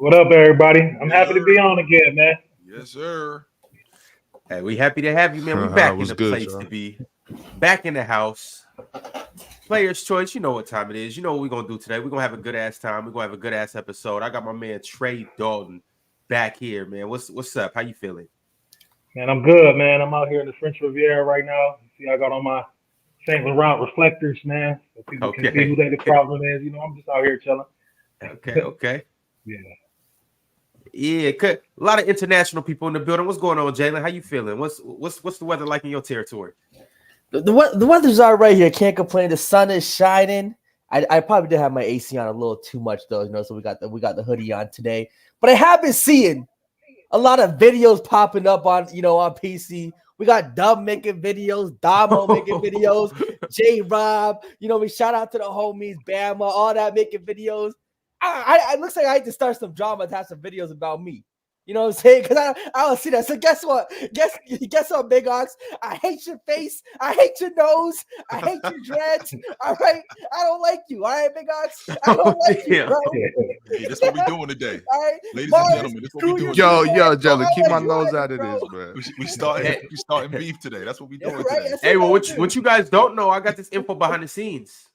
What up, everybody? I'm happy to be sir. on again, man. Yes, sir. Hey, we happy to have you, man. We back in was the good, place y'all. to be. Back in the house. Player's choice. You know what time it is. You know what we're gonna do today. We're gonna have a good ass time. We're gonna have a good ass episode. I got my man Trey Dalton back here, man. What's up? How you feeling? Man, I'm good, man. I'm out here in the French Riviera right now. See, I got on my Saint Laurent reflectors, man, so people can see who the problem is. You know, I'm just out here chilling. Okay. Yeah. Yeah, a lot of international people in the building. What's going on, Jalen? How you feeling? What's the weather like in your territory? The weather's all right here. Can't complain. The sun is shining. I probably did have my AC on a little too much though, you know. So we got the hoodie on today. But I have been seeing a lot of videos popping up on on PC. We got Dub making videos, Damo making videos, J Rob. We shout out to the homies, Bama, all that making videos. I looks like I had to start some drama to have some videos about me. You know what I'm saying? Because I don't see that. So guess what? Guess what, Big Ox? I hate your face. I hate your nose. I hate your dreads. All right? I don't like you. All right, Big Ox? I don't like you, bro. Hey, that's what we're doing today. All right? Ladies and gentlemen, that's what we're doing. Yo, today. Jelly, keep my nose out of this, bro. We starting beef today. That's what we're doing today. Hey, well, what you guys don't know, I got this info behind the scenes.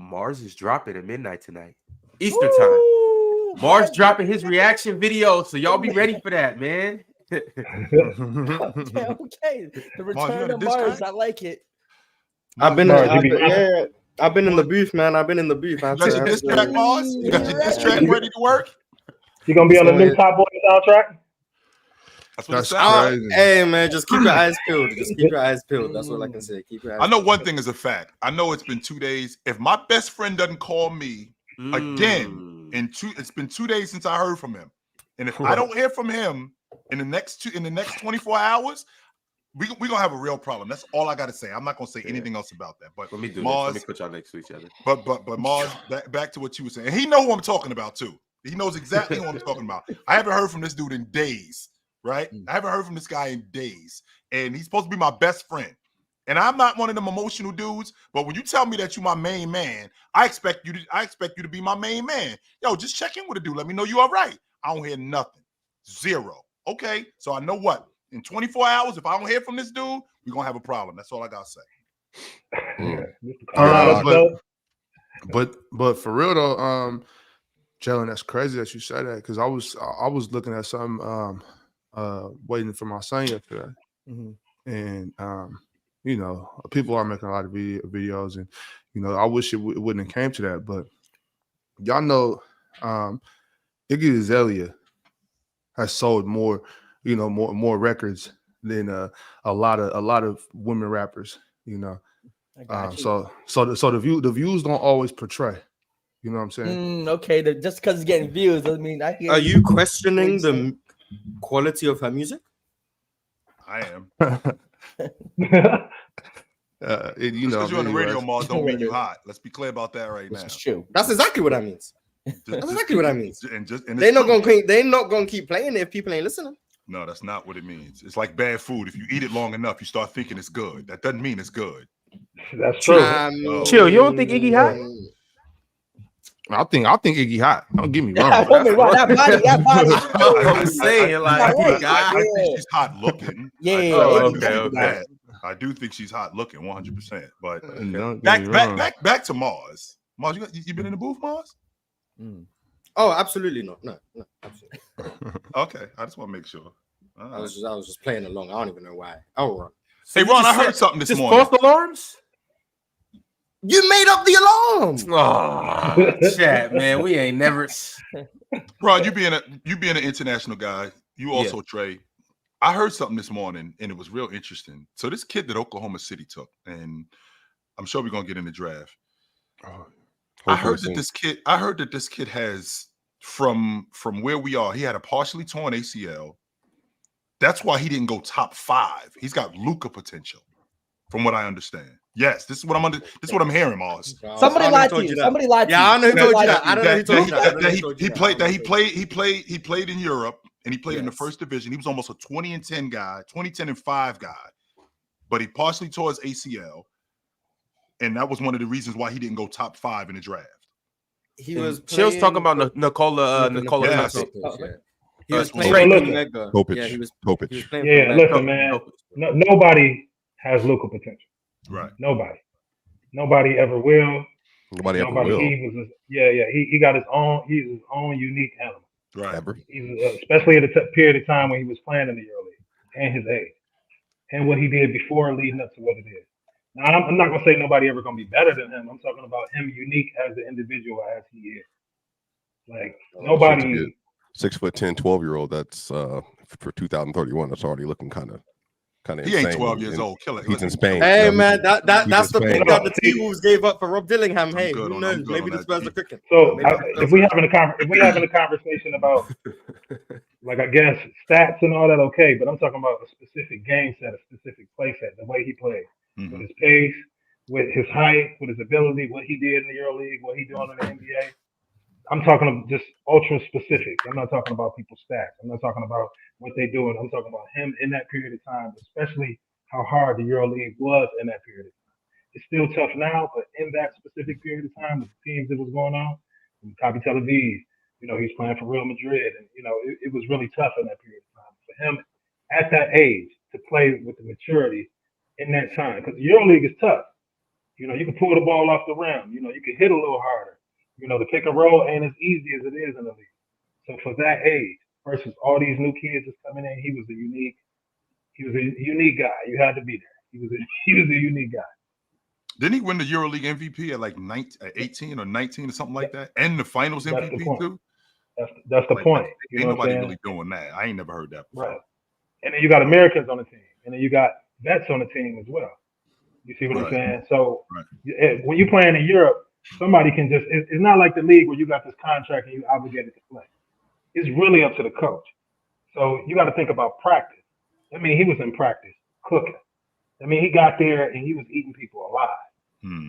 Mars is dropping at midnight tonight, Eastern time. Mars dropping his reaction video, so y'all be ready for that, man. Okay. The return of Mars, I like it. I've been in the booth, man. I've been in the booth. You got your diss track, Mars? You got your diss track ready to work? You gonna be on the new Top Boy soundtrack? That's crazy. Hey, man, just keep your eyes peeled. Just keep your eyes peeled. That's all I can say. Keep your eyes I know peeled. one thing is a fact. I know it's been 2 days. If my best friend doesn't call me again, it's been 2 days since I heard from him. And if I don't hear from him in the next 24 hours, we're gonna have a real problem. That's all I gotta say. I'm not gonna say anything else about that. But Let me do Mars, this. Let me put y'all next to each other. But Mars, back to what you were saying. And he know who I'm talking about too. He knows exactly who I'm talking about. I haven't heard from this dude in days, right? I haven't heard from this guy in days. And he's supposed to be my best friend. And I'm not one of them emotional dudes, but when you tell me that you're my main man, I expect you to be my main man. Yo, just check in with a dude. Let me know you all right. I don't hear nothing. Zero. Okay. So I know what? In 24 hours, if I don't hear from this dude, we're gonna have a problem. That's all I gotta say. But for real though, Jalen, that's crazy that you said that because I was looking at something waiting for my son yesterday. And people are making a lot of videos, and I wish it wouldn't have came to that. But y'all know, Iggy Azalea has sold more records than a lot of women rappers. So the views don't always portray. You know what I'm saying? Okay, just because it's getting views doesn't mean I hear. Are you questioning the quality of her music? I am. Because you're on the radio, Mars, don't mean you hot. Let's be clear about that right now. It's true. That's exactly what that means. That's exactly what that means. And they're not gonna keep playing it if people ain't listening. No, that's not what it means. It's like bad food. If you eat it long enough, you start thinking it's good. That doesn't mean it's good. That's true. Chill. You don't think Iggy hot? I think Iggy hot. Don't get me wrong. That body. I'm saying, I think she's hot looking. Yeah. I do think she's hot looking, 100%. But back to Mars. Mars, you been in the booth, Mars? Oh, absolutely not. No, absolutely. Okay, I just want to make sure. I was just playing along. I don't even know why. Oh, Ron. Hey, Ron, I heard something this morning. False alarms? You made up the alarm. Oh, chat, man. We ain't never. Ron, you being an international guy, you also Trey. I heard something this morning, and it was real interesting. So this kid that Oklahoma City took, and I'm sure we're gonna get in the draft. I heard that this kid has from where we are. He had a partially torn ACL. That's why he didn't go top 5. He's got Luka potential, from what I understand. Yes, this is what I'm hearing, Mars. Somebody lied to you. Somebody lied to you. Yeah, I don't know who told you that. I don't know who told you that. He played in Europe and he played in the first division. He was almost a 20-10 guy, 20-10-5 guy, but he partially tore his ACL, and that was one of the reasons why he didn't go top 5 in the draft. He was. Chill's talking about Nikola Yes. Topic. He was That's playing what- for Mega. Topic. Yeah, he was. Topic. He was playing Yeah, for Mega. listen, man. Nobody has Luka potential. Right. Nobody ever will. Nobody ever will. He got his own. He's his own unique animal. Right. Ever. Especially at the period of time when he was playing in the EuroLeague and his age and what he did before leading up to what it is. Now, I'm not gonna say nobody ever gonna be better than him. I'm talking about him unique as the individual as he is. Like nobody. 6'10", 12-year-old. That's for 2031. That's already looking kind of He insane. ain't 12 years old. Kill it. He's in Spain. Hey Yeah, man, he's that's the in pick Spain. that the T-Wolves gave up for Rob Dillingham. Hey, good who on- knows? I'm good Maybe on the that. Spurs are cooking. So Maybe if we having a conversation about like I guess stats and all that, okay, but I'm talking about a specific game set, a specific play set, the way he played, with his pace, with his height, with his ability, what he did in the EuroLeague, what he doing in the NBA. I'm talking just ultra specific. I'm not talking about people's stats. I'm not talking about what they doing. I'm talking about him in that period of time, especially how hard the EuroLeague was in that period of time. It's still tough now, but in that specific period of time with the teams that was going on, Maccabi Tel Aviv, he's playing for Real Madrid, and it was really tough in that period of time for him at that age to play with the maturity in that time. Because the EuroLeague is tough. You can pull the ball off the rim. You can hit a little harder. The pick and roll ain't as easy as it is in the league. So for that age versus all these new kids that's coming in, he was a unique guy. You had to be there. He was a unique guy. Didn't he win the EuroLeague MVP at like 18 or 19 or something like that? And the Finals MVP too? That's the point. Ain't nobody really doing that. I ain't never heard that before. Right. And then you got Americans on the team. And then you got vets on the team as well. You see what I'm saying? So when you're playing in Europe, somebody can it's not like the league where you got this contract and you're obligated to play. It's really up to the coach. So you got to think about practice. I mean, he was in practice cooking. I mean, he got there and he was eating people alive.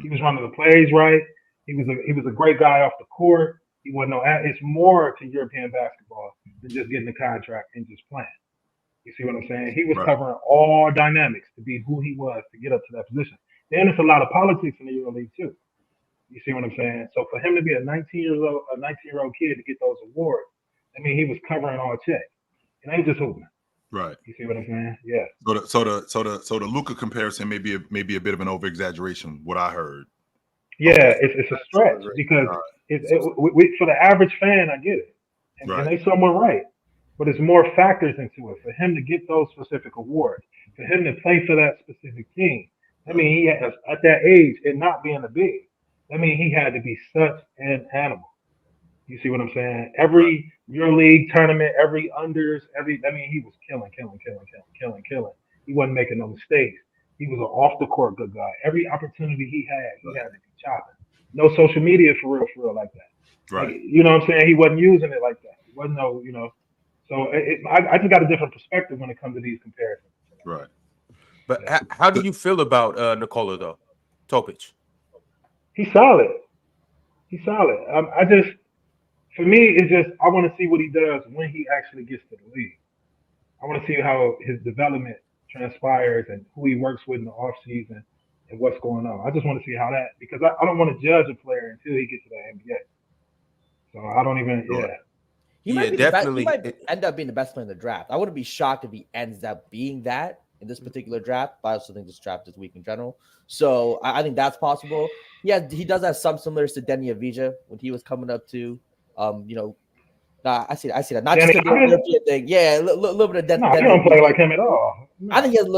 He was running the plays right. He was a great guy off the court. He wasn't it's more to European basketball than just getting the contract and just playing. You see what I'm saying? He was covering all dynamics to be who he was to get up to that position. Then it's a lot of politics in the EuroLeague too. You see what I'm saying? So for him to be a 19-year-old kid to get those awards, I mean, he was covering all checks. It ain't just hooping. Right. You see what I'm saying? Yeah. So the Luka comparison may be a bit of an over exaggeration. What I heard. Yeah, it's a stretch because for the average fan, I get it, and they somewhat right. But it's more factors into it for him to get those specific awards, for him to play for that specific team. I mean, he has at that age and not being a big. I mean, he had to be such an animal. You see what I'm saying? Every EuroLeague tournament, every unders, he was killing. He wasn't making no mistakes. He was an off the court good guy. Every opportunity he had to be chopping. No social media for real like that. Right. Like, you know what I'm saying? He wasn't using it like that. It wasn't So I just got a different perspective when it comes to these comparisons. Right. But how do you feel about Nikola though? Topic. He's solid. For me, it's just I want to see what he does when he actually gets to the league. I want to see how his development transpires and who he works with in the off season and what's going on. I just want to see how that, because I don't want to judge a player until he gets to the NBA. So I don't even. He might definitely end up being the best player in the draft. I wouldn't be shocked if he ends up being that in this particular draft. But I also think this draft is weak in general. So I think that's possible. Yeah, he does have some similarities to Denny Avdija when he was coming up to, I see that. Not just the European thing. Yeah, a little bit of Denny. No, he don't play like him at all. No. I think he has a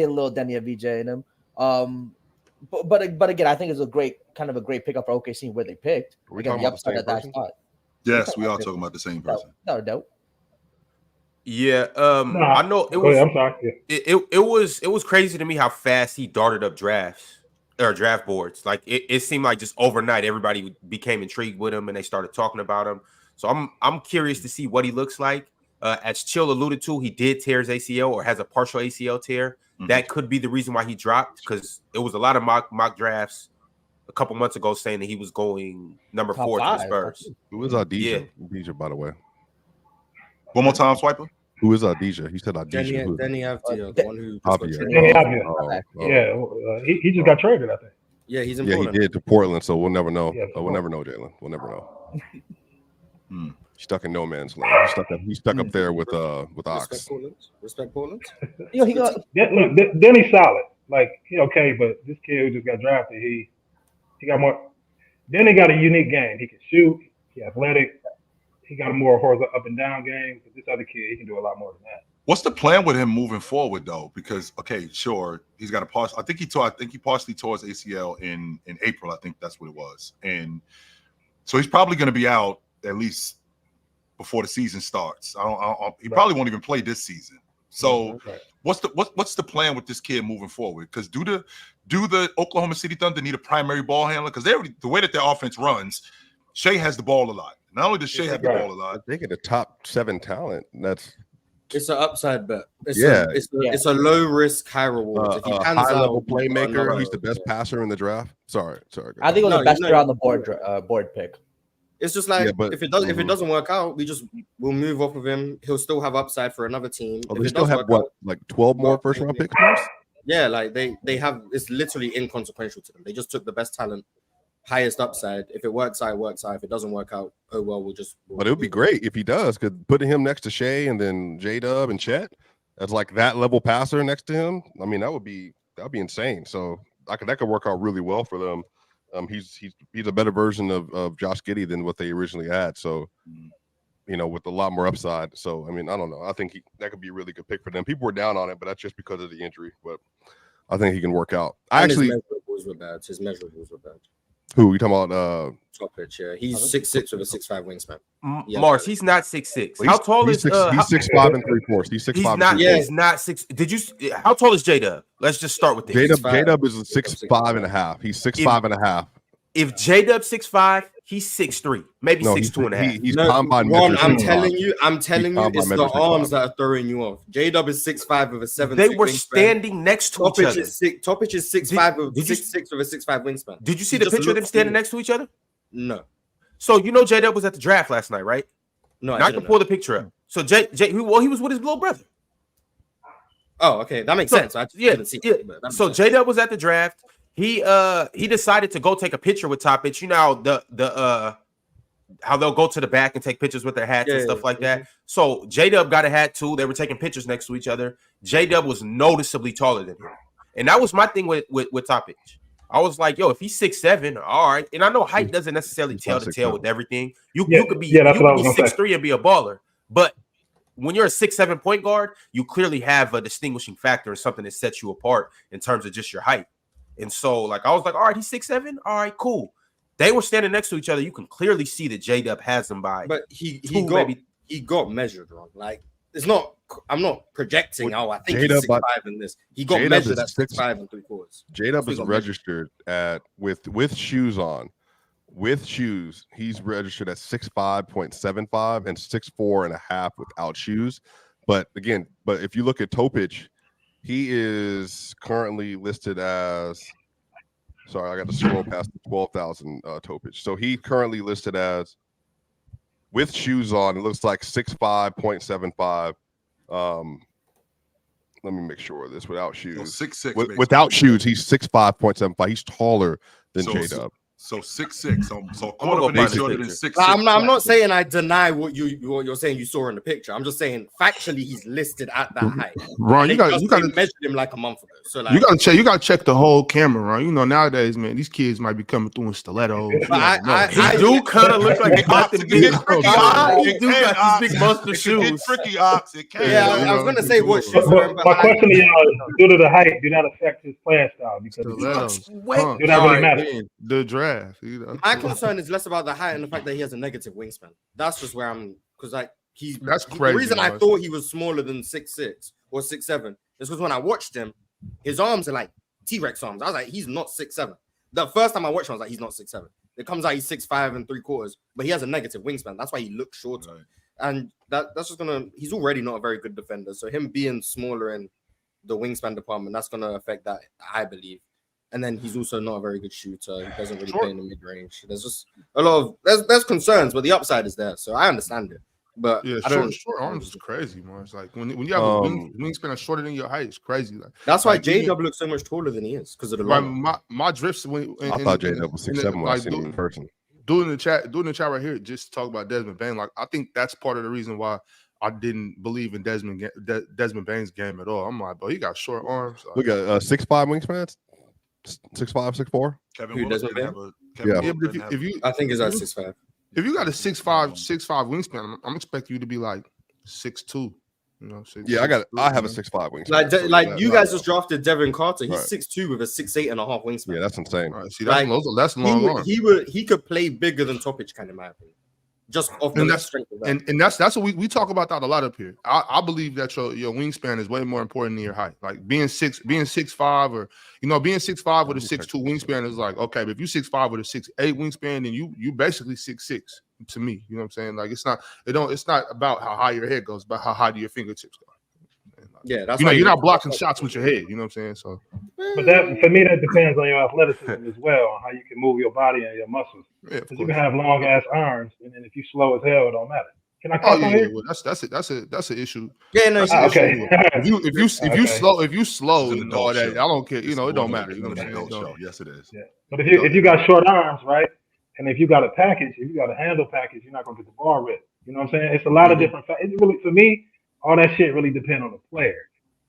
little Denny Avdija in him. But again, I think it's a great pickup for OKC where they picked. Again, the upside at that spot. Yes, we are talking about the same person. No, dope. Yeah, I know it was. I'm sorry. Yeah. It was crazy to me how fast he darted up draft boards. Like it seemed like just overnight everybody became intrigued with him and they started talking about him. So I'm curious to see what he looks like. As Chill alluded to, he did tear his ACL or has a partial ACL tear. Mm-hmm. That could be the reason why he dropped, because it was a lot of mock drafts a couple months ago saying that he was going number 4 to the Spurs. Who is Adija? Adija, by the way. One more time, Swiper. Who is Adija? He said Adija. Denny Avdija, the one who he just got traded, I think. Yeah, he's in Portland. He did to Portland, so we'll never know. Yeah, we'll never know, Jalen. We'll never know. Stuck in no man's land. He's stuck up there with Ox. Respect Portland. He got. Look, then he's solid. Like he okay, but this kid who just got drafted, he got more. Then he got a unique game. He can shoot. He's athletic. He got a more horizontal up and down game. But this other kid, he can do a lot more than that. What's the plan with him moving forward, though? Because sure, he's got a partial. I think he partially tore his ACL in April. I think that's what it was, and so he's probably going to be out at least before the season starts. He probably won't even play this season. So what's the plan with this kid moving forward? Because do the Oklahoma City Thunder need a primary ball handler? Because the way that their offense runs, Shea has the ball a lot. Not only does Shea have the ball a lot, they get a top 7 talent. It's an upside bet. It's a low risk, high reward. If he pans high level out, playmaker, he's the best passer in the draft. Sorry. I think it was the best player on the board pick. It's just like if it doesn't work out, we'll move off of him. He'll still have upside for another team. Oh, they still have 12 more first round picks? Yeah, like they have. It's literally inconsequential to them. They just took the best talent, highest upside. If it works out, it works out. If it doesn't work out, oh well, But it would be great if he does. Because putting him next to Shea and then J-Dub and Chet as like that level passer next to him, I mean that'd be insane. So that could work out really well for them. He's a better version of Josh Giddey than what they originally had. So, with a lot more upside. So, I mean, I don't know. I think that could be a really good pick for them. People were down on it, but that's just because of the injury. But I think he can work out. His measurables were bad. Who you talking about? Topic, yeah. He's 6'6" with a 6'5" wingspan. Mars, he's not 6'6". How tall is he's 6'5" and 3/4. He's 6'5". He's not 6. How tall is J-Dub? Let's just start with this. J-Dub is 6'5" and a half. He's 6'5" and a half. If J-Dub 6'5", he's 6'3", maybe 6'2" and a half. He's combine. I'm telling you, it's the arms that are throwing you off. J-Dub is 6'5" with a 7'6". They were standing next to each other. Topic is 6'5" with 6'6" with a 6'5" wingspan. Did you see the picture of them standing next to each other? No. So J-Dub was at the draft last night, right? No, I can pull the picture up. So he was with his little brother. Oh, okay, that makes sense. I didn't see it. So J-Dub was at the draft. He decided to go take a picture with Topic. You know how they'll go to the back and take pictures with their hats and stuff like that. So J-Dub got a hat too. They were taking pictures next to each other. J-Dub was noticeably taller than him, and that was my thing with Topic. I was like, yo, if he's 6'7", all right. And I know height doesn't necessarily tell the tale with everything. You could be 6'3" and be a baller, but when you're a 6'7" point guard, you clearly have a distinguishing factor and something that sets you apart in terms of just your height. And so, I was like, all right, he's 6'7". All right, cool. They were standing next to each other. You can clearly see that J-Dub has them by. But he got measured wrong. Like, it's not. I'm not projecting. I think he's 6'5" in this. He got measured at 6'5" and 3/4. J-Dub is registered at with shoes on. With shoes, he's registered at 6'5.75" and 6'4.5" without shoes. But if you look at Topic, he is currently listed as. Sorry, I got to scroll past the 12,000 Topic. So he currently listed as with shoes on. It looks like 6'5.75". Let me make sure of this without shoes. 6'6". Without shoes, he's 6'5.75". He's taller than J-Dub. So 6'6". So quarter of an inch shorter than 6'6". I'm not saying I deny what you're saying you saw in the picture. I'm just saying factually he's listed at that height. Ron, you got to measure him like a month ago. So you got to check the whole camera, Ron. You know nowadays, man, these kids might be coming through in stilettos. He do kind of look like he got the big big monster shoes. Tricky Ox. It can. Yeah, I was gonna say what shoes. My question to y'all is, due to the height, do not affect his playing style because do not really matter. The draft. My concern is less about the height and the fact that he has a negative wingspan. That's just where I'm because that's crazy. The reason I thought he was smaller than 6'6" or 6'7" is because when I watched him, his arms are like T-Rex arms. I was like, he's not 6'7". The first time I watched him, I was like, he's not 6'7". It comes out he's 6'5 and 3/4, but he has a negative wingspan. That's why he looks shorter. Right. And that's just he's already not a very good defender. So him being smaller in the wingspan department, that's gonna affect that, I believe. And then he's also not a very good shooter. He doesn't really play in the mid range. There's just a lot of there's concerns, but the upside is there. So I understand it. But yeah, short arms is crazy, man. It's like when you have a wingspan that's shorter than your height, it's crazy. That's why J-Dub looks so much taller than he is because of the long. My drifts. I thought J-Dub was 6'7" when I seen him in person. doing the chat right here, just talk about Desmond Bane. Like, I think that's part of the reason why I didn't believe in Desmond Bane's game at all. I'm like, bro, he got short arms. We got 6'5" wingspans, 6'5", 6'4". Kevin Who, Willis Desmond didn't have Bane? a. Yeah, but if you I think it's at 6'5". if you got a 6'5" wingspan, I'm expecting you to be like 6'2". You know, Yeah, I have a 6'5" wingspan. Like you guys just drafted Devin Carter. He's Right. 6'2" with a 6'8.5" wingspan. Yeah, that's insane. All right, see, Like, that's long arm. He could play bigger than Topic, kind of my opinion. Just off And the that's- strength of that. And that's what we talk about that a lot up here. I believe that your wingspan is way more important than your height. Like being 6'5", or being 6'5" with a 6'2" wingspan is like, okay, but if you 6'5" with a 6'8" wingspan, then you basically 6'6" to me. You know what I'm saying? Like it's not about how high your head goes, but how high do your fingertips go. Yeah, that's You're not blocking shots with your head. You know what I'm saying? So, But that for me, that depends on your athleticism as well, on how you can move your body and your muscles. yeah, of Because you course. can have long ass arms, and then if you slow as hell, it don't matter. Can I Oh talk yeah, on yeah, here? well, that's an issue. Yeah, no, Okay. If you Okay. slow It's an and all adult that, show. I don't care. It's It more don't than matter. You know what I'm an saying? adult show. Yes, it is. Yeah. But if you got short arms, right, and if you got a package, if you got a handle package, you're not gonna get the ball ripped. You know what I'm saying? It's a lot of different. It really, for me, all that shit really depend on the player.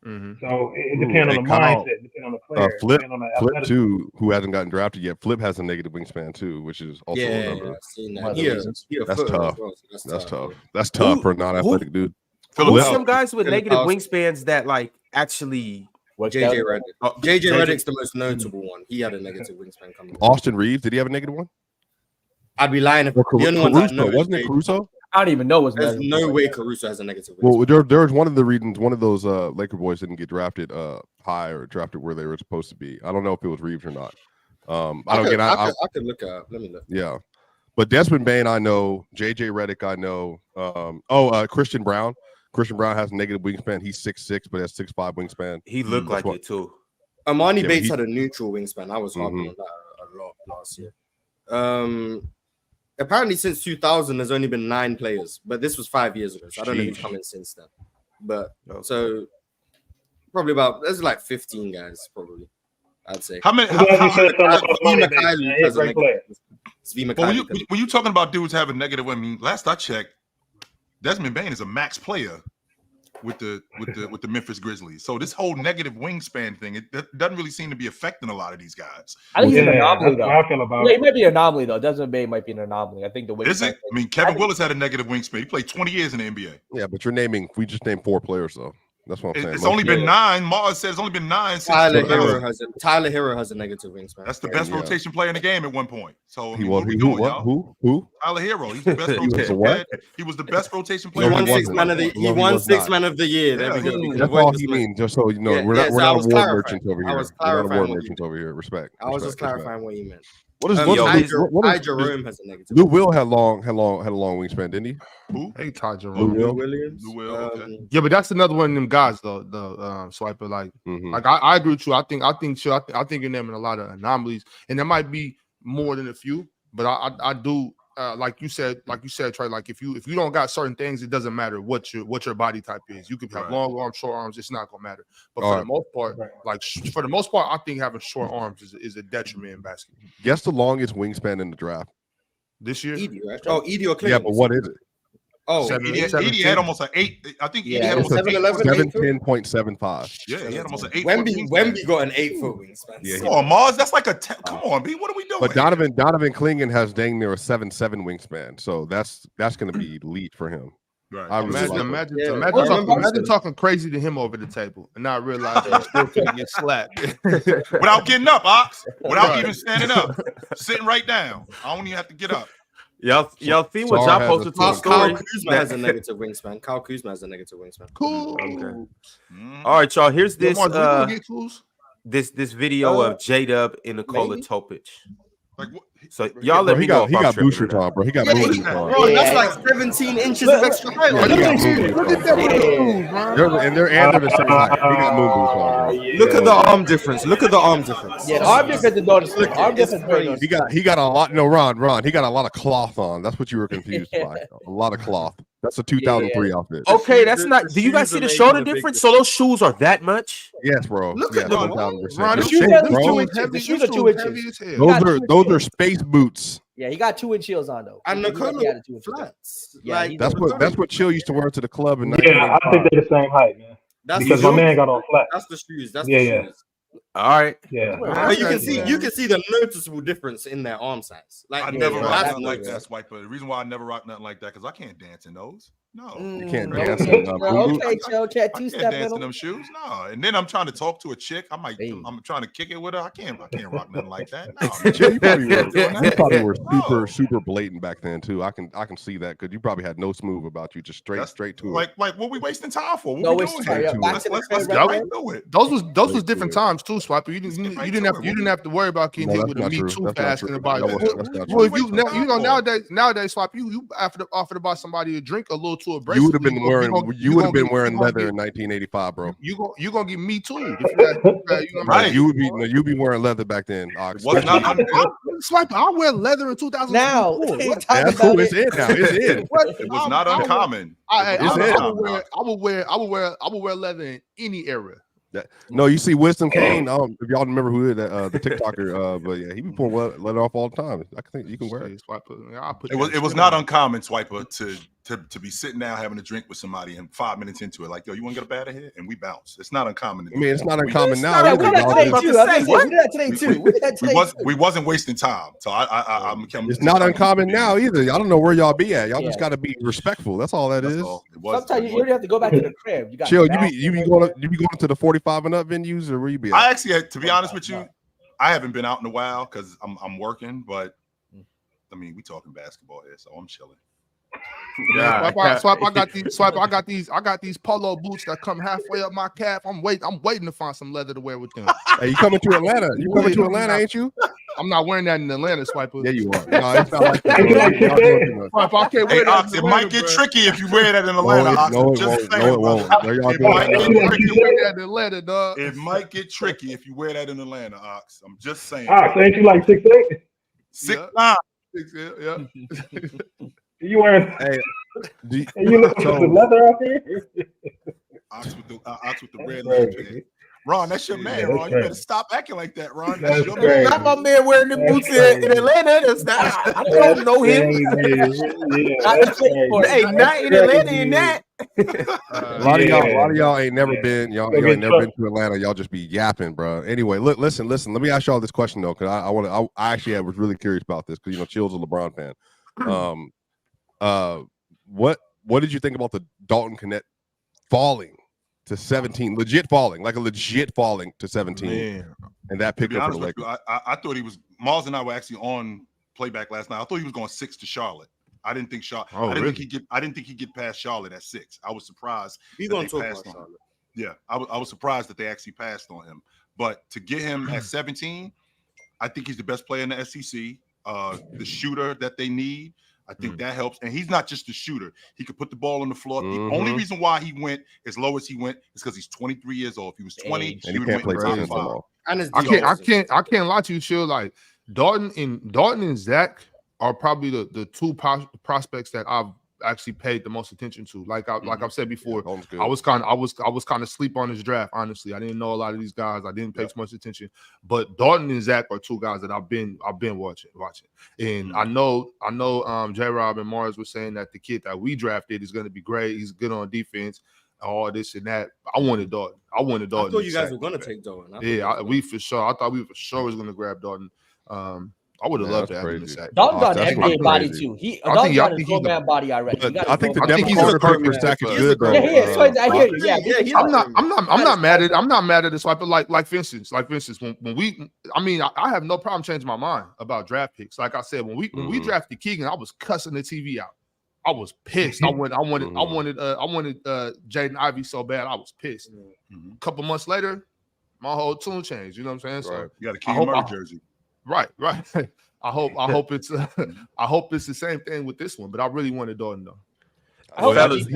Mhm. So it depends on the Kyle, mindset, depend on the player, Flip depend on the Flip athleticism. too, who hasn't gotten drafted yet. Flip has a negative wingspan too, which is also a yeah, number. I've seen One that. of the He a reasons. That's footer as tough. well, so That's tough. yeah. That's tough Who- for a non-athletic dude. Who's Philip some guys with Philip negative House. wingspans that like actually? JJ Redick. Oh, JJ Redick's the most notable one. He had a negative wingspan coming. Austin Reeves, did he have a negative one? I'd be lying if Or the only one I Caruso? know is Wasn't it JJ. Caruso? I don't even know what's There's better. no way Caruso has a negative wingspan. Well, there was one of the reasons one of those Laker boys didn't get drafted high or drafted where they were supposed to be. I don't know if it was Reeves or not. I could look at. Let me look. Yeah, but Desmond Bane, I know. JJ Redick, I know. Christian Brown. Christian Brown has a negative wingspan. He's 6'6", but has 6'5" wingspan. He looked like what- it too. Amani Yeah, but Bates had a neutral wingspan. I was harping Mhm. on that a lot last year. Apparently, since 2000, there's only been 9 players, but this was 5 years ago. So I don't know who's Sheesh. coming since then. But Okay. so probably there's like 15 guys, probably. I'd say. How many? I'm glad you said something about Svi money, Mikhailiuk man. He's a has a great player. negative. Svi Well, Mikhailiuk. when you talking about dudes having negative, I mean, last I checked, Desmond Bane is a max player with the Memphis Grizzlies. So this whole negative wingspan thing, it doesn't really seem to be affecting a lot of these guys. I think he's an Yeah, anomaly that's though. how I feel about Yeah, he it. might be an anomaly though. Desmond Bane might be an anomaly. I think the way Is it? I mean, Kevin Willis had a negative wingspan. He played 20 years in the NBA. Yeah, but we just named 4 players though. That's what I'm saying. It's Most only been people- 9. Mars said it's only been 9 since Tyler 2000. Hero has a negative wingspan. That's the best Yeah. rotation player in the game at one point. So I He mean, was what are we doing, what? y'all? Who? Tyler Hero. He's the best He was rotation a what? player. He was the best rotation He player. won he six wasn't. man of the. No, He he won was 6 not. man of the year. There we Yeah, go. he- We can That's avoid all this he man. means. Just so you know, Yeah, we're yeah, not so I was award clarifying. merchants over here. I was We're not clarifying award what you merchants over here. Respect. I was just Respect, respect. clarifying what you meant. What is Ty Jerome has a negative. Lou Will had a long wingspan, didn't he? Who? Hey, Ty Lou Jerome. Will. Williams. Lou Will, okay. Yeah, but that's another one of them guys though. The swiper, like Mhm. I agree with you. I think you're naming a lot of anomalies, and there might be more than a few. But I do like you said, Trey. Like if you don't got certain things, it doesn't matter what your body type is. You could have Right. long arms, short arms. It's not gonna matter. But All for right. the most part, Right. for the most part, I think having short arms is a detriment in basketball Guess the longest wingspan in the draft. this year. Edie, right? Oh, Edie or Clinton. Yeah, but what is it? Oh, Seven. Edie had 17. almost an 8. I think Edie Yeah, had almost an 7'11", 710.75. Yeah, he had almost an 8. Wemby got an 8-foot wingspan. Yeah, Come on, Mars. That's like a 10. Come on, B. What are we doing? But Donovan Clingan has dang near a 7'7" wingspan, so that's going to be elite for him. Right. I really like it. Imagine talking crazy to him over the table and not realizing he's still going to get slapped. Without getting up, Ox. Without Right. even standing up. Sitting right down. I don't even have to get up. Y'all see what Sarr y'all has posted a to the Kyle story? Kuzma has a negative wingspan. Kyle Kuzma has a negative wingspan. Cool. Okay. Mhm. All right, y'all. Here's this Mars, we gonna get tools? this video of J-Dub and Nikola maybe? Topic. Like, what? So y'all let Bro, me know. he got boosters on, bro. He got boosters on. Bro, that's like 17 inches of extra height. Yeah, on he it. got moon boots on, bro. They're the same height. He got moon boots on, bro. Look at the arm difference. Look at the arm difference. Yeah, the arm difference is noticeable. Arm difference is very noticeable. He got a lot. No, Ron. He got a lot of cloth on. That's what you were confused by. A lot of cloth. That's a 2003 outfit. Okay, that's not. Do you guys see the shoulder difference? So those shoes are that much? Yes, bro. Look Yes, at them. 1000%. Ron, The the shoes shoes are are at least too 2 inches. inches. The The shoes shoes are are 2 heavy inches. as hell. Those are space boots. Yeah, he got 2-inch heels on though. And He got Nikola the 2-inch flats. Yeah, Like That's what Chill used to wear to the club in Yeah, I think they're the same height, man. that's Because the my man shoes. got on flat. That's the shoes. That's Yeah, the yeah. shoes. All right. Yeah. But you can see Yeah. the noticeable difference in their arm size. Like I never rock that's nothing like noticeable. that, Swiper. The reason why I never rock nothing like that because I can't dance in those. No, You can't Okay, dance okay, in okay, Chill, I chat can't two-step dance in in them shoes. No, and then I'm trying to talk to a chick. I'm Hey. trying to kick it with her. I can't rock nothing like that. No, Chill, you probably were No. super blatant back then too. I can see that because you probably had no smooth about you, just straight to it. like what we wasting time for? What No, we it's doing sorry, here? yeah, back to the Let's crib get right right there. to it. Those was Straight different to it. times too, Swiper. You didn't have to worry about getting No, hit that's with a not Me true. Too That's not fast true. in the body. That's not Well, true. nowadays, Swap, you offered to buy somebody a drink a little too abrasive. You would have been wearing leather in 1985, bro. You gonna get Me Too. If you know what Right. You'd be wearing leather back then. Ox. Was not Swiper, I wear leather in 2000. Now, That's cool. It's in now. It's in. It was not uncommon. I It would wear leather in any era. No, you see Wisdom Kane. If y'all remember who the TikToker, but yeah, he be pulling leather off all the time. I think you can wear it. It was not uncommon, Swiper, to be sitting down having a drink with somebody and 5 minutes into it, like, yo, you want to get a batter here? And we bounce. It's not uncommon. I mean, it's not uncommon now. Yeah, we did that today about too. to I was say, gonna say, what? we did that today too. We did that today too. We wasn't wasting time. So I'm It's not uncommon now either. I don't know where y'all be at. Y'all just Yeah. got to be respectful. That's all that That's is. all. It was. Sometimes you already have to go back to the crib. You got Chill. back- You be going to the 45 and up venues, or where you be at? I actually, to be honest with you, I haven't been out in a while because I'm working. But I mean, we talking basketball here, so I'm chilling. Swipe, I got these polo boots that come halfway up my calf. I'm waiting to find some leather to wear with them. Hey, you coming to Atlanta? You coming to Atlanta, ain't you? I'm not wearing that in Atlanta, Swiper. Yeah, you are. No, it's not like that. Swipe, I can't Hey, wear that. Ox, it might get tricky if you wear that in Atlanta. Ox. No, I'm it just won't. saying, No, it won't. brother. There y'all It go. might get You tricky. wear that in Atlanta, dog. It might get tricky if you wear that in Atlanta, Ox. I'm just saying. Ox, ain't you like 6'8"? 6'9". Yeah. You wearing? Hey, You looking for the leather out here? Ox with the red leather. Ron, that's your man, that's Ron. You crazy. better stop acting like that, Ron. That's That's your crazy. man. Not my man wearing the boots in Atlanta. That's not, I don't know him. Hey, not in Atlanta in that. a lot of y'all ain't never been. Y'all ain't never been to Atlanta. Y'all just be yapping, bro. Anyway, look, listen. Let me ask y'all this question though, because I actually was really curious about this because Chill's a LeBron fan. What did you think about the Dalton Knecht falling to 17? Legit falling to 17, Man. and that To pick be up for honest the with you, Lakers. I thought he was. Miles and I were actually on Playback last night. I thought he was going 6 to Charlotte. I didn't think Charlotte. Oh, I didn't really? think he'd get past Charlotte at 6. I was surprised. We that gonna they talk passed about on him. Charlotte. Yeah, I was surprised that they actually passed on him. But to get him at 17, I think he's the best player in the SEC. The shooter that they need, I think that helps. And he's not just a shooter. He could put the ball on the floor. The only reason why he went as low as he went is because he's 23 years old. If he was 20, And he would can't play went in the defense top no 5. more. And his I can't lie to you, Chill. Like Dalton and Zach are probably the two prospects that I've actually paid the most attention to. Like I've said before, Dalton's good. I was kind of sleep on this draft. Honestly, I didn't know a lot of these guys. I didn't pay too much attention. But Dalton and Zach are two guys that I've been watching. And I know J. Rob and Mars were saying that the kid that we drafted is going to be great. He's good on defense. All this and that. I wanted Dalton. I thought you guys were gonna take Dalton. We for sure. I thought we for sure was gonna grab Dalton. I would have loved to have him in crazy. Sac. Dalton got That's an NBA body crazy. too. I Dalton got think his full man body already. He got I his think the full- I think depth he's chart a perfect for Zach is fit. good though. Yeah, he is. So I hear you. Yeah, he's I'm not mad at this swipe, but like for instance, when I have no problem changing my mind about draft picks. Like I said, when we drafted Keegan, I was cussing the TV out. I was pissed. I wanted Jaden Ivey so bad. I was pissed. A couple months later, my whole tune changed. You know what I'm saying? So You got a Keegan Murray jersey. right. I hope it's the same thing with this one. But I really wanted Dalton though. Fellas,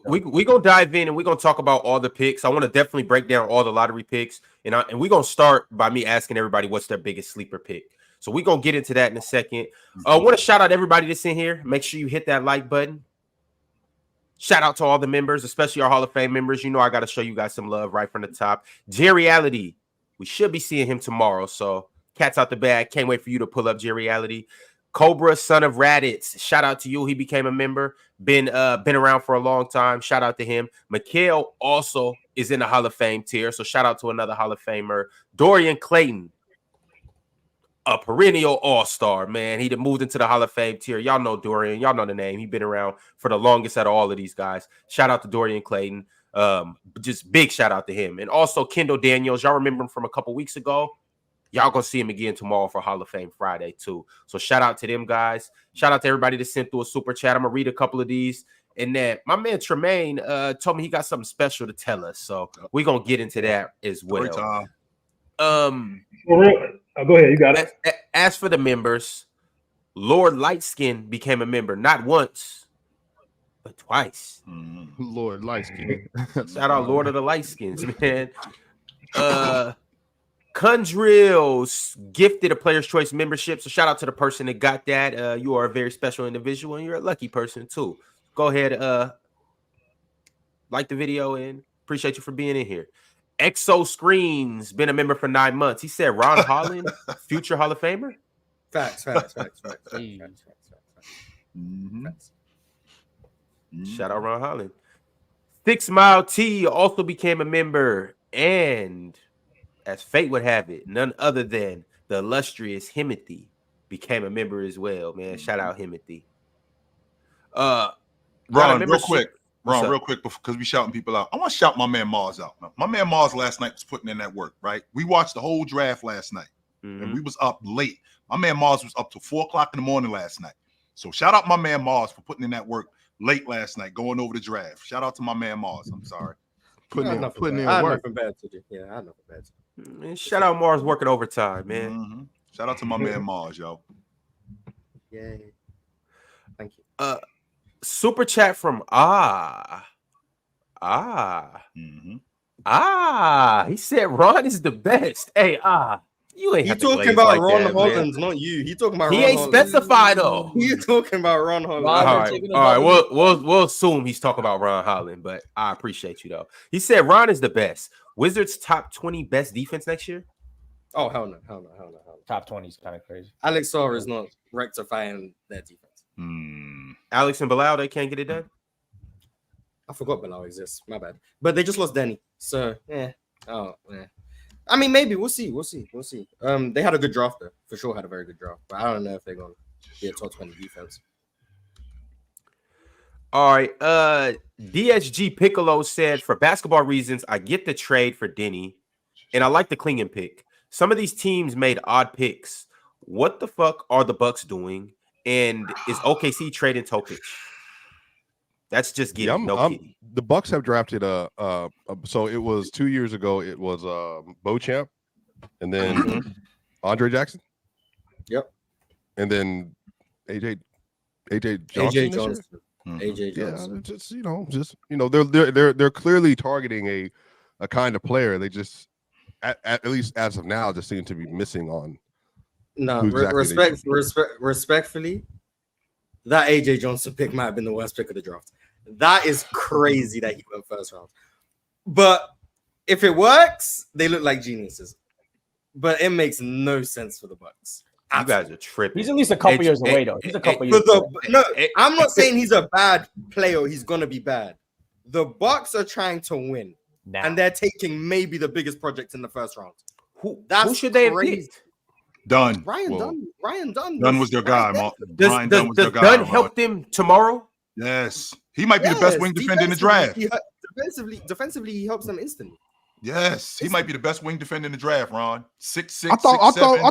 we gonna dive in and we're gonna talk about all the picks. I want to definitely break down all the lottery picks, and we're gonna start by me asking everybody what's their biggest sleeper pick. So we're gonna get into that in a second. I want to shout out everybody that's in here. Make sure you hit that like button. Shout out to all the members, especially our Hall of Fame members. You know I got to show you guys some love right from the top. Jerryality, we should be seeing him tomorrow. So cats out the bag. Can't wait for you to pull up Jerryality. Cobra, son of Raditz. Shout out to you. He became a member. Been around for a long time. Shout out to him. Mikhail also is in the Hall of Fame tier. So shout out to another Hall of Famer. Dorian Clayton, a perennial all-star, man. He moved into the Hall of Fame tier. Y'all know Dorian. Y'all know the name. He's been around for the longest out of all of these guys. Shout out to Dorian Clayton. Just big shout out to him. And also Kendall Daniels. Y'all remember him from a couple weeks ago. Y'all gonna see him again tomorrow for Hall of Fame Friday too. So shout out to them guys. Shout out to everybody that sent through a super chat. I'm gonna read a couple of these. And then my man Tremaine told me he got something special to tell us. So we're gonna get into that as well. Go ahead, you got it. As for the members, Lord Lightskin became a member not once, but twice. Lord Lightskin. Shout out Lord of the Lightskins, man. Kundrills gifted a Player's Choice membership. So shout out to the person that got that. You are a very special individual and you're a lucky person too. Go ahead, like the video and appreciate you for being in here. Exo Screens been a member for 9 months. He said Ron Holland, future Hall of Famer. Facts. Shout out Ron Holland. 6 Mile T also became a member, and as fate would have it, none other than the illustrious Himothy became a member as well. Man, shout out Himothy. Ron, real quick, because we shouting people out. I want to shout my man Mars out. My man Mars last night was putting in that work, right? We watched the whole draft last night, and we was up late. My man Mars was up till 4 o'clock in the morning last night. So shout out my man Mars for putting in that work late last night, going over the draft. Shout out to my man Mars. I'm sorry. Putting in I work. nothing bad to do. Yeah, I nothing bad to do. Man, shout out Mars working overtime, man. Shout out to my man Mars, yo. Yay. Thank you. Super chat from he said Ron is the best. Hey, you ain't He talking about Ron Holland, not you. He talking about he Ron ain't Holland. specified though. He talking about Ron Holland. All right. We'll assume he's talking about Ron Holland, but I appreciate you though. He said Ron is the best. Wizards top 20 best defense next year. Oh hell no. Top 20 is kind of crazy. Alex Sarr is not rectifying their defense. Alex and Bilal, they can't get it done. I forgot Bilal exists. My bad. But they just lost Danny. So yeah. Oh yeah. I mean, maybe we'll see. They had a good draft though. For sure had a very good draft. But I don't know if they're gonna be a top 20 defense. All right. DSG Piccolo said, for basketball reasons, I get the trade for Denny, and I like the Klingon pick. Some of these teams made odd picks. What the fuck are the Bucks doing? And is OKC trading Topic? That's just getting the Bucks have drafted so it was 2 years ago. It was Beauchamp, and then Andre Jackson. Yep. And then AJ Johnson. AJ Johnson. AJ Johnson. They're clearly targeting a kind of player. They just at least as of now just seem to be missing on. No, respectfully, that AJ Johnson pick might have been the worst pick of the draft. That is crazy that he went first round. But if it works, they look like geniuses. But it makes no sense for the Bucks. You guys are tripping. He's at least a couple years away, though. He's a couple years away. I'm not saying he's a bad player. He's going to be bad. The Bucks are trying to win. And they're taking maybe the biggest project in the first round. Who should they have picked? Dunn. Ryan Dunn. Dunn was their guy. Ryan Dunn was their guy. Dunn help them tomorrow? Yes. He might be the best wing defender in the draft. Defensively, he helps them instantly. Yes, he might be the best wing defender in the draft, Ron. 6'6". I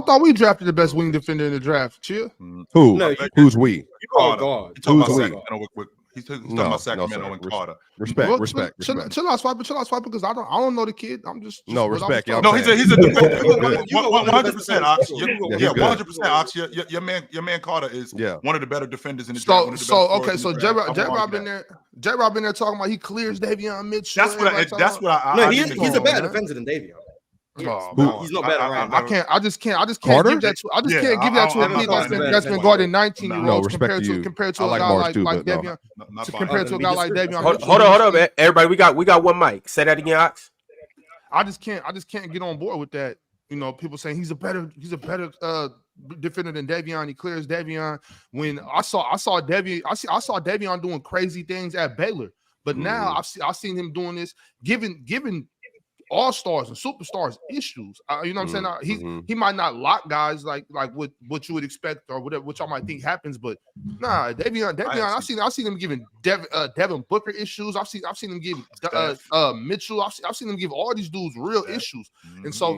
thought we drafted the best wing defender in the draft. Chill. Who? No, who's we? God. Who's we? He's talking about Sacramento and Carter. Respect. Chill out, Swiper, because I don't know the kid. I'm just respect. No, he's a 100% Ox. Yeah, 100% Ox. Your man Carter is one of the better defenders in the draft. So J-Rob been there. J-Rob been there talking about he clears Davion Mitchell. That's what I. No, he's a better defender than Davion. Yes. He's not better. I just can't give that to. I just can't give that to a kid that's been guarding 19-year-olds compared to a guy like Davion. Compared to a guy like Davion. Hold on, man. Everybody, we got one mic. Say that again, Ox. I just can't get on board with that. People saying he's a better defender than Davion. He clears Davion. When I saw Davion doing crazy things at Baylor, but now I've seen him doing this, giving all-stars and superstars issues. You know what I'm saying? He might not lock guys like what you would expect or whatever, which I might think happens, but nah, Davion, I've seen him giving Devin Booker issues. I've seen him give Mitchell. I've seen him give all these dudes real issues, and so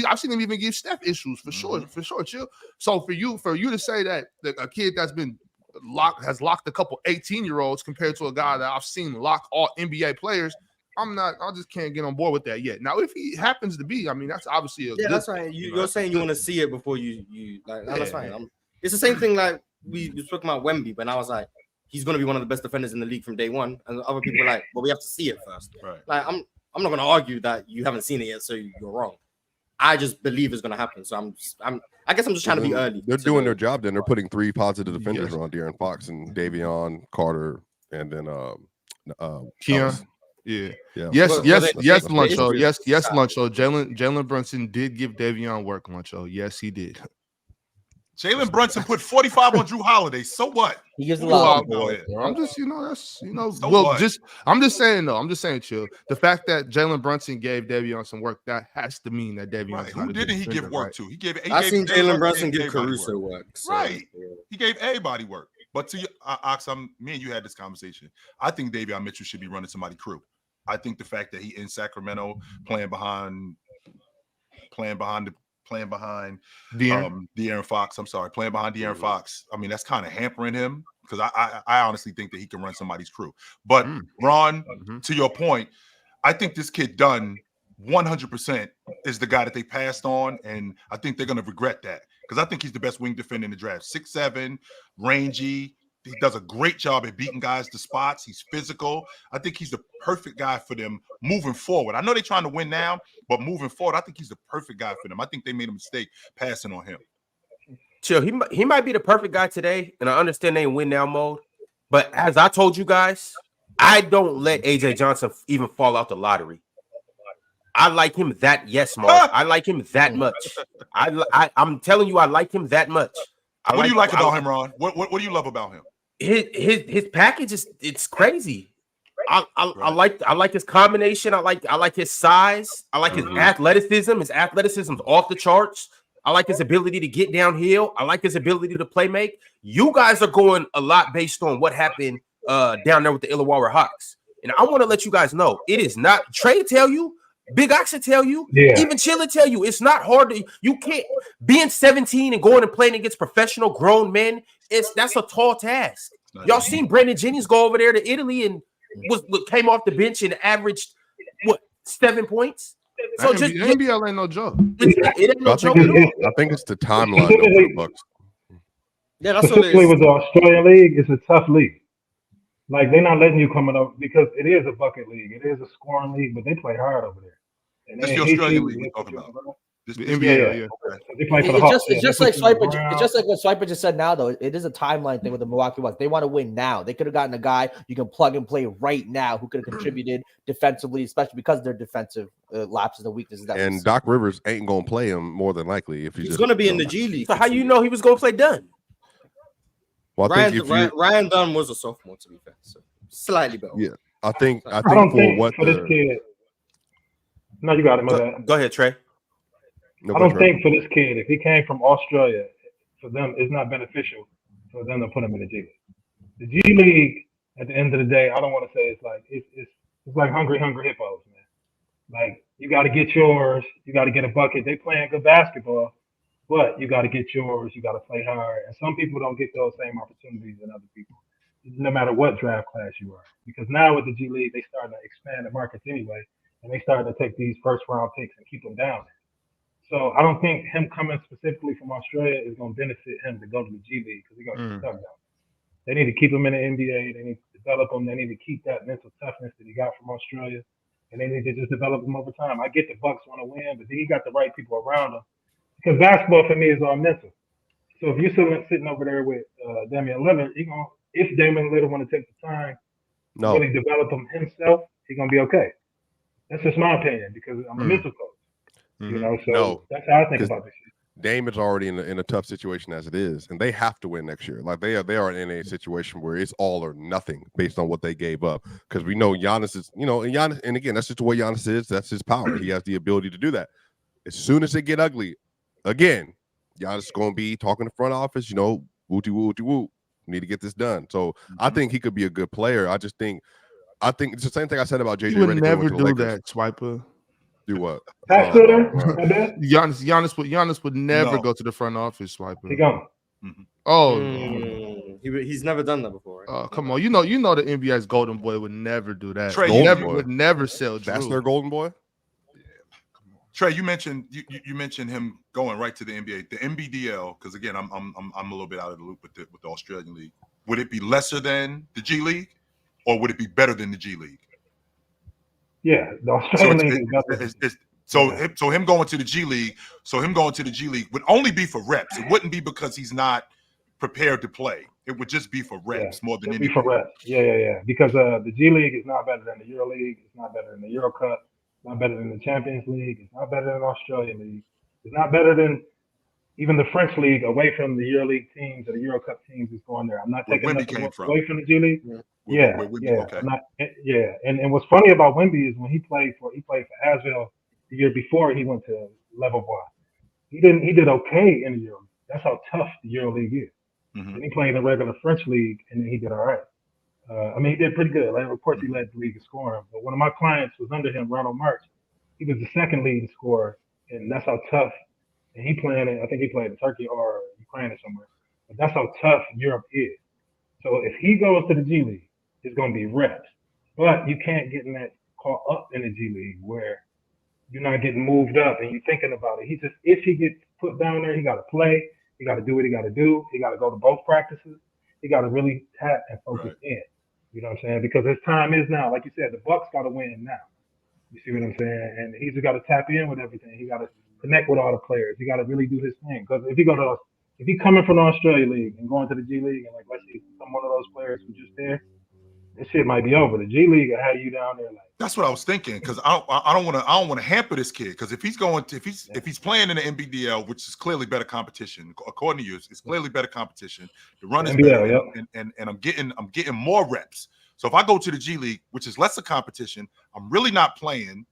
I've seen him even give Steph issues for sure, Chill. So for you to say that a kid that's been has locked a couple 18-year-olds compared to a guy that I've seen lock all NBA players, I just can't get on board with that yet. Now, if he happens to be, I mean, that's obviously a good, that's right. You're saying you want to see it before you like. That's fine. It's the same thing like we spoke about Wemby, but I was like, he's going to be one of the best defenders in the league from day one, and other people are like, well, we have to see it first. Right. Like, I'm not going to argue that you haven't seen it yet, so you're wrong. I just believe it's going to happen. So I guess I'm just trying to be early. They're doing their job. Then they're putting 3 positive defenders around De'Aaron Fox and Davion, Carter, and then Keon. Yes, Luncho. Yes, Luncho. Jalen Brunson did give Davion work, Luncho. Yes, he did. Jalen Brunson put 45 on Drew Holiday. So what? He gives a lot. I'm just, So I'm just saying though. I'm just saying, chill. The fact that Jalen Brunson gave Davion some work, that has to mean that Davion. Right. Who didn't he give work to? I seen Jalen Brunson give Caruso work. So, right. Yeah. He gave everybody work. But to you, Ox, me and you had this conversation. I think Davion Mitchell should be running somebody's crew. I think the fact that he in Sacramento playing behind De'Aaron Fox. I'm sorry, playing behind De'Aaron Fox. I mean, that's kind of hampering him because I honestly think that he can run somebody's crew. But Ron, to your point, I think this kid Dunn 100% is the guy that they passed on, and I think they're going to regret that because I think he's the best wing defender in the draft. 6'7", rangy. He does a great job at beating guys to spots. He's physical. I think he's the perfect guy for them moving forward. I know they're trying to win now, but moving forward, I think he's the perfect guy for them. I think they made a mistake passing on him. Chill. He might be the perfect guy today, and I understand they in win now mode. But as I told you guys, I don't let AJ Johnson even fall out the lottery. I like him that Mark. I like him that much. I'm telling you, I like him that much. What do you like about him, Ron? What do you love about him? His package it's crazy. I like his combination. I like his size. I like his athleticism. His athleticism's off the charts. I like his ability to get downhill. I like his ability to play make. You guys are going a lot based on what happened down there with the Illawarra Hawks. And I want to let you guys know it is not Trey tell you. Big Ox will tell you, even Chilla tell you, it's not hard you can't being 17 and going and playing against professional grown men. That's a tall task. Y'all seen Brandon Jennings go over there to Italy and came off the bench and averaged 7 points. So just NBL ain't no joke. It ain't no joke at all. I think it's the timeline for the Bucks. Yeah, that's what it Specifically is. with the Australian League, it's a tough league. Like they're not letting you come up because it is a bucket league. It is a scoring league, but they play hard over there. And That's the Australian League we're talking about. The NBA, They play for the Hawks. It's just like Swiper. It's just like what Swiper just said. Now, though, it is a timeline thing with the Milwaukee Bucks. They want to win now. They could have gotten a guy you can plug and play right now who could have contributed defensively, especially because of their defensive lapses and weaknesses. And Doc Rivers ain't gonna play him more than likely if he's going to be in the G League. So how you know he was going to play Dunn? Well, Ryan Dunn was a sophomore, to be fair, so slightly better. Yeah, I think for this kid. No, you got it. Go ahead, Trey. I don't think for this kid, if he came from Australia, for them, it's not beneficial for them to put him in the G League. The G League, at the end of the day, I don't want to say it's like hungry hippos, man. Like you got to get yours, you got to get a bucket. They playing good basketball, but you got to get yours. You got to play hard, and some people don't get those same opportunities than other people, no matter what draft class you are. Because now with the G League, they starting to expand the markets anyway. And they started to take these first-round picks and keep them down there. So I don't think him coming specifically from Australia is going to benefit him to go to the G League because he's going to get stuck down. They need to keep him in the NBA. They need to develop him. They need to keep that mental toughness that he got from Australia. And they need to just develop him over time. I get the Bucks want to win, but then he got the right people around him. Because basketball for me is all mental. So if you're sitting over there with Damian Lillard, if Damian Lillard want to take the time to really develop him himself, he's going to be okay. That's just my opinion because I'm a mental coach, so that's how I think about this shit. Dame is already in a tough situation as it is, and they have to win next year. Like they are in a situation where it's all or nothing based on what they gave up. Because we know Giannis is, and Giannis, and again, that's just the way Giannis is. That's his power. He has the ability to do that. As soon as it get ugly, again, Giannis is going to be talking to front office. Wooty woo. Need to get this done. So I think he could be a good player. I think it's the same thing I said about JJ. He would Redick never going to the do Lakers. that, Swiper. Do what? Tax shooter, I bet. Giannis would never No. go to the front office, Swiper. He gone. He's never done that before. Right? Come on. You know the NBA's golden boy would never do that. Trey, He Golden Boy. would never sell Drew. That's their golden boy. Trey, you mentioned him going right to the NBA, the NBDL, because again, I'm a little bit out of the loop with the Australian League. Would it be lesser than the G League, or would it be better than the G League? Yeah, the Australian League is better. So him going to the G League, would only be for reps. It wouldn't be because he's not prepared to play. It would just be for reps more than anything. For reps. Yeah. Because the G League is not better than the Euro League. It's not better than the Euro Cup. It's not better than the Champions League. It's not better than the Australian League. It's not better than even the French League away from the Euro League teams or the Euro Cup teams is going there. I'm not taking nothing away from the G League. Okay. And what's funny about Wemby is when he played for Asvel the year before he went to Level Boy. He did okay in the Euro. That's how tough the Euro League is. Mm-hmm. And he played in the regular French League, and then he did all right. He did pretty good. Like, of course, he led the league in scoring. But one of my clients was under him, Ronald March. He was the second leading scorer, and that's how tough. And I think he played in Turkey or Ukraine or somewhere. But that's how tough Europe is. So if he goes to the G League, it's going to be reps. But you can't get in that caught up in the G League where you're not getting moved up and you're thinking about it. If he gets put down there, he got to play. He got to do what he got to do. He got to go to both practices. He got to really tap and focus in. You know what I'm saying? Because his time is now. Like you said, the Bucks got to win now. You see what I'm saying? And he's got to tap in with everything. He got to connect with all the players. He got to really do his thing. Because if he coming from the Australia League and going to the G League and let's see one of those players who just there, this shit might be over. The G League will have you down there That's what I was thinking, because I don't want to hamper this kid, because if he's playing in the NBDL, which is clearly better competition, according to you, it's clearly better competition. The run is better, and I'm getting more reps. So if I go to the G League, which is lesser competition, I'm really not playing.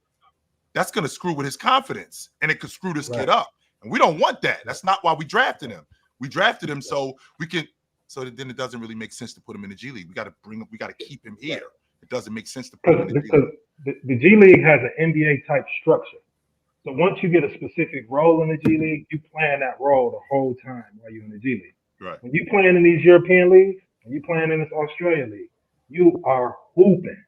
That's going to screw with his confidence, and it could screw this kid up. And we don't want that. That's not why we drafted him. We drafted him so we can. So then it doesn't really make sense to put him in the G League. We got to keep him here. It doesn't make sense to put him in the G League. The G League has an NBA type structure. So once you get a specific role in the G League, you playing that role the whole time while you're in the G League. Right. When you playing in these European leagues, when you playing in this Australia league, you are hooping.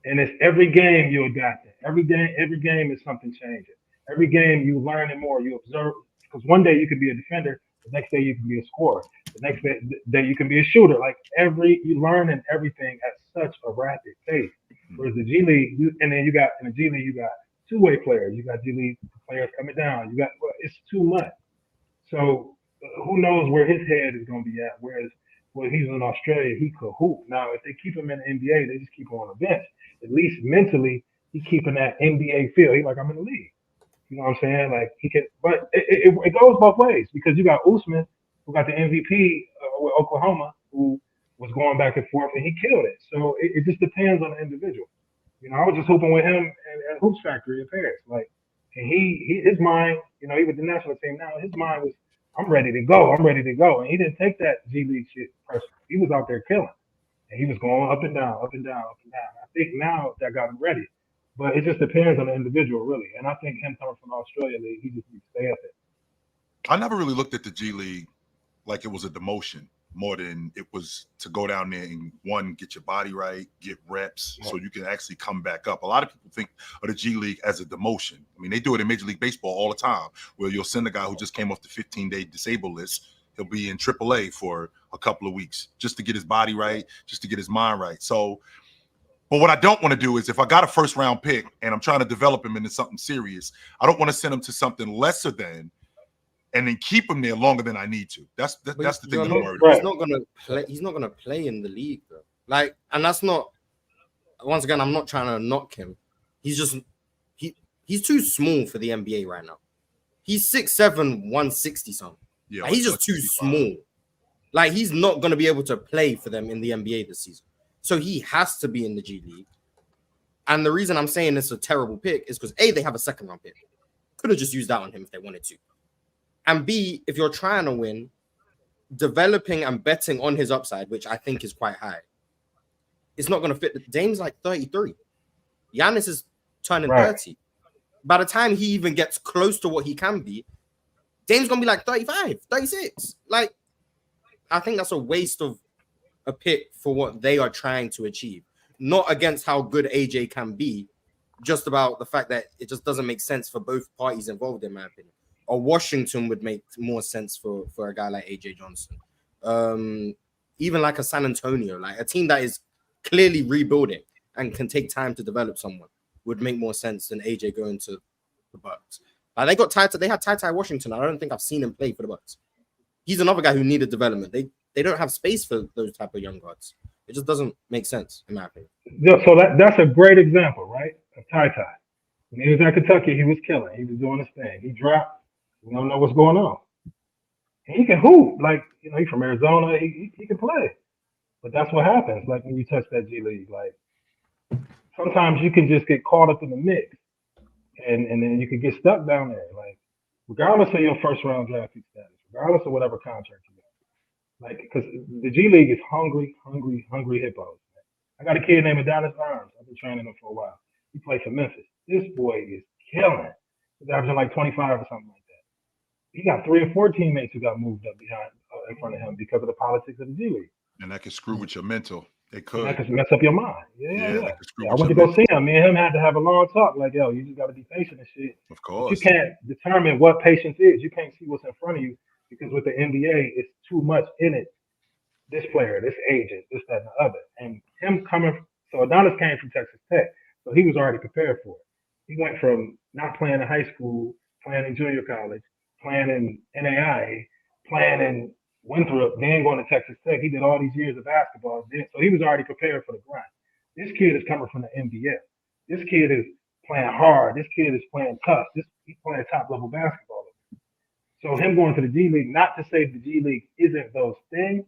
And it's every game you adapt it. Every game is something changing. Every game you learning more, you observe. Because one day you could be a defender, the next day you can be a scorer. The next day you can be a shooter. Like you learning everything at such a rapid pace. Whereas the G League, in the G League, you got two-way players. You got G League players coming down. It's too much. So who knows where his head is going to be at? Whereas when he's in Australia, he could hoop. Now, if they keep him in the NBA, they just keep him on the bench. At least mentally, he's keeping that NBA feel. He's like, I'm in the league. You know what I'm saying? Like he can, but it goes both ways, because you got Usman, who got the MVP with Oklahoma, who was going back and forth, and he killed it. So it just depends on the individual. You know, I was just hooping with him at Hoops Factory in Paris. Like, and his mind, you know, he with the national team now. His mind was, I'm ready to go. And he didn't take that G League shit personally. He was out there killing, and he was going up and down. I think now that got him ready. But it just depends on the individual, really. And I think him coming from the Australia League, he just needs to stay up there. I never really looked at the G League like it was a demotion, more than it was to go down there and get your body right, get reps, so you can actually come back up. A lot of people think of the G League as a demotion. I mean, they do it in Major League Baseball all the time, where you'll send a guy who just came off the 15-day disabled list. He'll be in AAA for a couple of weeks just to get his body right, just to get his mind right. So, but what I don't want to do is, if I got a first-round pick and I'm trying to develop him into something serious, I don't want to send him to something lesser than, and then keep him there longer than I need to. That's the thing I'm worried about. He's not gonna play. He's not gonna play in the league, though. Like, and that's not. Once again, I'm not trying to knock him. He's just he's too small for the NBA right now. He's 6'7", 160 something. Yeah, Like, he's just too small. Like, he's not going to be able to play for them in the NBA this season. So he has to be in the G League. And the reason I'm saying it's a terrible pick is because A, they have a second round pick. Could have just used that on him if they wanted to. And B, if you're trying to win, developing and betting on his upside, which I think is quite high, it's not going to fit. Dame's like 33. Giannis is turning 30. By the time he even gets close to what he can be, Dame's going to be like 35, 36. Like, I think that's a waste of a pick for what they are trying to achieve. Not against how good AJ can be, just about the fact that it just doesn't make sense for both parties involved, in my opinion. Or Washington would make more sense for a guy like AJ Johnson. Even like a San Antonio, like a team that is clearly rebuilding and can take time to develop someone would make more sense than AJ going to the Bucks. Like, they had Ty Washington. I don't think I've seen him play for the Bucks. He's another guy who needed development. They don't have space for those type of young guards. It just doesn't make sense, in my opinion. Yeah, so that's a great example, right? Of Ty. When he was at Kentucky, he was killing. He was doing his thing. He dropped. We don't know what's going on. And he can hoop. Like, you know, he's from Arizona. He can play. But that's what happens, like, when you touch that G League. Like, sometimes you can just get caught up in the mix. And then you can get stuck down there. Like, regardless of your first-round draft pick status, regardless of whatever contract you get. Like, because the G League is hungry hippos. I got a kid named Alex Sarr. I've been training him for a while. He plays for Memphis. This boy is killing. He's averaging like 25 or something like that. He got 3 or 4 teammates who got moved up behind in front of him because of the politics of the G League. And that can screw with your mental. It could. That can mess up your mind. Yeah. I went to go see him. Me and him had to have a long talk. Like, yo, you just got to be patient and shit. Of course. But you can't determine what patience is. You can't see what's in front of you because with the NBA, it's too much in it. This player, this agent, this, that, and the other. And him coming, so Adonis came from Texas Tech, so he was already prepared for it. He went from not playing in high school, playing in junior college, playing in NAIA, playing in Winthrop, then going to Texas Tech. He did all these years of basketball. So he was already prepared for the grind. This kid is coming from the NBA. This kid is playing hard. This kid is playing tough. He's playing top-level basketball. So him going to the G League, not to say the G League isn't those things,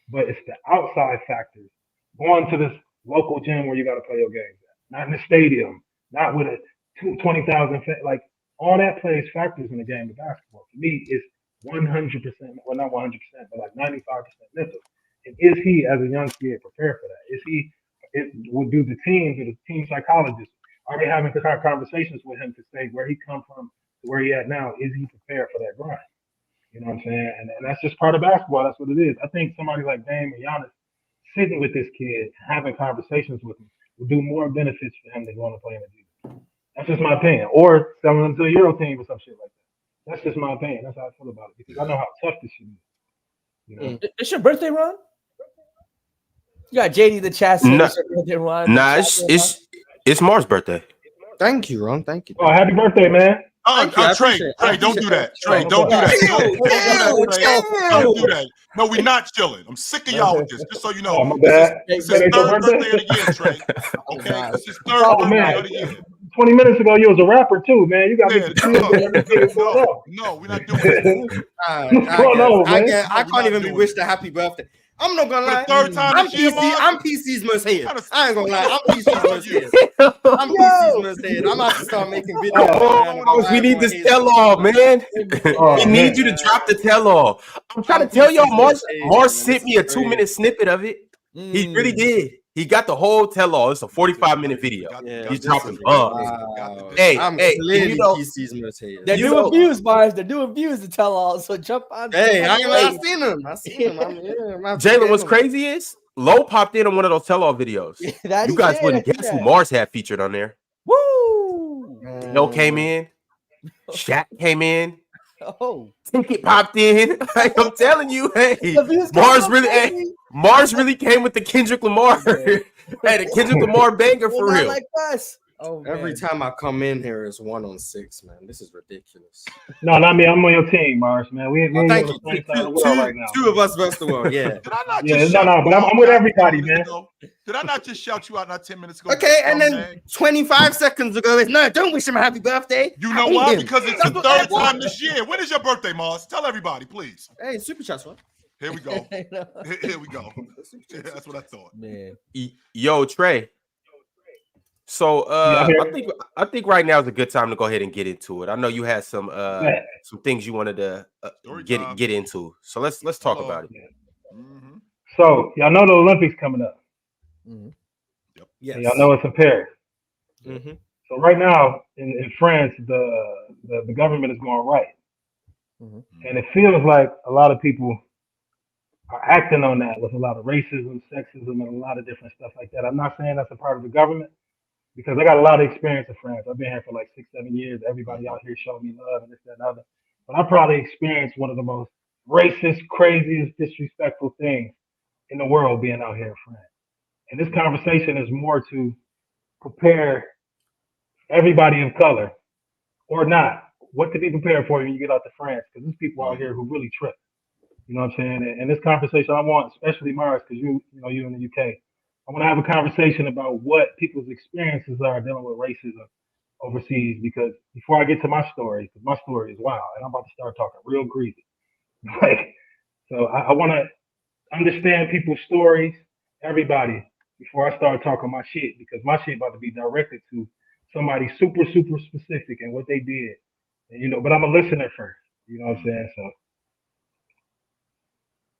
but it's the outside factors. Going to this local gym where you got to play your games at. Not in the stadium, not with a 20,000, like all that plays factors in the game of basketball. For me, it's 100%, well, not 100%, but like 95% mental. And is he, as a young kid, prepared for that? Is he, do the teams or the team psychologists, are they having conversations with him to say where he come from to where he at now? Is he prepared for that grind? You know what I'm saying? And that's just part of basketball. That's what it is. I think somebody like Dame and Giannis sitting with this kid, having conversations with him, will do more benefits for him than going to play in the G. That's just my opinion. Or selling him to a Euro team or some shit like that. That's just my opinion. That's how I feel about it. Because I know how tough this shit is. You know? It's your birthday, Ron? You got JD the chat. Nah, Ron. Nah, it's Mars' birthday. Thank you, Ron. Thank you. Oh, happy birthday, man. Trey, don't do that. Trey, don't do that. Don't do that. No, we're not chilling. I'm sick of y'all with this. Just so you know. Oh, my bad. This is third birthday of the year, Trey. Okay, this is third birthday of the year. 20 minutes ago, you was a rapper too, man. You got me. No, we're not doing that. I can't even be wished a happy birthday. I'm not gonna lie. Third time I'm PC's most hated. I ain't gonna lie. I'm PC's most hated. I'm PC's most hated. I'm about to start making videos. We need this tell-all, man. We need you to drop the tell-all. I'm trying to tell y'all, Mars sent me a 2-minute snippet of it. He really did. He got the whole tell-all. It's a 45-minute video. He's dropping bombs. Hey, you know, PC's most hated. They're doing views, Mars. They're doing views to tell all. So jump on. Hey, I seen him. Jalen, what's crazy is Low popped in on one of those tell-all videos. You guys wouldn't guess who Mars had featured on there. Woo! Low came in. Shaq came in. Oh, Ticket popped in. I'm telling you, hey, Mars really came with the Kendrick Lamar. Hey, the Kendrick Lamar banger for real. Like us. Oh, Every man. time I come in here, it's 1-on-6, man. This is ridiculous. No, not me. I'm on your team, Mars, man. We Oh, ain't thank on you. the same side of the world right now. Two of us versus the world. Yeah. Did I not Yeah, just no, shout you but I'm out with 10 everybody, minutes man. ago? Did I not just shout you out not 10 minutes ago? Okay, and then Man? 25 seconds ago, it's no, don't wish him a happy birthday. You know I hate why? him. Because it's That's the what I third want. time this year. When is your birthday, Mars? Tell everybody, please. Hey, Superchats, man. Here we go. Here we go. Yeah, that's what I thought. Man. Yo, Trey. So Yeah, I'm here. I think right now is a good time to go ahead and get into it. I know you had some things you wanted to Story time. get into. So let's talk Hello. about it. Mm-hmm. So y'all know the Olympics coming up. Mhm. Yes. And y'all know it's in Paris. Mm-hmm. So right now in France, the government is going right, Mhm. and it feels like a lot of people are acting on that with a lot of racism, sexism, and a lot of different stuff like that. I'm not saying that's a part of the government because I got a lot of experience in France. I've been here for like 6-7 years. Everybody out here showed me love and this, that, and other. But I probably experienced one of the most racist, craziest, disrespectful things in the world being out here in France. And this conversation is more to prepare everybody of color or not, what to be prepared for when you get out to France, because there's people out here who really trip. You know what I'm saying? And this conversation I want, especially Mars, because you in the UK, I want to have a conversation about what people's experiences are dealing with racism overseas. Because before I get to my story, because my story is wild, and I'm about to start talking real greasy. Like, so I want to understand people's stories, everybody, before I start talking my shit, because my shit about to be directed to somebody super, super specific and what they did. And, but I'm a listener first. You know what I'm saying? So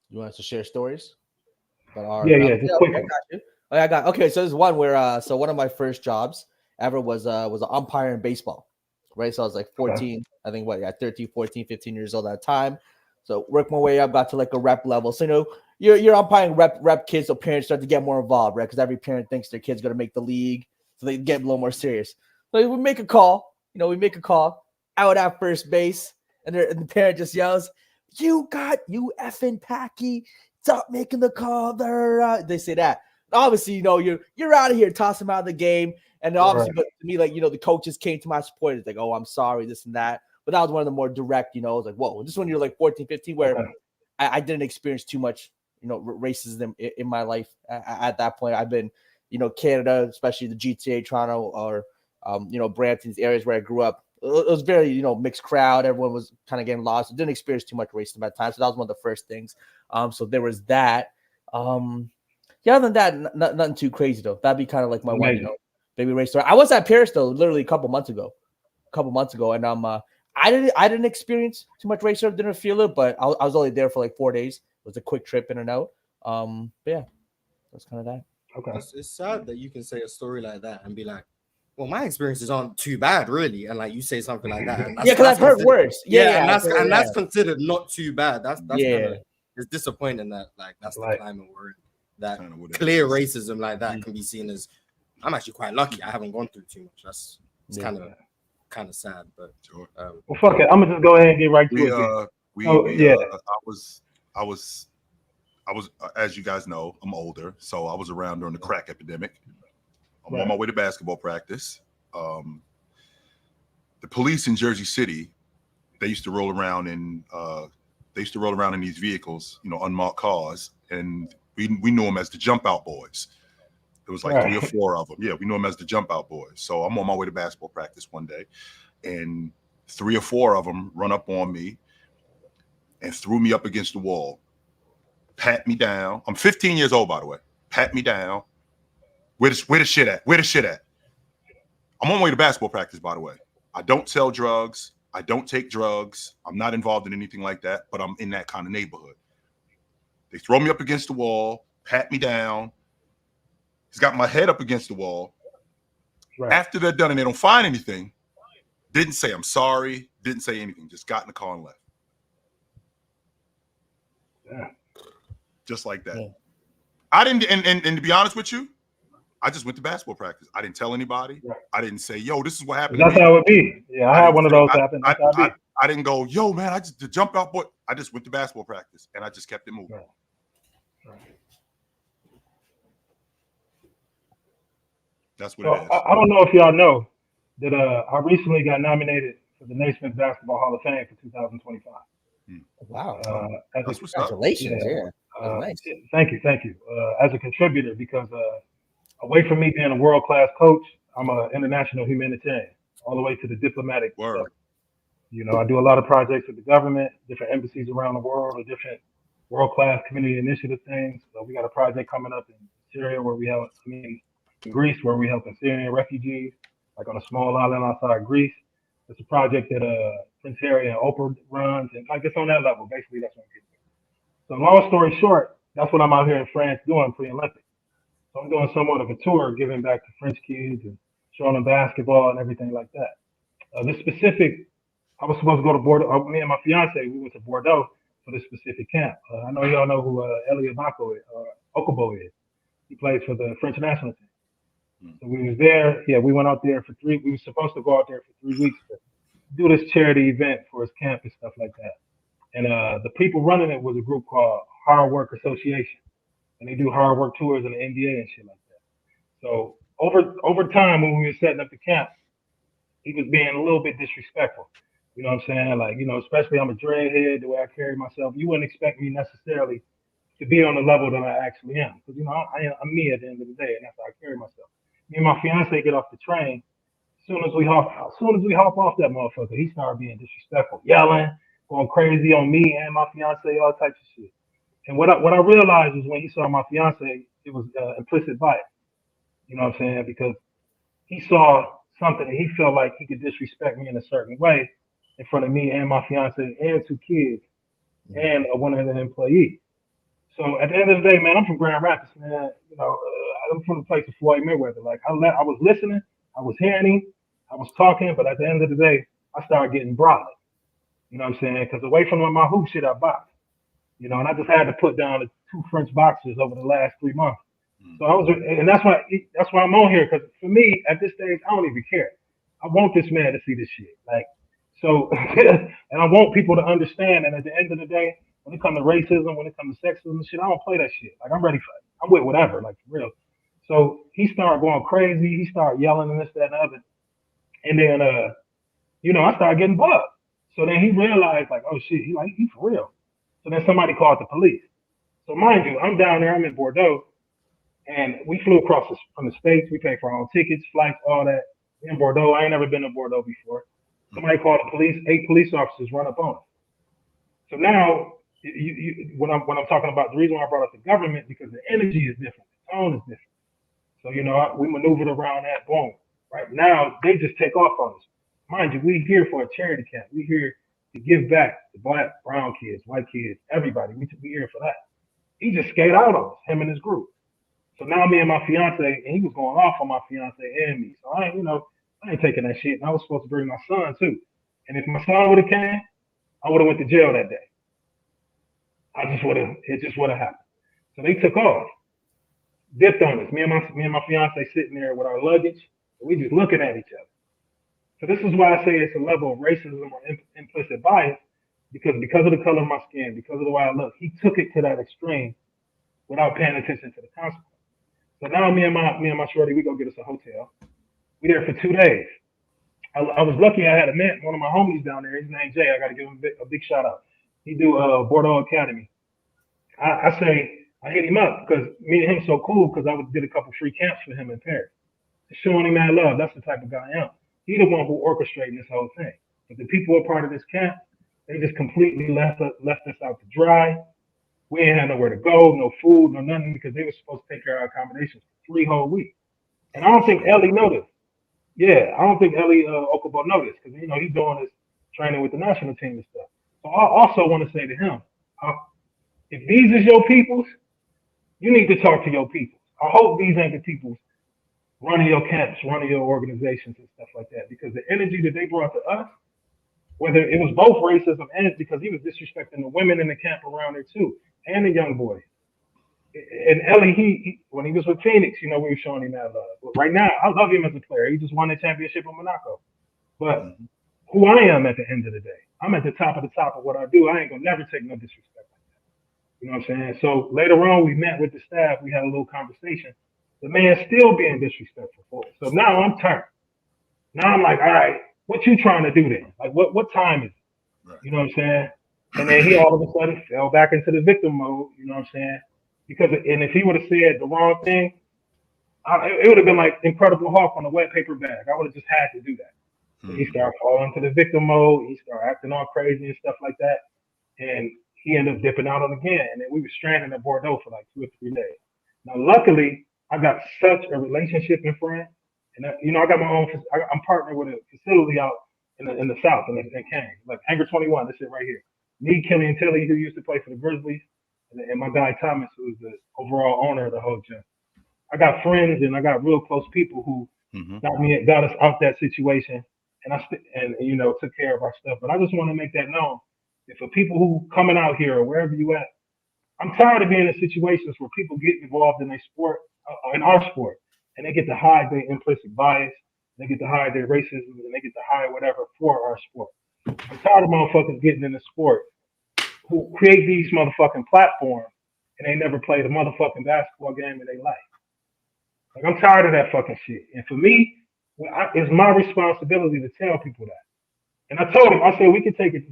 You want us to share stories? But yeah, just quick. I got you. I got okay. So there's one where so one of my first jobs ever was an umpire in baseball, right? So I was like 14, I think 13, 14, 15 years old at the time. So worked my way up, got to like a rep level. So you're umpiring rep kids, so parents start to get more involved, right? Because every parent thinks their kid's gonna make the league, so they get a little more serious. So we make a call, out at first base, and the parent just yells, "You effing Packy, stop making the call." They say that. Obviously, you're out of here, toss him out of the game. And obviously, but to me, the coaches came to my support. It's like, "Oh, I'm sorry, this and that." But that was one of the more direct, I was like, whoa, this one you're like 14, 15, where I didn't experience too much, racism in my life at that point. I've been, Canada, especially the GTA, Toronto, or, Brampton's areas where I grew up. It was very, mixed crowd. Everyone was kind of getting lost. I didn't experience too much racism at times. So that was one of the first things. So there was that. Other than that, nothing too crazy, though. That'd be kind of like my one, baby race story. I was at Paris, though, literally a couple months ago. And I didn't experience too much racism, didn't feel it, but I was only there for like 4 days. It was a quick trip in and out. But yeah, that's kind of that. Okay. It's sad that you can say a story like that and be like, well, my experiences aren't too bad, really. And like you say something like that. Yeah, because I've heard worse. That's considered not too bad. That's kind of, it's disappointing that that's the climate we're in. That clear racism like that can be seen as, I'm actually quite lucky. I haven't gone through too much. It's kind of sad, but well, fuck it. I'm gonna just go ahead and get right to it. I was as you guys know, I'm older, so I was around during the crack epidemic. I'm on my way to basketball practice. The police in Jersey City, they used to roll around in these vehicles, unmarked cars, and we knew them as the jump out boys. There was like 3 or 4 of them. Yeah, we knew them as the jump out boys. So I'm on my way to basketball practice one day, and 3 or 4 of them run up on me and threw me up against the wall, pat me down. I'm 15 years old, by the way. Pat me down. Where the shit at? Where the shit at? I'm on my way to basketball practice, by the way. I don't sell drugs. I don't take drugs. I'm not involved in anything like that, but I'm in that kind of neighborhood. They throw me up against the wall, pat me down. He's got my head up against the wall. Right. After they're done and they don't find anything, didn't say I'm sorry, didn't say anything, just got in the car and left. Yeah. Just like that. Yeah. I didn't, and to be honest with you, I just went to basketball practice. I didn't tell anybody. Right. I didn't say, yo, this is what happened. That's how it would be. Yeah, I had one of those happen. I didn't go, yo, man, the jump out boy. I just went to basketball practice and I just kept it moving. Right. That's what So it is. I don't know if y'all know that I recently got nominated for the Naismith Basketball Hall of Fame for 2025. Wow. That's what's up. Congratulations. Yeah. Nice. Thank you. As a contributor, because away from me being a world-class coach, I'm an international humanitarian, all the way to the diplomatic Word. level. You know, I do a lot of projects with the government, different embassies around the world, or different world-class community initiative things. So we got a project coming up in Syria where we help, in Greece where we helping Syrian refugees, like on a small island outside Greece. It's a project that Prince Harry and Oprah runs, and like it's on that level. Basically, that's what I'm getting. So long story short, that's what I'm out here in France doing pre-Olympics. So I'm doing somewhat of a tour, giving back to French kids and showing them basketball and everything like that. This specific, I was supposed to go to Bordeaux. Me and my fiance, we went to Bordeaux for this specific camp. I know y'all know who Elliot Okobo is. He plays for the French national team. So we was there. Yeah, we went out there for we were supposed to go out there for 3 weeks to do this charity event for his camp and stuff like that. And the people running it was a group called Hard Work Association. And they do hard work tours in the NBA and shit like that. So over time, when we were setting up the camp, he was being a little bit disrespectful. You know what I'm saying? Like, you know, especially I'm a dreadhead, the way I carry myself. You wouldn't expect me necessarily to be on the level that I actually am. Because, you know, I'm me at the end of the day, and that's how I carry myself. Me and my fiance get off the train. As soon as we hop off that motherfucker, he started being disrespectful, yelling, going crazy on me and my fiance, all types of shit. And what I realized was when he saw my fiance, it was implicit bias. You know what I'm saying? Because he saw something and he felt like he could disrespect me in a certain way in front of me and my fiance and 2 kids and one of the employees. So at the end of the day, man, I'm from Grand Rapids, man. You know, I'm from the place of Floyd Mayweather. Like I was listening, I was hearing him, I was talking, but at the end of the day, I started getting brolic. You know what I'm saying? Because away from my hoop shit, I boxed. You know, and I just had to put down the 2 French boxers over the last 3 months. So and that's why I'm on here, because for me at this stage, I don't even care. I want this man to see this shit, like, so, and I want people to understand. And at the end of the day, when it comes to racism, when it comes to sexism and shit, I don't play that shit. Like I'm ready for it. I'm with whatever, like for real. So he started going crazy. He started yelling and this, that, and the other. And then, you know, I started getting bugged. So then he realized, like, oh shit, he for real. So then somebody called the police. So mind you, I'm down there, I'm in Bordeaux, and we flew across from the States. We paid for our own tickets, flights, all that. In Bordeaux, I ain't never been to Bordeaux before. Somebody called the police, 8 police officers run up on us. So now, when I'm talking about the reason why I brought up the government, because the energy is different, the tone is different. So, you know, we maneuvered around that, boom. Right now, they just take off on us. Mind you, we here for a charity camp. We here to give back to black, brown kids, white kids, everybody. We here for that. He just skated out on us, him and his group. So now me and my fiance, and he was going off on my fiance and me. So I ain't taking that shit. And I was supposed to bring my son too. And if my son would have came, I would have went to jail that day. It just would have happened. So they took off, dipped on us. Me and my fiance sitting there with our luggage, and we just looking at each other. So this is why I say it's a level of racism or implicit bias, because of the color of my skin, because of the way I look, he took it to that extreme without paying attention to the consequences. So now me and my shorty, we go get us a hotel. We there for 2 days. I was lucky I had one of my homies down there. His name's Jay. I got to give him a big shout out. He do Bordeaux Academy. I hit him up because me and him so cool because I did a couple free camps for him in Paris. Showing him that love. That's the type of guy I am. He the one who orchestrated this whole thing. But the people who are part of this camp, they just completely left us out to dry. We ain't had nowhere to go, no food, no nothing, because they were supposed to take care of our accommodations for 3 whole weeks. And I don't think Ellie noticed. Yeah, I don't think Ellie Okobo noticed, because, you know, he's doing his training with the national team and stuff. So I also want to say to him, if these is your peoples, you need to talk to your peoples. I hope these ain't the peoples running your camps, running your organizations and stuff like that, because the energy that they brought to us, whether it was both racism and because he was disrespecting the women in the camp around there too, and the young boys. And Ellie, he when he was with Phoenix, you know, we were showing him that love. But right now, I love him as a player. He just won the championship in Monaco. But who I am at the end of the day, I'm at the top of what I do. I ain't gonna never take no disrespect like that. You know what I'm saying? So later on, we met with the staff. We had a little conversation. the man's still being disrespectful for it. So now I'm turned. Now I'm like, all right, what you trying to do then? Like, what time is it? Right. You know what I'm saying? And then he all of a sudden fell back into the victim mode. You know what I'm saying? Because if he would have said the wrong thing, it would have been like Incredible Hulk on a wet paper bag. I would have just had to do that. So he started falling into the victim mode. He started acting all crazy and stuff like that. And he ended up dipping out on again. And then we were stranded at Bordeaux for like 2 or 3 days. Now, luckily, I got such a relationship in France. And, I got my own, I'm partnered with a facility out in the South in Cannes. Like Hangar 21, this shit right here. Me, Killian Tilly, who used to play for the Grizzlies, and my guy Thomas, who's the overall owner of the whole gym. I got friends and I got real close people who got us out that situation, and took care of our stuff. But I just want to make that known. If for people who coming out here or wherever you at, I'm tired of being in situations where people get involved in their sport, in our sport, and they get to hide their implicit bias, they get to hide their racism, and they get to hide whatever for our sport. I'm tired of motherfuckers getting in the sport who create these motherfucking platforms and they never played a motherfucking basketball game in their life. Like, I'm tired of that fucking shit. And for me, it's my responsibility to tell people that. And I told him, I said, we can take it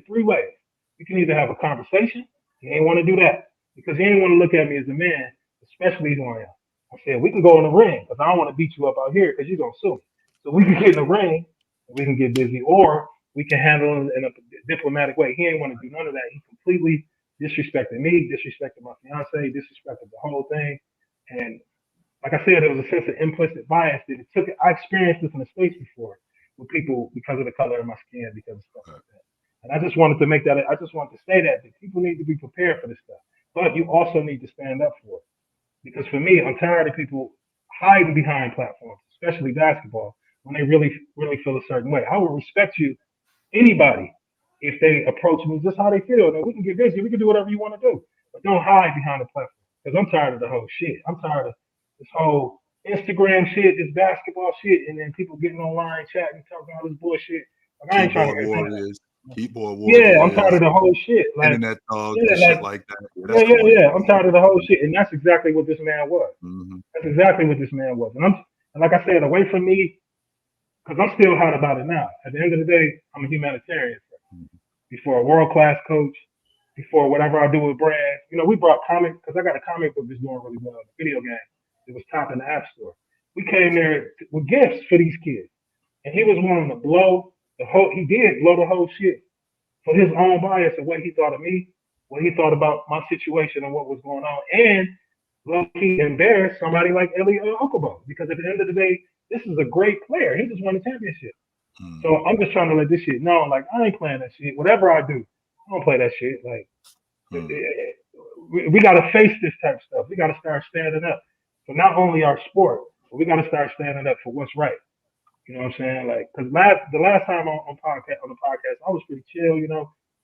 3 ways. We can either have a conversation. He ain't want to do that because he ain't want to look at me as a man, especially who I am. I said, we can go in the ring because I don't want to beat you up out here because you're going to sue me. So we can get in the ring and we can get busy, or we can handle it in a diplomatic way. He ain't want to do none of that. He completely disrespected me, disrespected my fiance, disrespected the whole thing. And like I said, there was a sense of implicit bias that I experienced this in the States before with people because of the color of my skin, because of stuff like that. And I just wanted to say that people need to be prepared for this stuff. But you also need to stand up for it. Because for me, I'm tired of people hiding behind platforms, especially basketball, when they really, really feel a certain way. I would respect anybody, if they approach me just how they feel. Then we can get busy. We can do whatever you want to do. But don't hide behind the platform. Because I'm tired of the whole shit. I'm tired of this whole Instagram shit, this basketball shit, and then people getting online, chatting, talking all this bullshit. Like, I ain't trying to Warriors. Keyboard Warriors. Yeah, I'm tired of the whole shit. Like, internet thugs and shit like that. Yeah. I'm tired of the whole shit, and that's exactly what this man was. That's exactly what this man was. And like I said, away from me, because I'm still hot about it now. At the end of the day, I'm a humanitarian. Before a world-class coach, before whatever I do with Brad, we brought comics, because I got a comic book that's doing really well, a video game. It was top in the App Store. We came there with gifts for these kids, and he was willing to blow the whole shit for his own bias of what he thought of me, what he thought about my situation and what was going on, and low-key embarrassed somebody like Elliot Okubo, because at the end of the day, this is a great player. He just won a championship. So I'm just trying to let this shit know, like, I ain't playing that shit. Whatever I do, I don't play that shit. Like, we got to face this type of stuff. We got to start standing up for not only our sport, but we got to start standing up for what's right. You know what I'm saying? Like, because the last time on the podcast, I was pretty chill,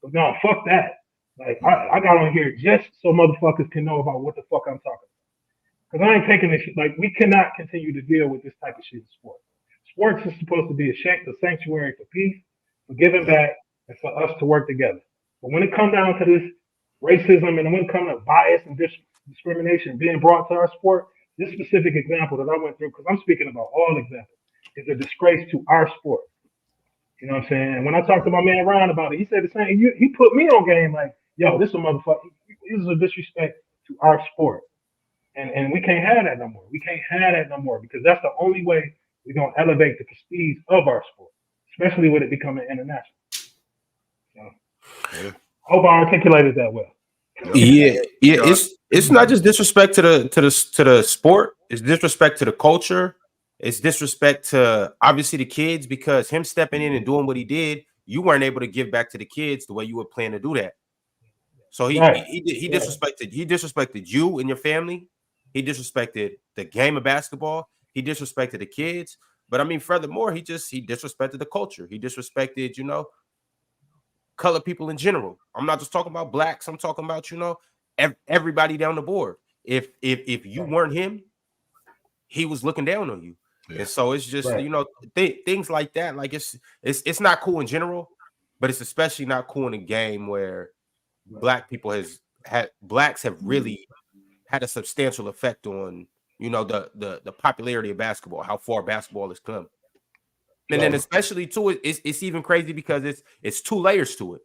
But no, fuck that. Like, I got on here just so motherfuckers can know about what the fuck I'm talking about. Because I ain't taking this shit. Like, we cannot continue to deal with this type of shit in sports. Sports is supposed to be a sanctuary for peace, for giving back, and for us to work together. But when it comes down to this racism and when it comes to bias and discrimination being brought to our sport, this specific example that I went through, because I'm speaking about all examples, is a disgrace to our sport. You know what I'm saying? And when I talked to my man Ryan about it, he said the same. He put me on game like, yo, this is a motherfucker. This is a disrespect to our sport. And we can't have that no more. We can't have that no more, because that's the only way we're going to elevate the prestige of our sport, especially with it becoming international. So, I hope I articulated that well. Yeah. It's not just disrespect to the sport. It's disrespect to the culture. It's disrespect to obviously the kids, because him stepping in and doing what he did, you weren't able to give back to the kids the way you were planning to do that. So he disrespected you and your family. He disrespected the game of basketball. He disrespected the kids. But I mean, furthermore, he disrespected the culture. He disrespected, colored people in general. I'm not just talking about blacks. I'm talking about, everybody down the board. If you weren't him, he was looking down on you. Yeah. And so it's just, things like that. Like it's not cool in general, but it's especially not cool in a game where blacks have really had a substantial effect on you know, the popularity of basketball, how far basketball has come. And then especially too, it's even crazy because it's two layers to it.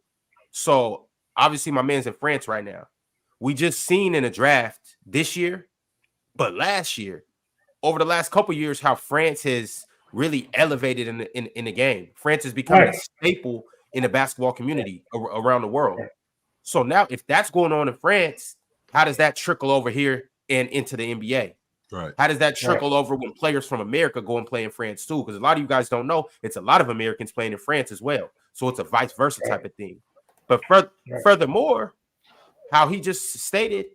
So obviously my man's in France right now. We just seen in a draft this year, but last year, over the last couple years, how France has really elevated in the game. France is becoming a staple in the basketball community around the world. So now, if that's going on in France, how does that trickle over here and into the NBA? Right. How does that trickle over when players from America go and play in France too? Because a lot of you guys don't know, it's a lot of Americans playing in France as well. So it's a vice versa type of thing. But furthermore, how he just stated,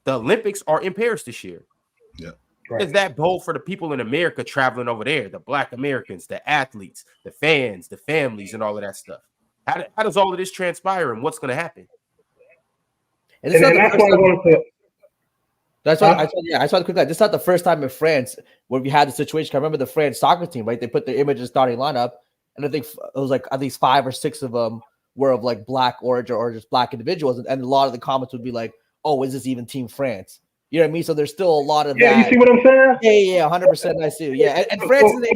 the Olympics are in Paris this year. Yeah. Is that bold for the people in America traveling over there, the Black Americans, the athletes, the fans, the families, and all of that stuff? How does all of this transpire, and what's going to happen? And it's not the first time. That's why I saw the quick. This is not the first time in France where we had the situation. I remember the France soccer team, right? They put their image in the starting lineup, and I think it was like at least 5 or 6 of them were of like Black origin or just Black individuals, and a lot of the comments would be like, "Oh, is this even Team France?" You know what I mean? So there's still a lot of that. You see what I'm saying? Yeah, 100%. I see. Yeah, and France is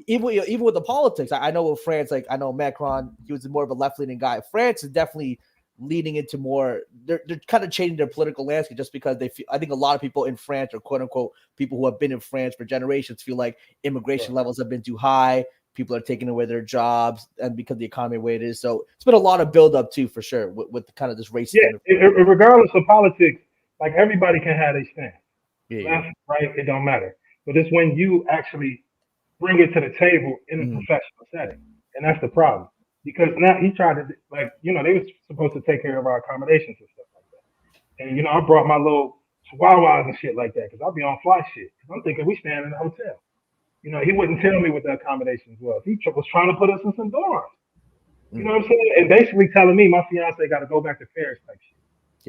even with the politics. I know with France, like I know Macron, he was more of a left-leaning guy. France is definitely leading into more. They're kind of changing their political landscape just because they feel. I think a lot of people in France, or quote unquote people who have been in France for generations, feel like immigration levels have been too high. People are taking away their jobs, and because the economy the way it is, so it's been a lot of build up too, for sure, with kind of this race. Yeah, regardless of politics, like everybody can have their stance. Left, right, it don't matter. But it's when you actually bring it to the table in a professional setting, and that's the problem. Because now he tried to, like, you know, they were supposed to take care of our accommodations and stuff like that. And, you know, I brought my little chihuahuas and shit like that because I'll be on fly shit. Because I'm thinking we stand in a hotel. You know, he wouldn't tell me what the accommodations was. He was trying to put us in some dorms. You know what I'm saying? And basically telling me my fiance got to go back to Paris type shit.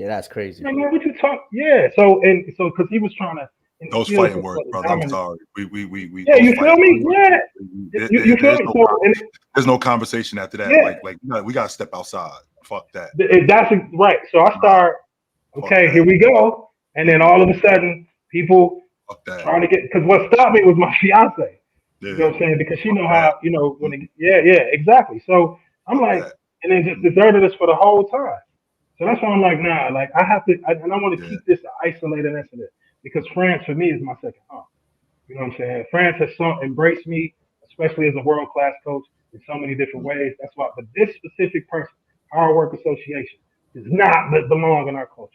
Yeah, that's crazy. Man, what you talk? Yeah. So because he was trying to. Those fighting words, brother. I'm sorry. We. Yeah, you feel me? Yeah. You feel me? There's no conversation after that. Yeah. Like no, we gotta step outside. Fuck that. That's right. So I start. Okay, here we go. And then all of a sudden, people trying to get, because what stopped me was my fiance. Yeah. You know what I'm saying? Because she know how, you know, when exactly. So I'm like, and then just deserted us for the whole time. So that's why I'm like, nah, like I have to, and I want to keep this an isolated incident, because France for me is my second home. You know what I'm saying? France has embraced me, especially as a world-class coach, in so many different ways. That's why, but this specific person, our work association, does not belong in our culture.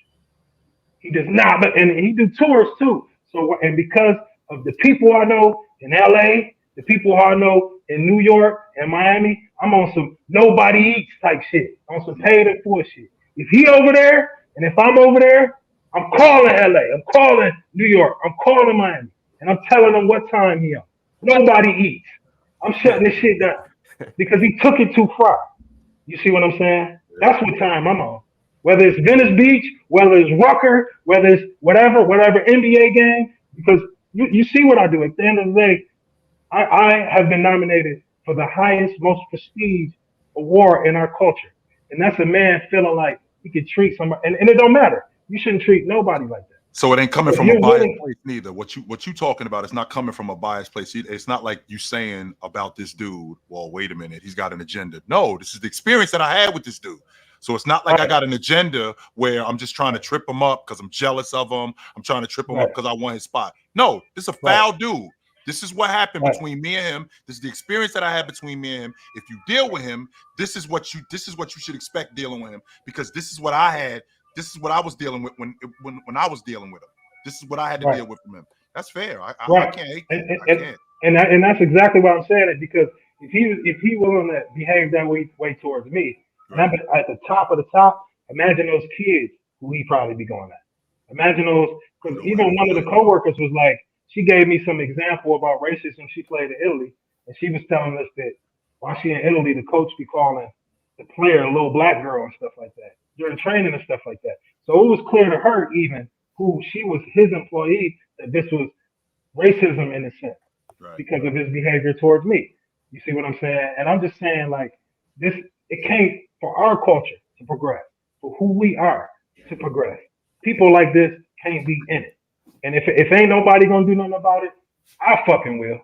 He does not, and he do tours too. So, and because of the people I know in LA, the people I know in New York and Miami, I'm on some nobody eats type shit, on some paid in full shit. If he over there, and if I'm over there, I'm calling LA, I'm calling New York, I'm calling Miami, and I'm telling them what time he on. Nobody eats. I'm shutting this shit down because he took it too far. You see what I'm saying? That's what time I'm on. Whether it's Venice Beach, whether it's Rucker, whether it's whatever NBA game, because you see what I do. At the end of the day, I have been nominated for the highest, most prestige award in our culture. And that's a man feeling like he could treat somebody, and it don't matter. You shouldn't treat nobody like that. So it ain't coming from a biased place neither. What you talking about is not coming from a biased place. It's not like you saying about this dude, well, wait a minute, he's got an agenda. No, this is the experience that I had with this dude. So it's not like I got an agenda where I'm just trying to trip him up because I'm jealous of him. I'm trying to trip him up because I want his spot. No, this is a foul dude. This is what happened between me and him. This is the experience that I had between me and him. If you deal with him, this is what you should expect dealing with him, because this is what I had. This is what I was dealing with when I was dealing with him. This is what I had to deal with from him. That's fair. I can't hate that. I can't. And that's exactly why I'm saying it, because if he willing to behave that way towards me, and I'm at the top of the top, imagine those kids who he probably be going at. Imagine those, because even one of the coworkers was like, she gave me some example about racism. She played in Italy, and she was telling us that while she in Italy, the coach be calling the player a little black girl and stuff like that during training and stuff like that. So it was clear to her, even who she was, his employee, that this was racism in a sense because of his behavior towards me. You see what I'm saying? And I'm just saying, like, this, it can't, for our culture to progress, for who we are to progress. People like this can't be in it. And if ain't nobody gonna do nothing about it, I fucking will.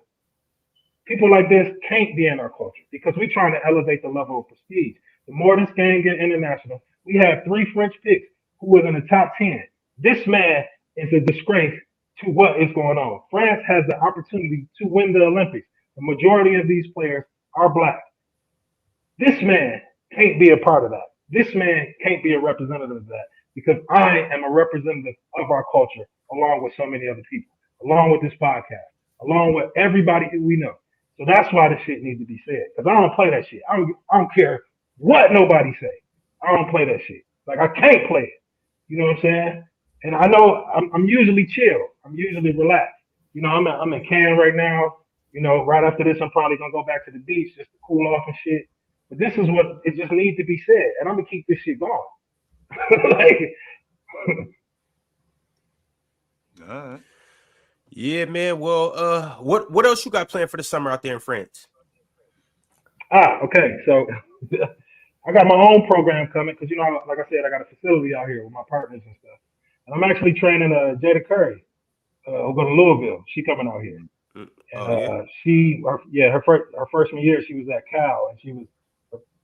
People like this can't be in our culture because we're trying to elevate the level of prestige. The more this game get international, we have 3 French picks who was in the top 10. This man is a disgrace to what is going on. France has the opportunity to win the Olympics. The majority of these players are black. This man can't be a part of that. This man can't be a representative of that because I am a representative of our culture along with so many other people, along with this podcast, along with everybody who we know. So that's why this shit needs to be said. Because I don't play that shit. I don't care what nobody say. I don't play that shit. Like I can't play it. You know what I'm saying? And I know I'm usually chill. I'm usually relaxed. You know, I'm in Cannes right now. You know, right after this, I'm probably gonna go back to the beach just to cool off and shit. But this is what it just needs to be said, and I'm gonna keep this shit going. Like, All right. Yeah, man. Well, what else you got planned for the summer out there in France? Okay. So I got my own program coming because, you know, like I said, I got a facility out here with my partners and stuff. And I'm actually training Jada Curry, who go to Louisville. She coming out here. And, her freshman year, she was at Cal, and she was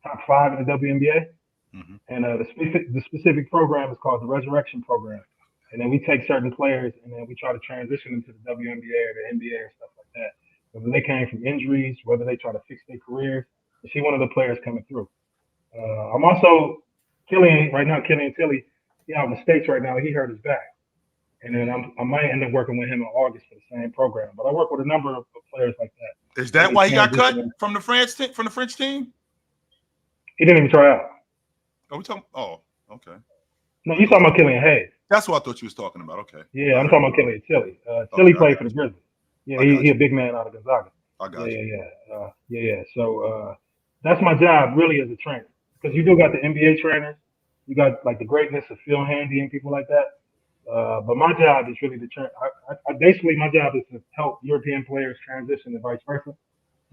top 5 in the WNBA. Mm-hmm. And the specific program is called the Resurrection Program. And then we take certain players and then we try to transition them to the WNBA or the NBA or stuff like that. Whether they came from injuries, whether they try to fix their careers. And she's one of the players coming through. I'm also Killian Tilly. He out in the States right now. He hurt his back. And then I might end up working with him in August for the same program. But I work with a number of players like that. Is that why he got cut from the French team? He didn't even try out. Oh, okay. No, you talking about Killian Hayes. That's what I thought you was talking about. Okay. Yeah, I'm talking about Killian Tilly. Tilly played for the Grizzlies. Yeah, he a big man out of Gonzaga. I got you. Yeah. So that's my job really as a trainer. Because you do got the NBA trainers. You got like the greatness of Phil Handy and people like that. But my job is really to train. Basically, my job is to help European players transition and vice versa.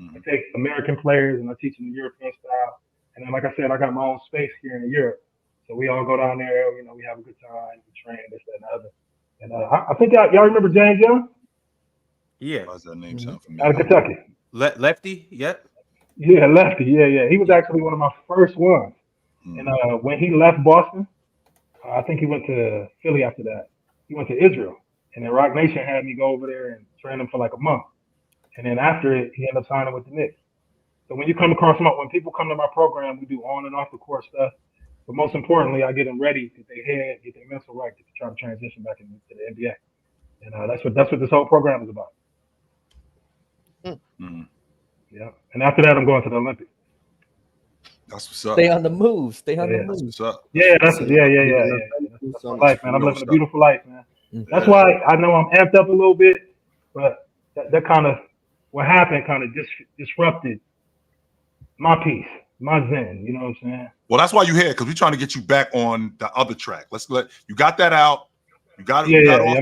Mm-hmm. I take American players and I teach them the European style. And then, like I said, I got my own space here in Europe. So we all go down there, you know, we have a good time, we train, this, that, and the other. And I think y'all remember James Young? Yeah. Why does that name sound familiar? Out of Kentucky. Lefty? Yep. Yeah, lefty. Yeah. He was actually one of my first ones. Mm-hmm. And when he left Boston, I think he went to Philly after that. He went to Israel. And then Rock Nation had me go over there and train him for like a month. And then after it, he ended up signing with the Knicks. So when you come across when people come to my program, we do on and off the court stuff. But most importantly, I get them ready, get their head, get their mental right to try to transition back into the NBA. And that's what this whole program is about. Mm-hmm. Yeah. And after that, I'm going to the Olympics. That's what's up. Stay on the move. Stay on the That's move. what's up. Yeah. That's my life, man. I'm living a beautiful life, man. That's why I know I'm amped up a little bit, but that kind of what happened kind of disrupted my peace, my zen. You know what I'm saying? Well, that's why you're here, because we're trying to get you back on the other track. You got that out. You got off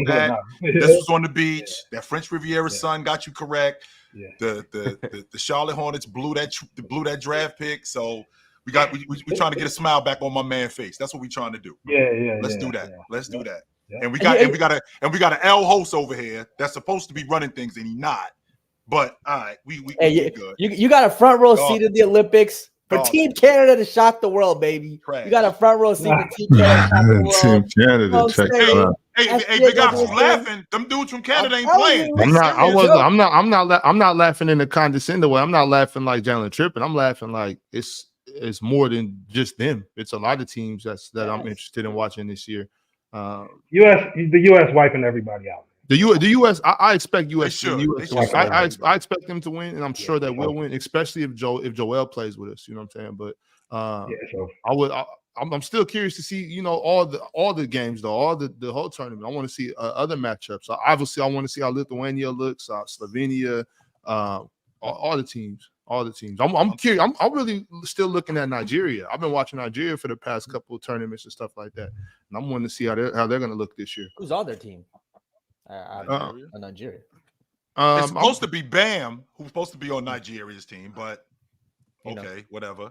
that. This was on the beach. That French Riviera sun got you correct. Yeah. The Charlotte Hornets blew that draft pick. So we trying to get a smile back on my man's face. That's what we're trying to do. Yeah. Let's do that. Let's do that. Yeah. And we got an L host over here that's supposed to be running things and he's not. But all right, we good. You got a front row seat in the Olympics for Team Canada to shock the world, baby. Trash. You got a front row seat for Team Canada to shock the world. Team Canada, check it out. Hey, big guys laughing. Them dudes from Canada ain't playing. I'm not laughing in a condescending way. I'm not laughing like Jalen tripping. I'm laughing like it's more than just them. It's a lot of teams that I'm interested in watching this year. The U.S. wiping everybody out. The U.S. I expect U.S. I I expect them to win, and I'm sure that we'll win, especially if Joel plays with us. You know what I'm saying? But I'm still curious to see, you know, all the games though, all the whole tournament. I want to see other matchups. Obviously, I want to see how Lithuania looks, Slovenia, all the teams. I'm curious. I'm really still looking at Nigeria. I've been watching Nigeria for the past couple of tournaments and stuff like that, and I'm wanting to see how they're going to look this year. Who's on their team? Nigeria. It's supposed to be Bam, who's supposed to be on Nigeria's team, but okay, whatever.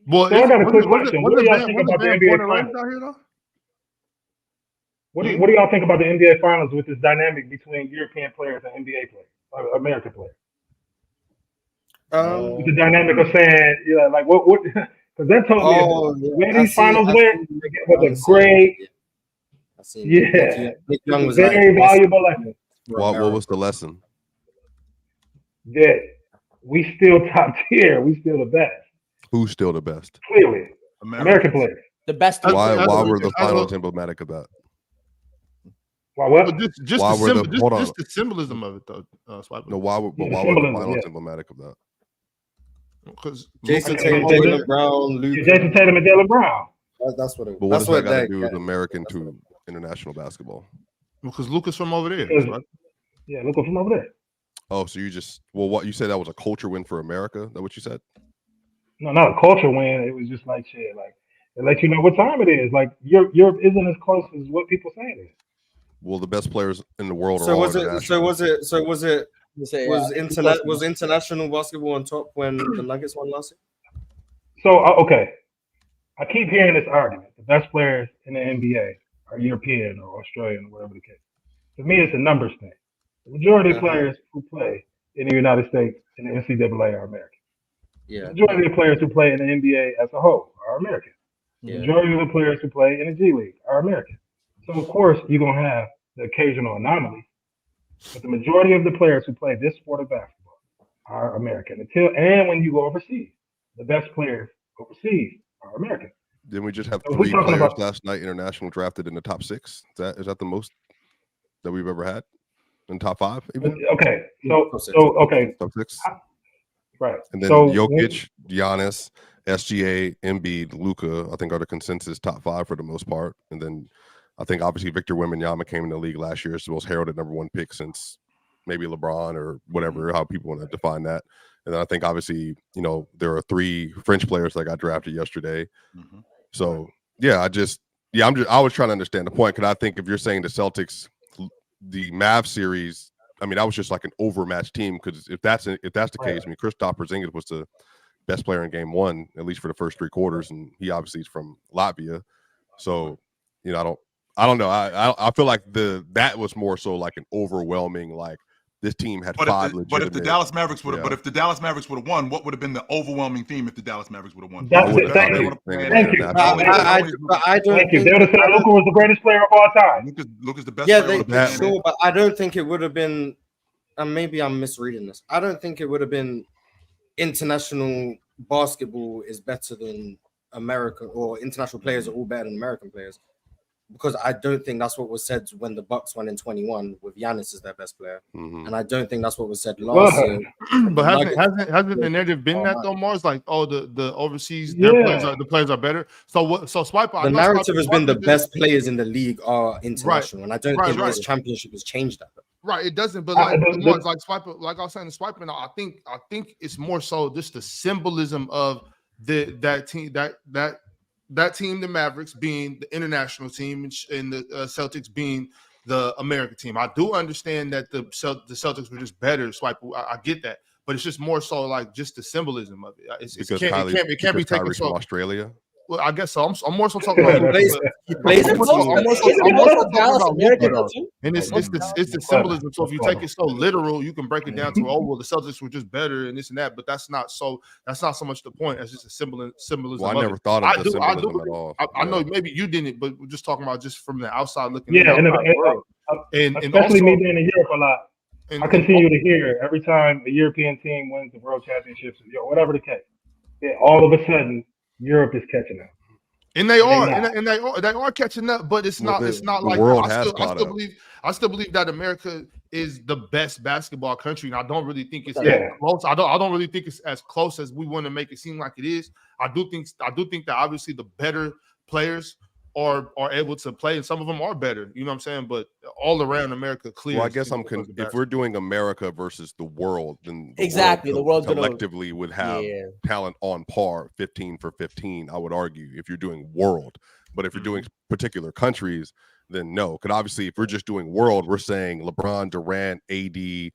Well, I got a quick question. What do y'all think about the NBA out here, though? What do y'all think about the NBA Finals with this dynamic between European players and NBA players, American players? With the dynamic of saying, like what? Because that told me where these finals went was a great. Nick Young was very valuable lesson. What was the lesson? That we still top tier. We still the best. Who's still the best? Clearly, American players. The best. Why were the finals emblematic of that? Why what? Just the symbolism of it, though. No, why were the finals emblematic of that? Because Jason Tatum, Jaylen Brown, Luka. Jason Tatum and Jaylen Brown. That's what it was. But what does that got to do with American to international basketball? Because Luka's from over there. Right? Yeah, Luka from over there. Oh, so what you said that was a culture win for America? Is that what you said? No, not a culture win. It was just like shit. Like it let you know what time it is. Like Europe isn't as close as what people say it is. Well, the best players in the world So are all was it? international. Was international basketball on top when the Nuggets won last year? So okay, I keep hearing this argument: the best players in the NBA are European or Australian or whatever the case. To me, it's a numbers thing. The majority of players who play in the United States in the NCAA are American. Yeah. The majority of the players who play in the NBA as a whole are American. The Yeah. majority of the players who play in the G League are American. So of course you're gonna have the occasional anomaly, but the majority of the players who play this sport of basketball are American. And when you go overseas, the best players overseas are American. Didn't we just have So we're 3 talking players about- last night international drafted in the top 6? Is that the most that we've ever had in top 5? Even Okay, so okay, top 6, right. and then so Jokic, Giannis, SGA, Embiid, Luka, I think are the consensus top 5 for the most part, and then I think obviously Victor Wembanyama came in the league last year. It's the most heralded number 1 pick since maybe LeBron or whatever, how people want to define that. And then I think obviously, there are 3 French players that got drafted yesterday. Mhm. So yeah, I was trying to understand the point, because I think if you're saying the Celtics, the Mavs series, I mean, that was just like an overmatched team. Because if that's the case, I mean, Kristaps Porzingis was the best player in game 1, at least for the first 3 quarters, and he obviously is from Latvia. So I don't know. I feel like that was more so like an overwhelming, like this team had 5 legitimate. But if the Dallas Mavericks would have won, what would have been the overwhelming theme if the Dallas Mavericks would have won? Thank you. I don't Thank you. They think would have said Luka was the greatest player of all time. Luka's the best Yeah, player on the planet. sure, but I don't think it would have been. And maybe I'm misreading this. I don't think it would have been international basketball is better than America, or international players are all better than American players. Because I don't think that's what was said when the Bucks won in 21 with Giannis as their best player, and I don't think that's what was said last year. But hasn't the narrative been that though, Mars? Like, the overseas the players are better. So what? So Swiper. The narrative has been the best players in the league are international, and I don't think this championship has changed that. Right, it doesn't. But like Swiper, like I was saying, the Swiper. I think it's more so just the symbolism of that team, that team, the Mavericks being the international team, and the Celtics being the American team. I do understand that the Celtics were just better. I get that, but it's just more so like just the symbolism of it. It can't be taken from Australia. Well, I guess so. I'm more so talking about he plays and it's the symbolism. So if you take it so literal, you can break it down to the Celtics were just better and this and that. But that's not so much the point. It's just a symbolism. Well, I never thought of the symbolism at all. I know maybe you didn't, but we're just talking about just from the outside looking. Yeah, and especially me being in Europe a lot. I continue to hear every time a European team wins the World Championships, whatever the case, all of a sudden Europe is catching up, and they are catching up. But it's not like I still believe that America is the best basketball country, and I don't really think it's that close. I don't really think it's as close as we want to make it seem like it is. I do think that obviously the better players are able to play, and some of them are better. You know what I'm saying? But all around America, clear. Well, I guess if we're doing America versus the world, then the world collectively would have talent on par, 15 for 15. I would argue if you're doing world, but if you're doing particular countries, then no. Because obviously, if we're just doing world, we're saying LeBron, Durant, AD,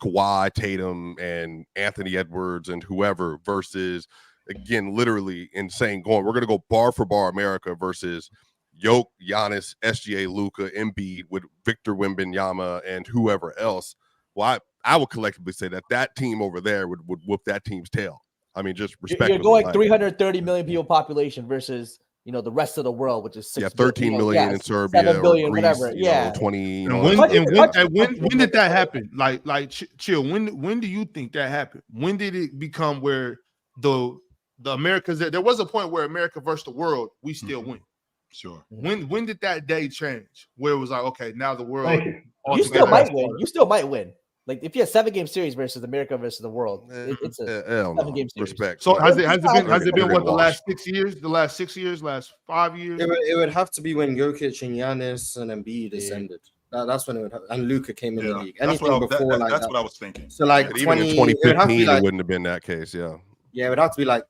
Kawhi, Tatum, and Anthony Edwards, and whoever versus. Again, literally we're going to go bar for bar America versus Jokic, Giannis, SGA, Luka, Embiid with Victor Wembanyama and whoever else, well, I would collectively say that team over there would whoop that team's tail. I mean, just respect. You're going 330 million people population versus the rest of the world, which is 13 million in Serbia, 7 billion, or Greece, whatever. Yeah, 20. And when did that happen? Like, chill. When do you think that happened? When did it become where the Americas? There was a point where America versus the world, we still win. Sure. When did that day change? Where it was like, okay, now the world. You still might win. You still might win. Like if you have 7-game series versus America versus the world, it's a 7-game series. Respect. So has it been what the last 6 years? The last 6 years? Last 5 years? It would have to be when Jokic and Giannis and Embiid ascended. That's when it would have, and Luka came in the league. Anything before that's what I was thinking. So like even in 2015, it wouldn't have been that case. Yeah, it would have to be like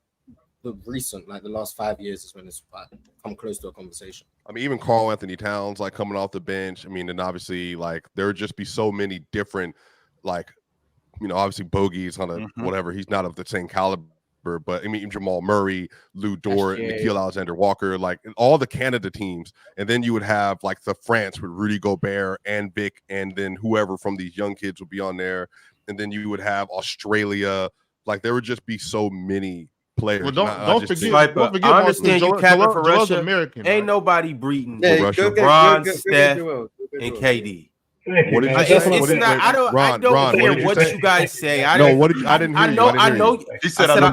the recent, like the last 5 years is when it's come close to a conversation. I mean, even Karl Anthony Towns, like coming off the bench. I mean, and obviously, like there would just be so many different, like, obviously Bogey's on a whatever. He's not of the same caliber, but I mean, Jamal Murray, Lou Dort, Nickeil Alexander-Walker, like all the Canada teams, and then you would have like the France with Rudy Gobert and Vic, and then whoever from these young kids would be on there, and then you would have Australia. Like there would just be so many players. Well, don't forget. I understand you capping for Russia. American, ain't nobody beating Russia. LeBron, Steph, and KD. What did you say? I don't care what you guys say. I didn't hear you. I know. He said, I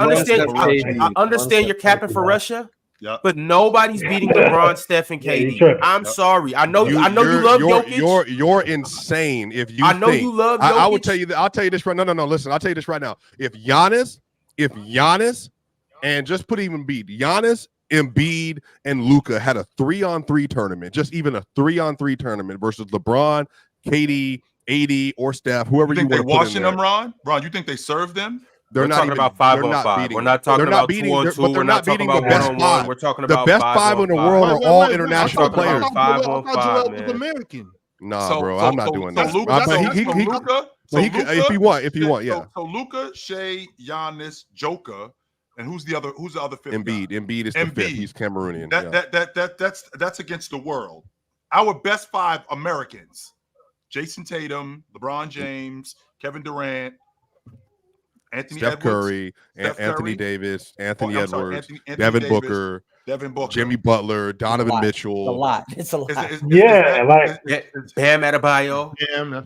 understand you're capping for Russia. Yeah. But nobody's beating LeBron, Steph, and KD. I'm sorry. I know you love Jokic. You're insane. If you you love Jokic. I would tell you that. I'll tell you this right. No. Listen, I'll tell you this right now. If Giannis, and just put even Embiid, Giannis, Embiid, and Luka had a 3-on-3 tournament, just even a 3-on-3 tournament versus LeBron, KD, AD, or Steph, whoever you think want to they're put washing in there. them, Ron? Ron, you think they serve them? We're not talking about 5-on-5. We're not talking about 2-on-2. But they're not beating the best 5. We're talking about the best 5 in the world are all international players. 5-on-5, man. American. Nah, bro, I'm not doing that. So if you want, yeah. So Luka, Shea, Giannis, Joker, and who's the other fifth? Embiid. Guy? Embiid is the fifth. He's Cameroonian. That's against the world. Our best 5 Americans: Jason Tatum, LeBron James, Kevin Durant, Anthony Steph Edwards, Curry, Anthony Davis, Anthony Edwards, Anthony Devin Davis, Booker, Devin Booker, Jimmy Butler, Donovan Mitchell. It's a lot. Bam Adebayo.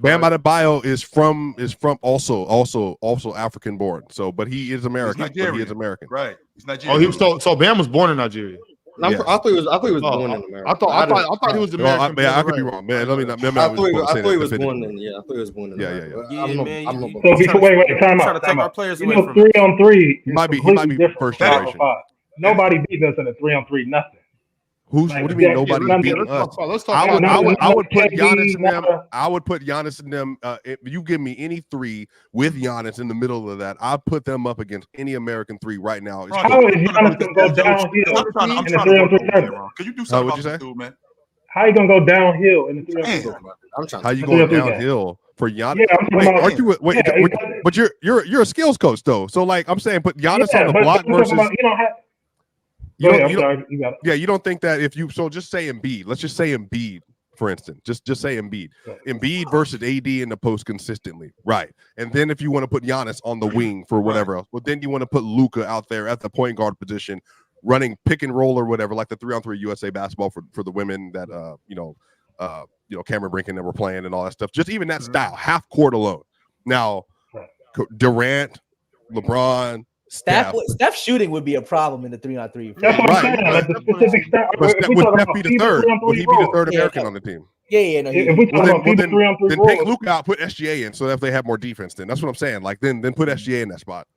Bam Adebayo is from also African born. So, but he is American. He is American. Right. He's Nigerian. Oh, he was so Bam was born in Nigeria. I thought he was born in America. I thought he was American. Man, I could be wrong, man. Let me not. I thought he was born in. Yeah, I thought he was born in. Yeah. So before wait, time out. 3-on-3. He might be first generation. Nobody beat us in a 3-on-3. Nothing. What do you mean nobody beating us? I would put Giannis in them. I would put Giannis in them. If you give me any 3 with Giannis in the middle of that, I'll put them up against any American 3 right now. How is Giannis going to go downhill in the 3-on-3 tournament? Can you do something about this dude, man? How you going to go downhill in the 3-on-3? How you going downhill for Giannis? Yeah, but you're a skills coach though. So like I'm saying, put Giannis on the block versus. You don't think that if you just say Embiid, let's just say Embiid, for instance, just say Embiid. Embiid versus AD in the post consistently, right? And then if you want to put Giannis on the wing for whatever else, well then you want to put Luka out there at the point guard position, running pick and roll or whatever, like the 3-on-3 USA basketball for the women that Cameron Brink and them were playing and all that stuff. Just even that style, half court alone. Now, Durant, LeBron. Steph shooting would be a problem in the 3-on-3. That's what I'm saying. Like the specific stat. Would Steph be the third? Would he be the third American on the team? Yeah. No, if we talk about 3-on-3, then take Luka out, put SGA in, so that if they have more defense, then that's what I'm saying. Like then put SGA in that spot.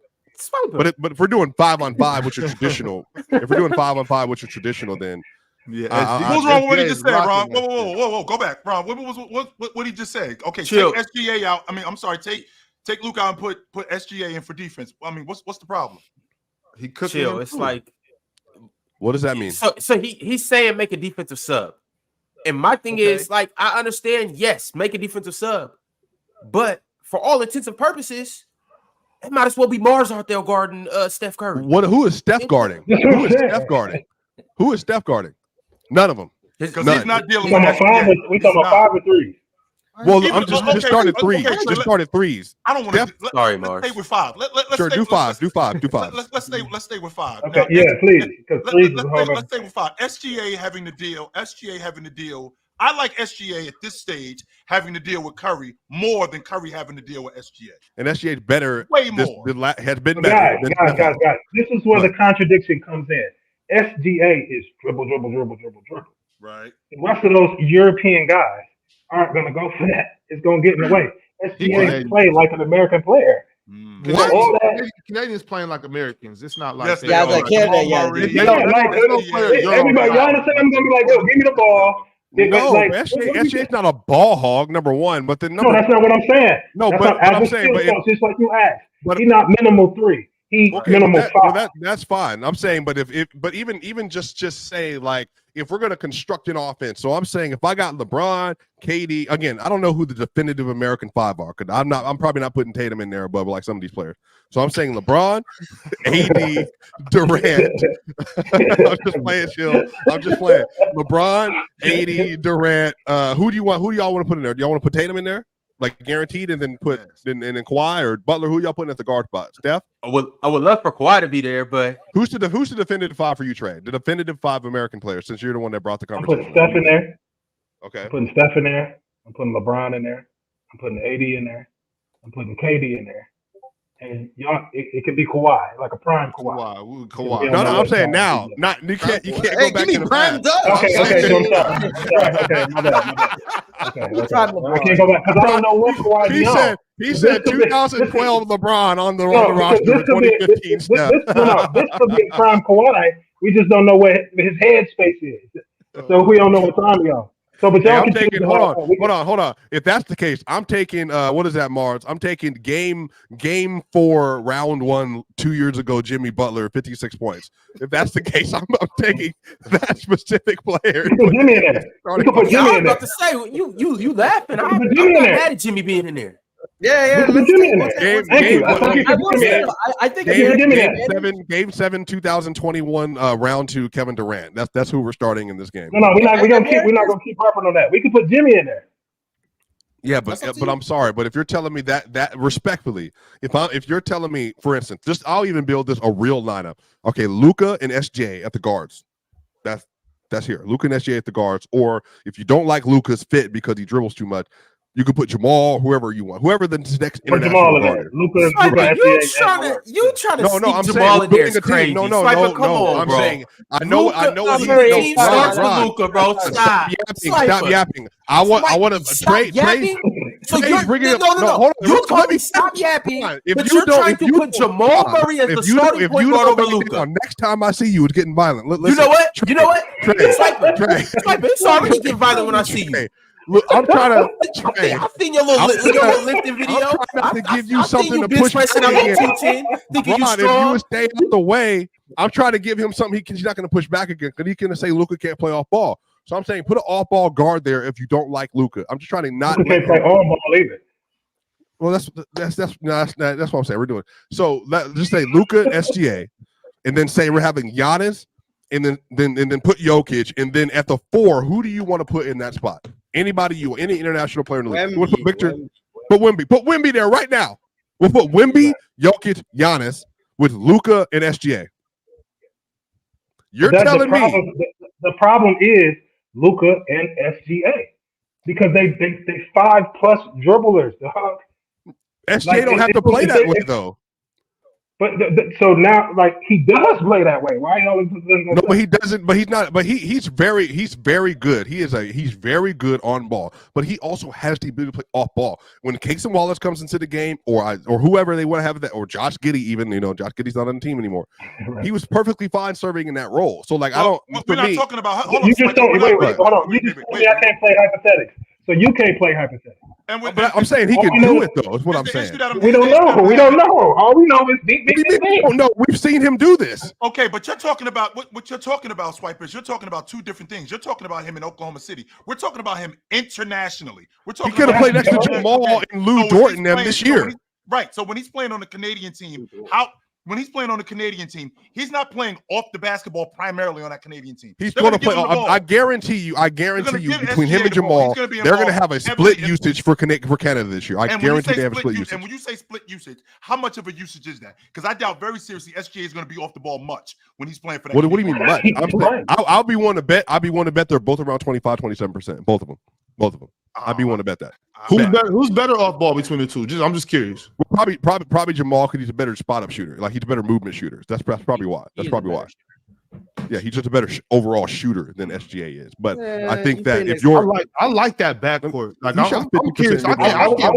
But if we're doing 5-on-5, which is traditional, then what's wrong with what he just said, Ron? Whoa, go back, Ron. What he just said? Okay, chill. Take SGA out. I mean, I'm sorry, take Luka out and put SGA in for defense. I mean, what's the problem? He could chill. It's like, what does that mean? So he's saying make a defensive sub, and my thing is like I understand. Yes, make a defensive sub, but for all intents and purposes, it might as well be Mars out there guarding Steph Curry. Who is Steph guarding? Who is Steph guarding? None of them. Because he's not dealing We with talking about SGA. we talking about 5 or 3. Well, Even- I'm just okay, started okay, threes. okay, Just started threes. I don't want to. Sorry, Let's Mars. stay with 5. Let's Sure, stay, do 5. Do 5. Do 5. Let's stay with 5. Okay, Now, yeah, please. Because 3 is a whole let's stay with 5. SGA having to deal. I like SGA at this stage having to deal with Curry more than Curry having to deal with SGA. And SGA is better. Way more. Has been better. Guys. This is where the contradiction comes in. SGA is dribble. Right. The rest of those European guys aren't going to go for that. It's going to get in the way. SGA play like an American player. Canadians playing like Americans. It's not like Yes, Yeah, I was like, Canada, Everybody, y'all understand? I'm going to be like, yo, give me the ball. No, Like, SGA's not a ball hog, number one. But then no, that's not what I'm saying. No, that's but I'm saying, just like you asked, but he's not minimal 3. He minimal 5. That's fine. I'm saying, but but even just say like if we're gonna construct an offense. So I'm saying if I got LeBron, KD, again, I don't know who the definitive American 5 are. Cause I'm probably not putting Tatum in there above like some of these players. So I'm saying LeBron, AD, Durant. I'm just playing, chill. I'm just playing. LeBron, AD, Durant. Who do y'all want to put in there? Do y'all want to put Tatum in there? Like guaranteed, and then put and then Kawhi or Butler. Who y'all putting at the guard spot? Steph. I would love for Kawhi to be there, but who's the definitive 5 for you, Trey? The definitive 5 American players, since you're the one that brought the I'm conversation. putting Steph in there. Okay. I'm putting Steph in there. I'm putting LeBron in there. I'm putting AD in there. I'm putting KD in there. And y'all, it could be Kawhi, like a prime Kawhi. No, I'm saying now. Not you can't go back to the past. Okay, so I'm sorry. Okay, my bad. Okay. I can't go back because I don't know what Kawhi He said 2012 LeBron on the roster with 2015 stuff. This could be a prime Kawhi. We just don't know what his headspace is. So we don't know what time y'all. So, but y'all I'm taking. Hold on. If that's the case, I'm taking. What is that, Mars? I'm taking game 4, round 1, 2 years ago. Jimmy Butler, 56 points. If that's the case, I'm taking that specific player. Put Jimmy in there. We can put Jimmy in there. I was about to say you laughing. I'm not mad at Jimmy being in there. Yeah. I think Game 7, 2021, round 2, Kevin Durant. That's who we're starting in this game. No, we're not gonna keep harping on that. We can put Jimmy in there. Yeah, but I'm sorry, but if you're telling me that respectfully, if you're telling me, for instance, I'll even build this a real lineup. Okay, Luka and SJ at the guards. That's here. Luka and SJ at the guards. Or if you don't like Luka's fit because he dribbles too much, you can put Jamal, whoever you want, whoever the next international guard. Luka, you trying to no, I'm Jamal saying in there is crazy. No. I'm bro. saying I know. Team starts with Luka, bro. Stop yapping. I want to trade. So you're bringing up. No. You told me stop yapping. But you're trying to put Jamal Murray as the starting point guard over Luka. Next time I see you, it's getting violent. You know what? Sniper, it's already getting violent when I see you. Look, I'm trying to. I've seen your little lifting video. I'm trying to give you something to push back again. Ron, if you would stay out the way, I'm trying to give him something he's not going to push back again because he's going to say Luka can't play off ball. So I'm saying put an off ball guard there if you don't like Luka. I'm just trying to not. Luka can't play on ball either. Well, that's what I'm saying. We're doing so. Just say Luka, SGA, and then say we're having Giannis, and then put Jokic, and then at the 4, who do you want to put in that spot? Anybody any international player in the league. We'll put Victor, put Wemby there right now. We'll put Wemby, Jokic, Giannis with Luka and SGA. You're telling me the problem is Luka and SGA because they 5+ dribblers. SGA don't have to play that way though. But so now, like he does play that way. Why y'all? No, but he doesn't. But he's not. But he's very good. He's very good on ball. But he also has the ability to play off ball. When Casey Wallace comes into the game, or whoever they want to have that, or Josh Giddey, even Josh Giddey's not on the team anymore. Right. He was perfectly fine serving in that role. So like I don't. We're not talking about. Hold you just don't. Wait, hold on. You just told me I can't play hypothetics. So you can't play hypothetics. But I'm saying he can do it though. Is what I'm saying. We don't know. We don't know. All we know is beat. No, we've seen him do this. Okay, but you're talking about what you're talking about, Swipers. You're talking about 2 different things. You're talking about him in Oklahoma City. We're talking about him internationally. We're talking. He could have played next to Jamal and Lou Dort in them this year. Right. So when he's playing on the Canadian team, how when he's playing on the Canadian team, he's not playing off the basketball primarily on that Canadian team. He's going to play. I guarantee you. Between him and Jamal, they're going to have a split usage for Canada this year. I guarantee they have a split usage. And when you say split usage, how much of a usage is that? Because I doubt very seriously SGA is going to be off the ball much when he's playing for that. What do you mean much? I'll be one to bet. I'll be one to bet they're both around 25-27%. Both of them. I'd be one to bet that. Who's better off ball between the two? I'm just curious. Well, probably Jamal, because he's a better spot up shooter. Like, he's a better movement shooter. That's probably why. Yeah, he's just a better overall shooter than SGA is. But I think that if you're, I like that backcourt. Like, I'm curious. I would feel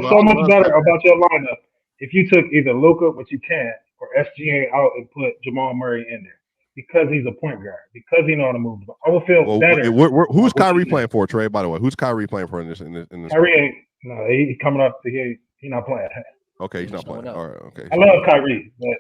so much better about your lineup if you took either Luka, which you can't, or SGA out and put Jamal Murray in there. Because he's a point guard, because he know how to move. I will feel better. Who's Kyrie playing for, Trey? By the way, who's Kyrie playing for in this? Kyrie ain't. No, he's coming up. He's not playing. Okay, he's not playing. All right, okay. I love Kyrie, but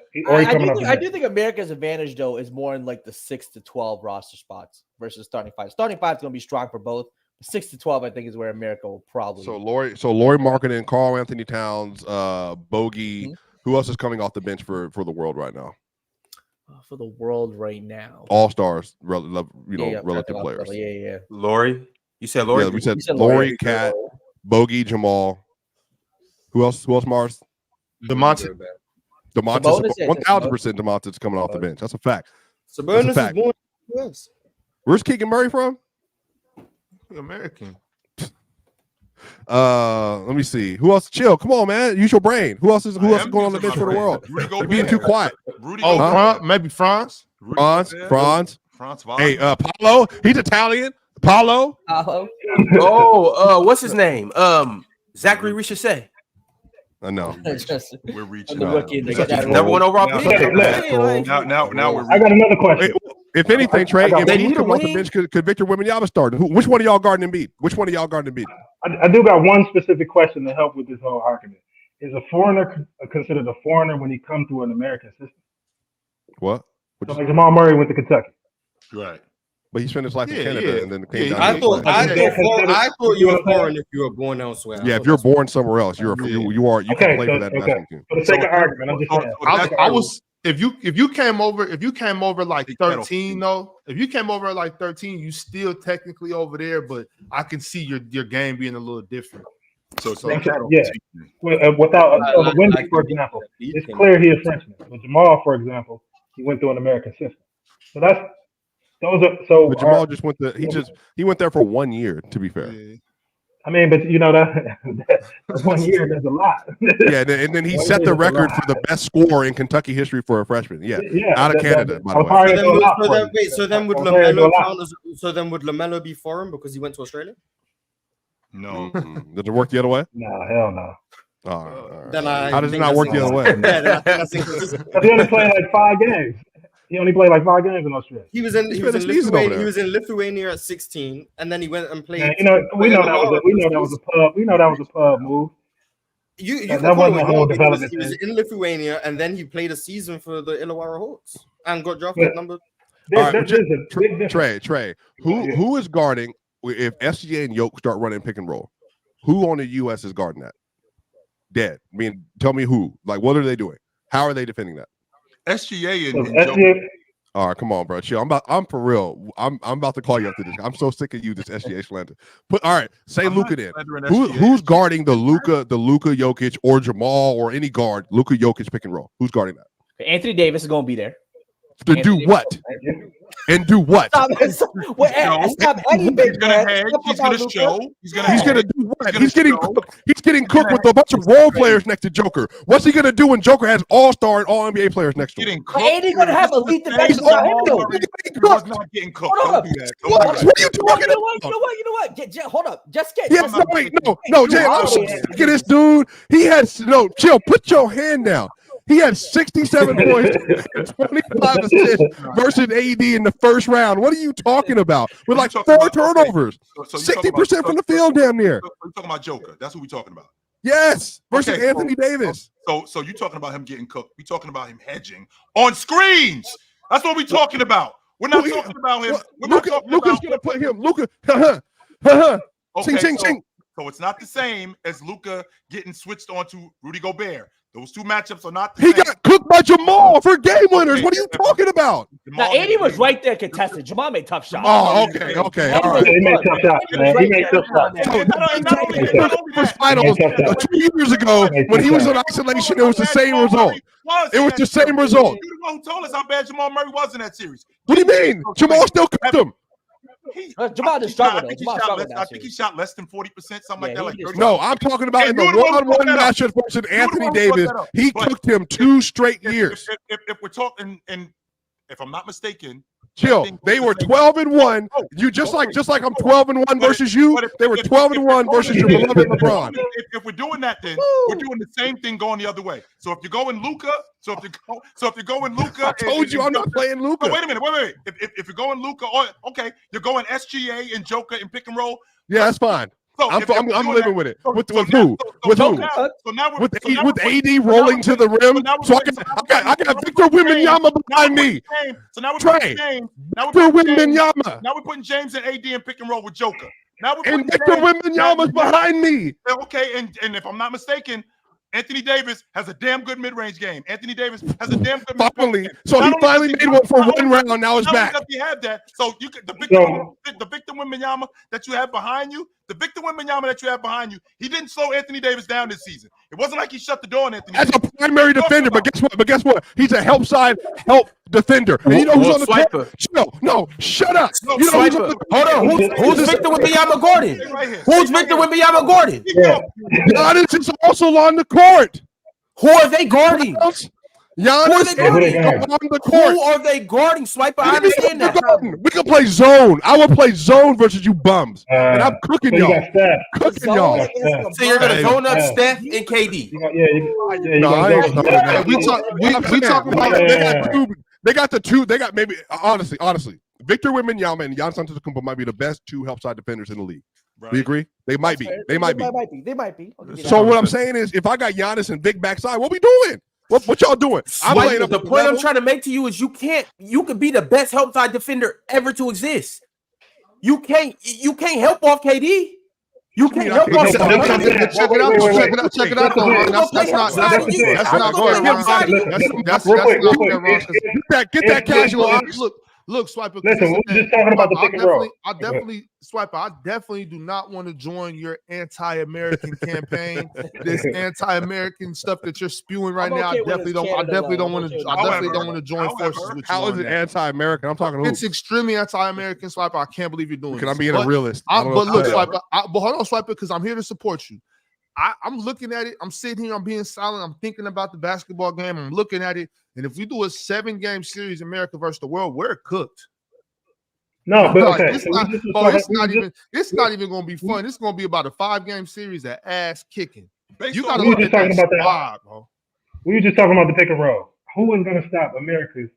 I do think America's advantage though is more in like the 6 to 12 roster spots versus starting 5. Starting 5 is going to be strong for both. 6 to 12, I think, is where America will probably. So Lauri Markkanen, Karl Anthony Towns, Bogey. Mm-hmm. Who else is coming off the bench for the world right now? For the world right now, all stars, relative players. Yeah. Lauri, you said Lauri. Yeah, we said Lauri, Cat, Bogey, Jamal. Who else? Mars? DeMontis. 1,000% DeMontis coming off the bench. That's a fact. Sabonis is born. Yes. Where's Keegan Murray from? American. Let me see. Who else? Chill. Come on, man. Use your brain. Who else is going on the bench for the world? You're being too quiet. Maybe Franz. Franz. Hey, Paolo. He's Italian. Paolo. What's his name? Zaccharie Risacher. I know. We're reaching. Number one overall pick. Now we're. I got another question. If anything, Trey, if he come off the bench, could Victor Wembanyama start? Which one of y'all guarding Embiid? I do got one specific question to help with this whole argument. Is a foreigner considered a foreigner when he comes to an American system? What? So like Jamal Murray went to Kentucky. Right. But he spent his life in Canada and then came down. I thought you were foreign if you were born elsewhere. Yeah, if you're born somewhere else, you can play for that national team. For the sake of argument, I'm just saying. I was. If you came over like 13 though, if you came over at like 13, you still technically over there, but I can see your game being a little different. So without Wendy, for example, it's clear he is Frenchman. But Jamal, for example, he went through an American system. So But Jamal just went he went there for 1 year, to be fair. Yeah. I mean, but that 1 year, there's a lot. Yeah, and then he set the record for the best score in Kentucky history for a freshman. Yeah, out of Canada, by the way. So then would LaMelo be foreign because he went to Australia? No. Does it work the other way? No, hell no. All right. Then How does it not work the other way? He only played like 5 games. He only played like 5 games in Australia. He was in Lithuania at 16, and then he went and played. We know that was a pub. We know that was a pub move. That wasn't a whole development. He was in Lithuania, and then he played a season for the Illawarra Hawks and got drafted number. Trey, who is guarding if SGA and Yoke start running pick and roll? Who on the US is guarding that? Dead. I mean, tell me who. Like, what are they doing? How are they defending that? SGA and all right, come on, bro. Chill. I'm for real. I'm about to call you after this. I'm so sick of you, this SGA slander. All right, say Luka then. Who's guarding the Luka Jokic or Jamal or any guard Luka Jokic pick and roll? Who's guarding that? Anthony Davis is going to be there. To do what? And do what? He's gonna show. He's gonna do what? He's getting cooked with a bunch of role players next to Joker. What's he gonna do when Joker has all-star and all NBA players next to him? Ain't he gonna have elite defense? He's not getting cooked. Don't do that. What are you talking about? You know what? Hold up. Just get. No, Jay. I'm so sick of this dude. He had chill. Put your hand down. He had 67 points, 25 assists versus AD in the first round. What are you talking about? With like 4 turnovers, 60% from the field, damn near. So you're talking about Joker. That's what we're talking about. Yes, versus Anthony Davis. So you're talking about him getting cooked. We're talking about him hedging on screens. That's what we're talking about. We're not talking about him. Luka's gonna put him. Luka. Ching. So it's not the same as Luka getting switched onto Rudy Gobert. Those two matchups are not the same. He got cooked by Jamal for game winners. What are you talking about? Now, AD was right there contested. Jamal made tough shots. Oh, okay. All right. He made tough shots, man. He made tough shots. Finals 2 years ago when he was on isolation, it was the same result. It was the same result. You the one who told us how bad Jamal Murray was in that series. What do you mean? Jamal still cooked him. Jamal just struggled. I think he shot less than 40%, something like that. Like 30%. No, I'm talking about in the one-on-one matchup versus Anthony Davis. He cooked him 2 straight years. If we're talking, and if I'm not mistaken, chill. They were 12-1. You just like I'm 12-1 versus you. They were 12-1 versus your beloved LeBron. If we're doing that, then we're doing the same thing going the other way. So if you're going Luka, I told you I'm not playing Luka. No, wait a minute. If you're going Luka, okay, you're going SGA and Joker and pick and roll. Yeah, that's fine. So I'm living with it. With who? With who? With AD rolling to the rim. So I got Victor Wembanyama behind me. So now we're Trey. Victor Wembanyama. Now we're putting James and AD in pick and roll with Joker. Now we're and Victor Wembanyama's behind me. Okay, and if I'm not mistaken, Anthony Davis has a damn good mid-range game. Anthony Davis has a damn good mid-range game. So he finally made one for one round. Now it's back. You have that. So you could the Victor Wembanyama that you have behind you. He didn't slow Anthony Davis down this season. It wasn't like he shut the door on Anthony Davis. As a primary defender, but guess what? He's a help defender. And you know who's on the court? No, shut up. You know who's on the court? Hold on. Who's Victor Wembanyama Gordon? Who's Victor Wembanyama Gordon? Giannis is also on the court. Who are they guarding? Giannis on the court. Who are they guarding? Swiper, I understand that. We can play zone. I will play zone versus you bums. And I'm cooking y'all. Cooking y'all. So you're going to zone up Steph and KD? We talking about they got the two. They got maybe, honestly, Victor Wembanyama and Giannis Antetokounmpo might be the best 2 help side defenders in the league. Right. We agree? They might be. They might be. So what I'm saying is, if I got Giannis and Vic backside, what we doing? What y'all doing? The point I'm trying to make to you is you could be the best help side defender ever to exist. You can't help off KD. You can't help off. Check it out. That's not get that casual. Look, Swiper. Listen, we're just talking about the pick and roll. I definitely do not want to join your anti-American campaign. This anti-American stuff that you're spewing right now. I definitely don't want to join forces with you. How is it anti-American? I'm talking. It's extremely anti-American, Swiper. I can't believe you're doing it. Can I be a realist? But look, Swiper. But hold on, Swiper, because I'm here to support you. I'm looking at it. I'm sitting here. I'm being silent. I'm thinking about the basketball game. I'm looking at it. And if we do a 7-game series, America versus the world, we're cooked. No, but okay. It's not even going to be fun. It's going to be about a 5-game series of ass kicking. You got to look at that squad, bro. We were just talking about the pick and roll. Who is going to stop America's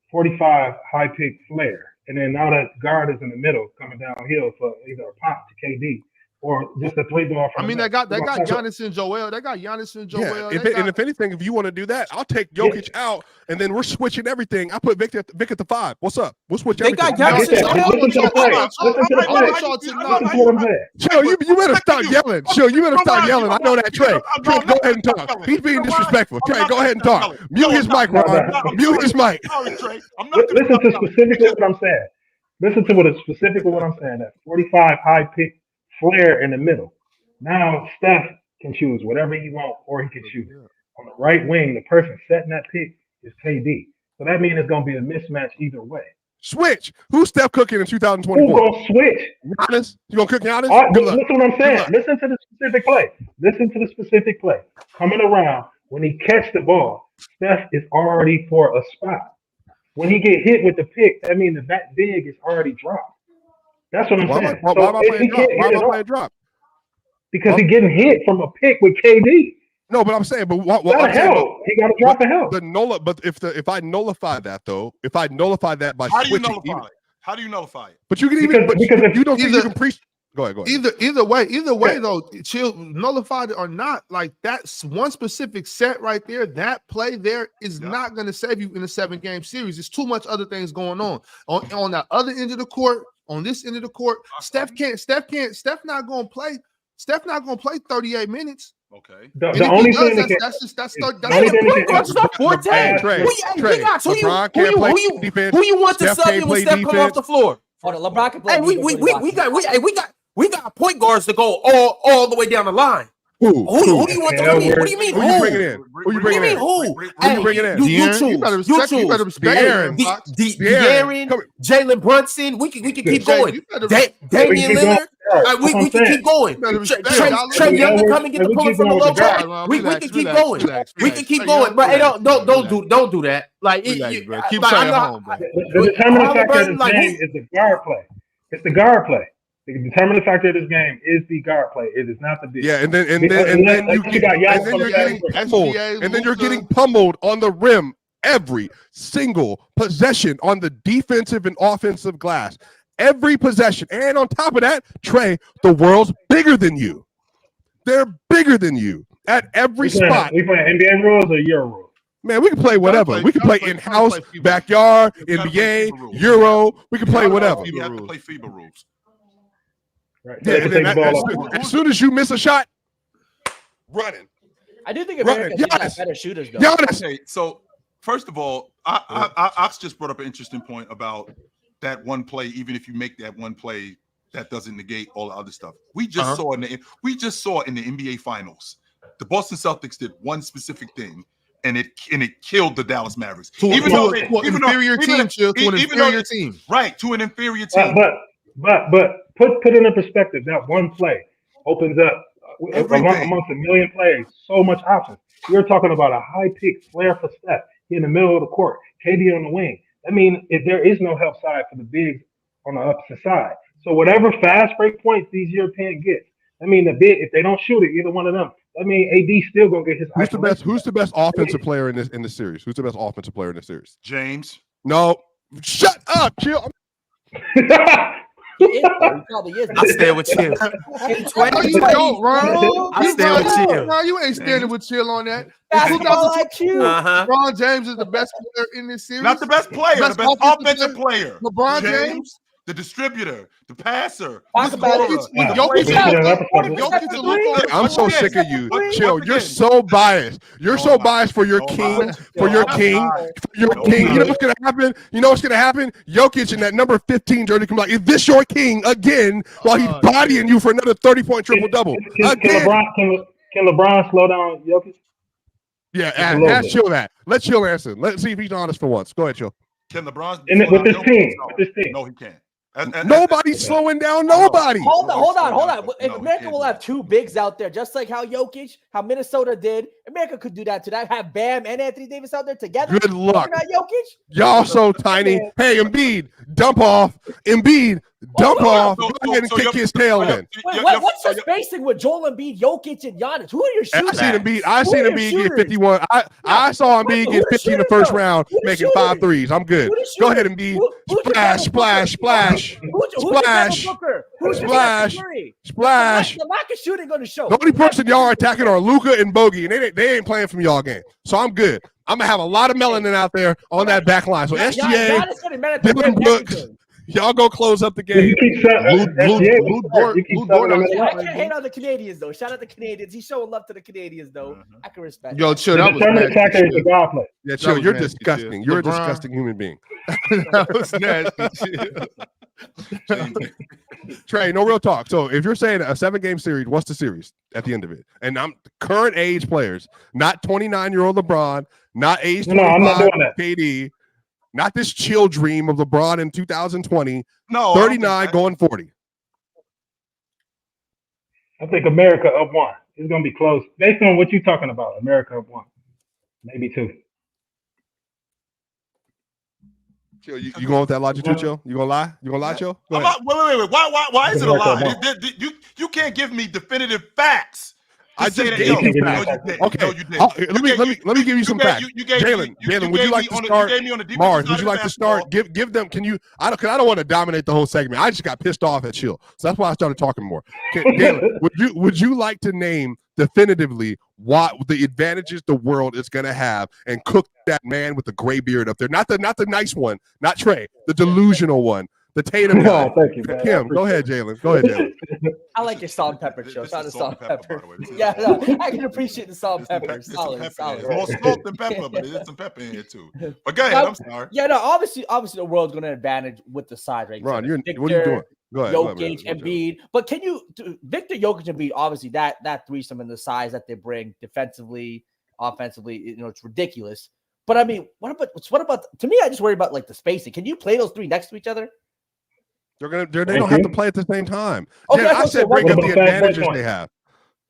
45 high pick flare? And then now that guard is in the middle coming downhill for either a pop to KD. Or just a 3-ball. I mean, they got Giannis and Joel. Yeah, if anything, if you want to do that, I'll take Jokic out, and then we're switching everything. I put Vic at the 5. What's up? We'll switch everything. They got Giannis and Joel. Listen to what I'm saying. Chill, you better stop yelling. Chill, you better stop yelling. I know that, Trey. Trey, go ahead and talk. He's being disrespectful. Trey, go ahead and talk. Mute his mic, Ron. Mute his mic. Listen to specifically what I'm saying. That 45 high pick flare in the middle. Now Steph can choose whatever he wants, or he can choose on the right wing. The person setting that pick is KD. So that means it's going to be a mismatch either way. Switch. Who's Steph cooking in 2024? Who's going to switch? Giannis? You going to cook Giannis? Listen to what I'm saying. Listen to the specific play. Coming around, when he catch the ball, Steph is already for a spot. When he get hit with the pick, that means that big is already dropped. That's what I'm saying. Why am I playing drop? Because he's getting hit from a pick with KD. No, but I'm saying, but he got to drop the help. But if I nullify that though, by how do you nullify it? But you can even because if you don't think you can preach. Go ahead. Either way though, chill, nullified it or not, like that's one specific set right there. That play there is not going to save you in a 7-game series. There's too much other things going on that other end of the court. On this end of the court, Steph not going to play Steph not gonna play 38 minutes. Okay. The And if only he thing does, that that's the that's only thing Point guard's not 4'10. Trey, Who LeBron can't play defense. you want to Steph sub can't in when play Steph come off defense. the floor? Hold on, LeBron can play. Hey, we got point guards to go all the way down the line. Who do you want to Hell, What do you mean? Who you bringing in? Who you bringing in? Who? Who you bringing in? You De'Aaron, you better choose. respect. You better respect De'Aaron. Fox. De'Aaron, Jalen Brunson. We can keep going. You better Damian keep Lillard. going. We can keep going. better respect Trey y'all. Young can come and get the We point keep from the going low with the guard. guard. We can keep going. We can keep going, but hey, don't do that. Like Keep like, Trey I know- at home, bro. The determining factor of this Like, game is the guard play. It's the guard play. The determining factor of this game is the guard play. It is not the big. Yeah, and then you're getting pummeled on the rim every single possession on the defensive and offensive glass. Every possession. And on top of that, Trey, the world's bigger than you. They're bigger than you at every spot. We playing NBA rules or Euro rules? Man, we can play whatever. We can play in-house, backyard, NBA, Euro. We can play whatever. You have to play FIBA rules. Right. Yeah, and then as soon as you miss a shot, running. I do think America Right. should have Giannis. better shooters though. Giannis. Okay, so first of all, Ox just brought up an interesting point about that one play. Even if you make that one play, that doesn't negate all the other stuff. We just saw in the NBA Finals, the Boston Celtics did one specific thing, and it killed the Dallas Mavericks. To an inferior team. Right, to an inferior team. But put it in perspective. That one play opens up amongst a million plays so much options. You're talking about a high pick flare for Steph in the middle of the court, KD on the wing. I mean, if there is no help side for the bigs on the opposite side. So whatever fast break points these Europeans get, I mean, the big if they don't shoot it, either one of them. I mean, AD still gonna get his. Who's the best offensive player in the series? Who's the best offensive player in the series? James. No, shut up, chill. He is, though. He probably is. I stay with Chill. No, you don't, Ron. I stay with Chill. No, you ain't standing with Chill on that. Basketball IQ. LeBron James is the best player in this series. Not the best player, the best offensive player. LeBron James, the distributor, the passer. Talk about it. I'm so sick of you. Chill. You're so biased. You're so biased for your king. For your king. You know what's gonna happen? Jokic in that number 15 jersey come like, is this your king again? While he's bodying you for another 30-point triple double. Can LeBron slow down Jokic? Yeah, ask Chill that. Let Chill answer. Let's see if he's honest for once. Go ahead, Chill. Can LeBron with this team? No, he can't. Nobody's slowing down nobody. Hold on. If America will have two bigs out there, just like how Minnesota did, America could do that too. That have Bam and Anthony Davis out there together. Good luck. Not Jokic. Y'all so tiny. Hey, Embiid, dump off. Dump off. Go ahead and kick his tail in. Wait, what's the spacing with Joel Embiid, Jokic, and Giannis? Who are your shooters? I seen Embiid get 51. I saw Embiid get 50 in the first round, making 5 threes. I'm good. Go ahead, Embiid. Splash. Splash. The lack of shooting going to show. The only person y'all are attacking are Luka and Bogey, and they ain't playing from y'all game. So I'm good. I'm gonna have a lot of melanin out there on that back line. So SGA, Dylan Brooks, y'all go close up the game. I can't hate on the Canadians though. Shout out the Canadians. He's showing love to the Canadians though. I can respect. Yo, Chill. That was nasty. Yeah, Chill. You're disgusting. You're a disgusting human being. That was nasty. Trey, no real talk. So if you're saying a 7-game series, what's the series at the end of it? And I'm current age players, not 29-year-old LeBron, not age 25 I'm not doing that. KD, not this chill dream of LeBron in 2020. No, 39 going 40. I think America up 1. It's gonna be close based on what you're talking about. America up 1, maybe 2. Chill, you going with that logic too, Chill? You gonna lie? Chill? Wait. Why is it a lie? You can't give me definitive facts. I just gave you facts. Okay. Let me give you some facts. Jalen, would you like to start? Mars, would you like to start? Give them. Can you? Because I don't want to dominate the whole segment. I just got pissed off at Chill, so that's why I started talking more. Jalen, would you like to name definitively what the advantages the world is going to have and cook that man with the gray beard up there? Not the nice one, not Trey, the delusional one. the Tatum guy. Oh, thank you, man. Kim, go ahead, Jalen. Go ahead, Jalen. I like your salt and pepper show. This Shout out to is salt and pepper. by the way. This is Yeah, salt. no, I can appreciate the salt and pepper. There's some Solid, pepper in solid. here. It's more salt than pepper, but there's some pepper in here too. But go ahead. I'm sorry. Yeah, no, obviously the world's going to advantage with the size, right? Ron, Victor, what are you doing? Go ahead. Jokic, Embiid. But can you, Victor, Jokic, and Embiid? Obviously, that threesome and the size that they bring defensively, offensively, it's ridiculous. But I mean, what about? To me, I just worry about like the spacing. Can you play those three next to each other? They don't have to play at the same time. Okay, I said bring up the advantages they have.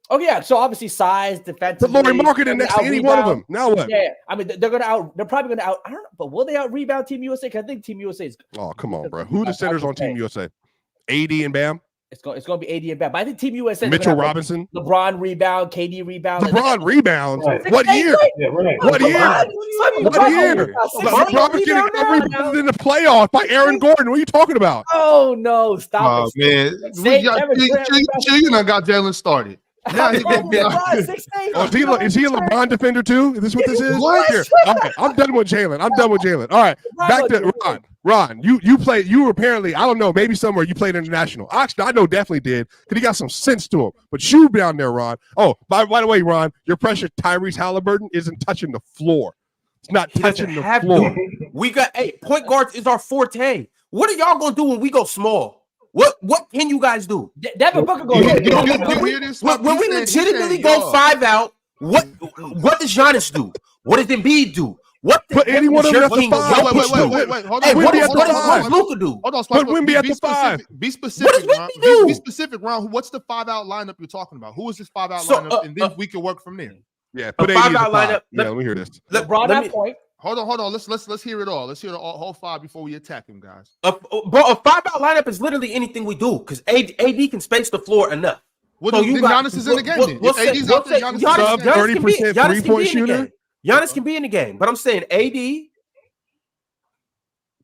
Oh yeah, so obviously size, defensive. But Laurie Marketing next to any one of them. Now what? Yeah, I mean they're probably gonna out. I don't know, but will they out rebound Team USA? Because I think Team USA is. Oh come on, bro. Who are the centers on Team USA? AD and Bam. It's gonna be AD and Bam. But I think Team USA. Mitchell Robinson. LeBron rebound, KD rebound. LeBron rebounds. Right. What year? Yeah, right. What year? What year? LeBron's getting rebounded in the playoffs by Aaron Gordon. What are you talking about? Oh no! Stop it, man. You done got Jalen started. Now he's gonna be is he a LeBron defender too? Is this what this is? What? Here. Okay, I'm done with Jalen. All right, back to Ron. Ron, you played. You were apparently, I don't know, maybe somewhere you played international. Actually, I know definitely did because he got some sense to him. But you down there, Ron. Oh, by the way, Ron, your pressure Tyrese Halliburton isn't touching the floor. It's not touching the floor. We got point guards is our forte. What are y'all gonna do when we go small? What can you guys do? Devin Booker goes. When we legitimately go 5 out, what does Giannis do? What does Embiid do? Put any one of them at the 5. Wait. Hold on. Hey, what does Luka do? Hold on. Put Wemby at the 5. Be specific, What Ron. does Wemby do? Be specific, Ron. What's the 5-out lineup you're talking about? Who is this 5-out lineup? And then we can work from there. Yeah, put 5-out lineup. Yeah, let me hear this. LeBron at point. Hold on. Let's hear it all. Let's hear the whole 5 before we attack him, guys. A 5-out lineup is literally anything we do because AD can space the floor enough. Well, so Giannis is in the game. If AD's out there, Giannis sub 30% three-point shooter. Giannis can be in the game, but I'm saying AD,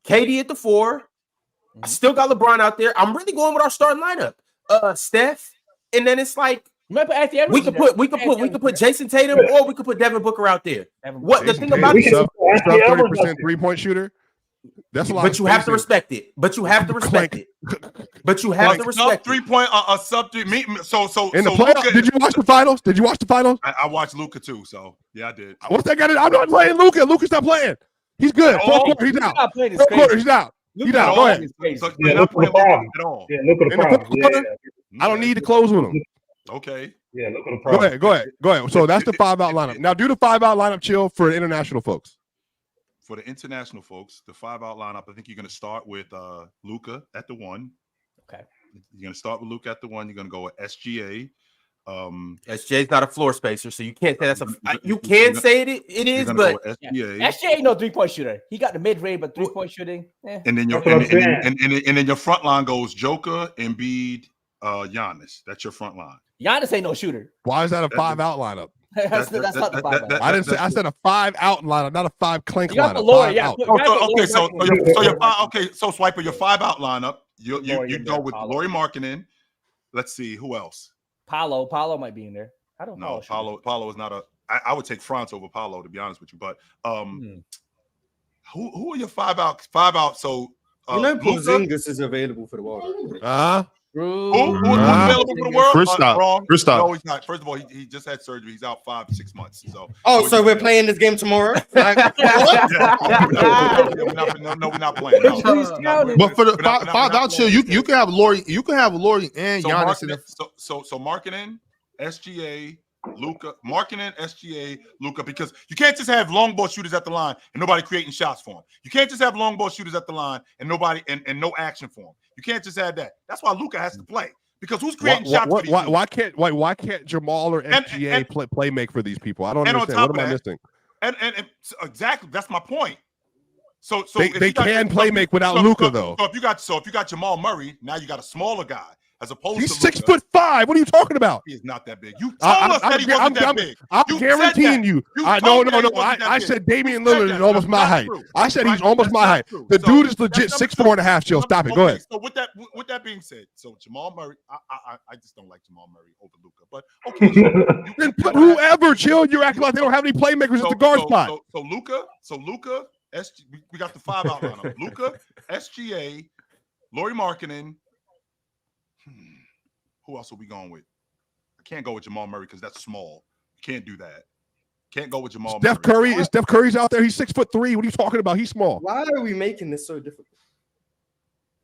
KD at the 4. I still got LeBron out there. I'm really going with our starting lineup. Steph, and then it's like we could put Jason Tatum or we could put Devin Booker out there. What the thing about it? Sub 30% three-point shooter. That's a lot. But you have to respect it. But you have to respect it. But you have to respect 3-point, sub 3. So in the so playoffs, Luka, did you watch the finals? I watched Luka too. So yeah, I did. What's that got? I'm not playing Luka. Luka's not playing. He's good. Fourth quarter, he's out. Fourth quarter, he's out. He's out. Go ahead. So Yeah, not look at playing the problem. at all. Yeah, look at the In the problem. fourth quarter? I don't need to close with him. Okay. Yeah, look at the problem. Go ahead. So that's the 5-out lineup. Now do the 5-out lineup, chill, for international folks. For the international folks, the 5-out lineup, I think you're going to start with Luka at the 1. Okay. You're going to start with Luka at the 1. You're going to go with SGA. SGA's not a floor spacer, so you can't say that's a. You can say it is, but SGA ain't no 3-point shooter. He got the mid-range, but 3-point shooting. And then your front line goes Joker, Embiid, Giannis. That's your front line. Giannis ain't no shooter. Why is that a 5-out lineup? That's not the 5-out. I didn't say. I said a 5-out lineup, not a 5 clink You got the lineup. lower, 5 yeah. out. So Swiper, your 5-out lineup. You go with Laurie Markkinen. Let's see who else. Paulo might be in there. I don't know. Paulo is not a. I would take Franz over Paulo, to be honest with you. But who are your 5-out? So Porzingis is available for the World. Who's available for the world? Wrong. Kristaps. No, he's not. First of all, he just had surgery. He's out 5-6 months. So we're playing this game tomorrow? We're not playing. No. But for the 5-out chill, you can have Laurie. You can have Laurie and Giannis. So Markkinen, SGA, Luka, Markkinen, SGA, Luka, because you can't just have long ball shooters at the line and nobody creating shots for him. You can't just have long ball shooters at the line and nobody and no action for him. You can't just have that. That's why Luka has to play. Because who's creating shots for these people? Why can't Jamal or SGA play make for these people? I don't understand. What am I missing? And exactly, that's my point. So they can play make without Luka though. So if you got Jamal Murray, now you got a smaller guy. As opposed he's to 6'5". What are you talking about? He is not that big. You told us that he wasn't that big. I'm guaranteeing you. No. I said Damian Lillard is almost my height. I said he's almost my height. The dude is legit 6'4.5". Chill. Stop it. Go ahead. So with that being said, so Jamal Murray, I just don't like Jamal Murray over Luka. But okay, then put whoever. Chill. You're acting like they don't have any playmakers at the guard spot. So Luka, we got the 5-out lineup. Luka, SGA. Lauri Markkanen. Who else are we going with? I can't go with Jamal Murray because that's small. Can't do that. Can't go with Jamal Steph Murray. Curry. Is Steph Curry's out there? He's 6'3". What are you talking about? He's small. Why are we making this so difficult?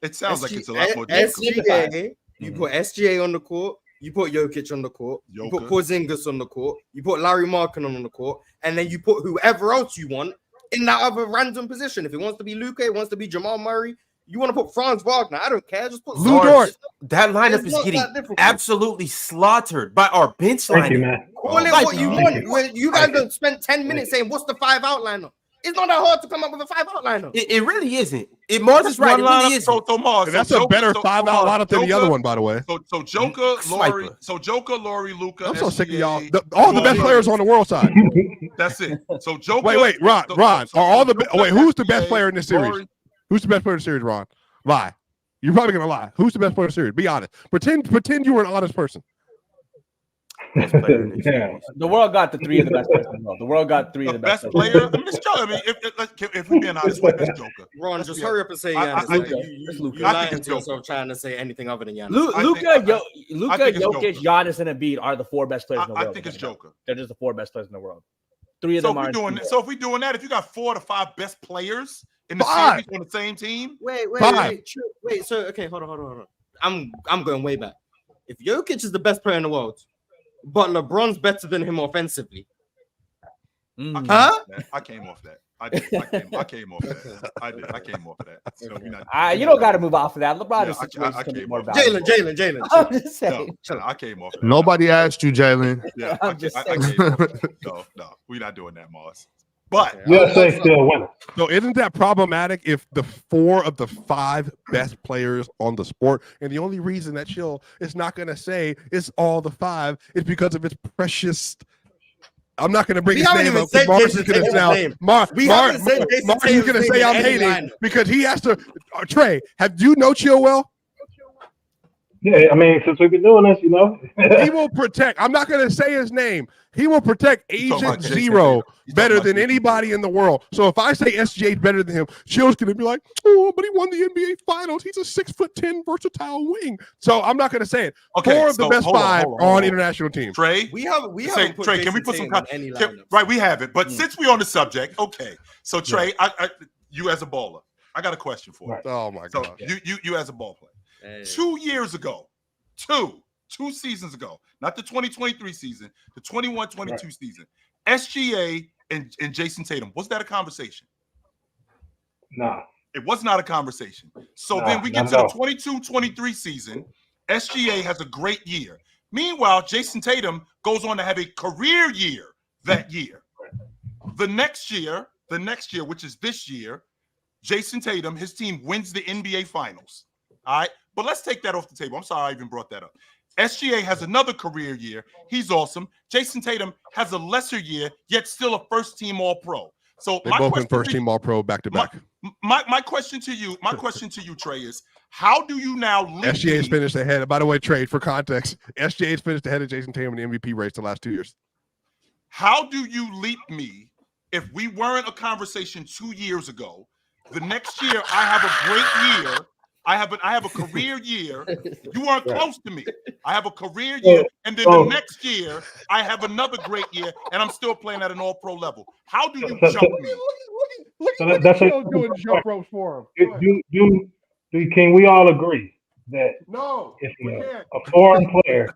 It sounds like it's a lot more difficult. SGA, you put SGA on the court, you put Jokic on the court, you put Porzingis on the court, you put Lauri Markkanen on the court, and then you put whoever else you want in that other random position. If it wants to be Luka, it wants to be Jamal Murray, you want to put Franz Wagner, I don't care. Just put Lou Dort. That lineup is getting absolutely slaughtered by our bench lineup. Thank you, man. Call it what you want. You guys don't spend 10 minutes saying what's the 5-out lineup. It's not that hard to come up with a 5-out lineup. It really isn't. Mars is right. It really isn't. So Mars, that's a better 5-out lineup than the other one, by the way. So Joker, Lauri, Luka. I'm so sick of y'all. All the best players on the world side. That's it. So Joker. Wait, Ron. Are all the who's the best player in this series? Who's the best player in the series, Ron? Lie. You're probably gonna lie. Who's the best player in the series? Be honest. Pretend you were an honest person. The world got the 3 of the best players in the world. The world got 3 of the best player. I mean, if we're being honest, it's Joker. Ron, just hurry up and say Giannis. You're lying to yourself trying to say anything other than Giannis. Luka, Jokic, Giannis, and Embiid are the 4 best players in the world. I think it's Joker. They're just the 4 best players in the world. 3 of them are. So if we're doing that, if you got 4 to 5 best players in the series on the same team, wait. So okay, hold on. I'm going way back. If Jokic is the best player in the world, but LeBron's better than him offensively, I came off that. I came off that. I came off that. So you don't got to move off of that. LeBron's situation can be more valuable. Jalen. I'm just saying. I came off that. Nobody asked you, Jalen. Yeah, I came off that. No, we're not doing that, Mars. But USA still winning. So isn't that problematic if the 4 of the 5 best players on the sport, and the only reason that Chill is not going to say it's all the 5 is because of its precious. I'm not going to bring his name up because Mars is going to sound. Mars is going to say I'm hating because he has to. Trey, have you know Chill well? Yeah, I mean, since we've been doing this, he will protect. I'm not going to say his name. He will protect Agent Zero better than anybody in the world. So if I say SGA is better than him, Chill's going to be like, oh, but he won the NBA Finals. He's a 6'10" versatile wing. So I'm not going to say it. Okay, 4 of the best 5 on international teams. Trey, we have Trey, can we put some right? We have it, but since we're on the subject, okay. So Trey, you as a baller, I got a question for you. Oh my God. You as a ball player. 2 years ago, two seasons ago, not the 2023 season, the 21-22 season, SGA and Jason Tatum, was that a conversation? No. It was not a conversation. So then we get to the 22-23 season. SGA has a great year. Meanwhile, Jason Tatum goes on to have a career year that year. The next year, which is this year, Jason Tatum, his team wins the NBA Finals. All right, but let's take that off the table. I'm sorry I even brought that up. SGA has another career year. He's awesome. Jason Tatum has a lesser year, yet still a first-team All-Pro. So they both been first-team All-Pro back-to-back. My question to you, Trey, is how do you now lead? SGA's finished ahead. By the way, Trey, for context, SGA's finished ahead of Jason Tatum in the MVP race the last 2 years. How do you leap me if we weren't a conversation 2 years ago? The next year, I have a great year. I have a career year. You aren't close to me. I have a career year, and then the next year I have another great year, and I'm still playing at an all-pro level. How do you jump me? Look at doing jump ropes for him. Can we all agree that if a foreign player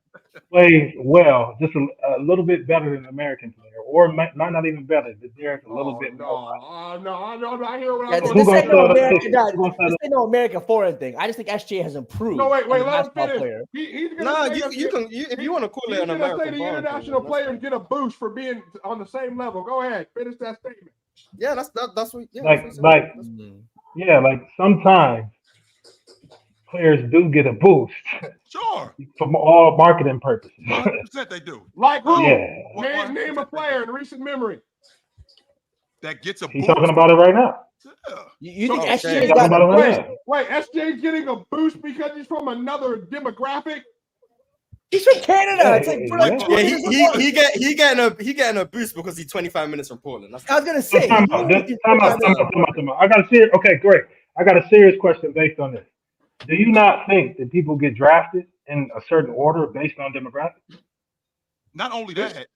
plays well, just a little bit better than an American player, or not even better, that there's a little bit more. I hear what I'm This ain't no American foreign thing. I just think SGA has improved. No, wait, let him finish. If you want to call it an American say the international players get a boost for being on the same level. Go ahead, finish that statement. Yeah, that's what. Yeah, like sometimes players do get a boost. Sure. For all marketing purposes. 100% they do. Like who? Yeah. Name a player in recent memory that gets a boost. He's talking about it right now. Yeah. You think SGA's got a boost? Wait, SGA's getting a boost because he's from another demographic? He's from Canada. He getting a boost because he's 25 minutes from Portland. I was gonna say. Time out. I got a serious. Okay, great. I got a serious question based on this. Do you not think that people get drafted in a certain order based on demographics? Not only that,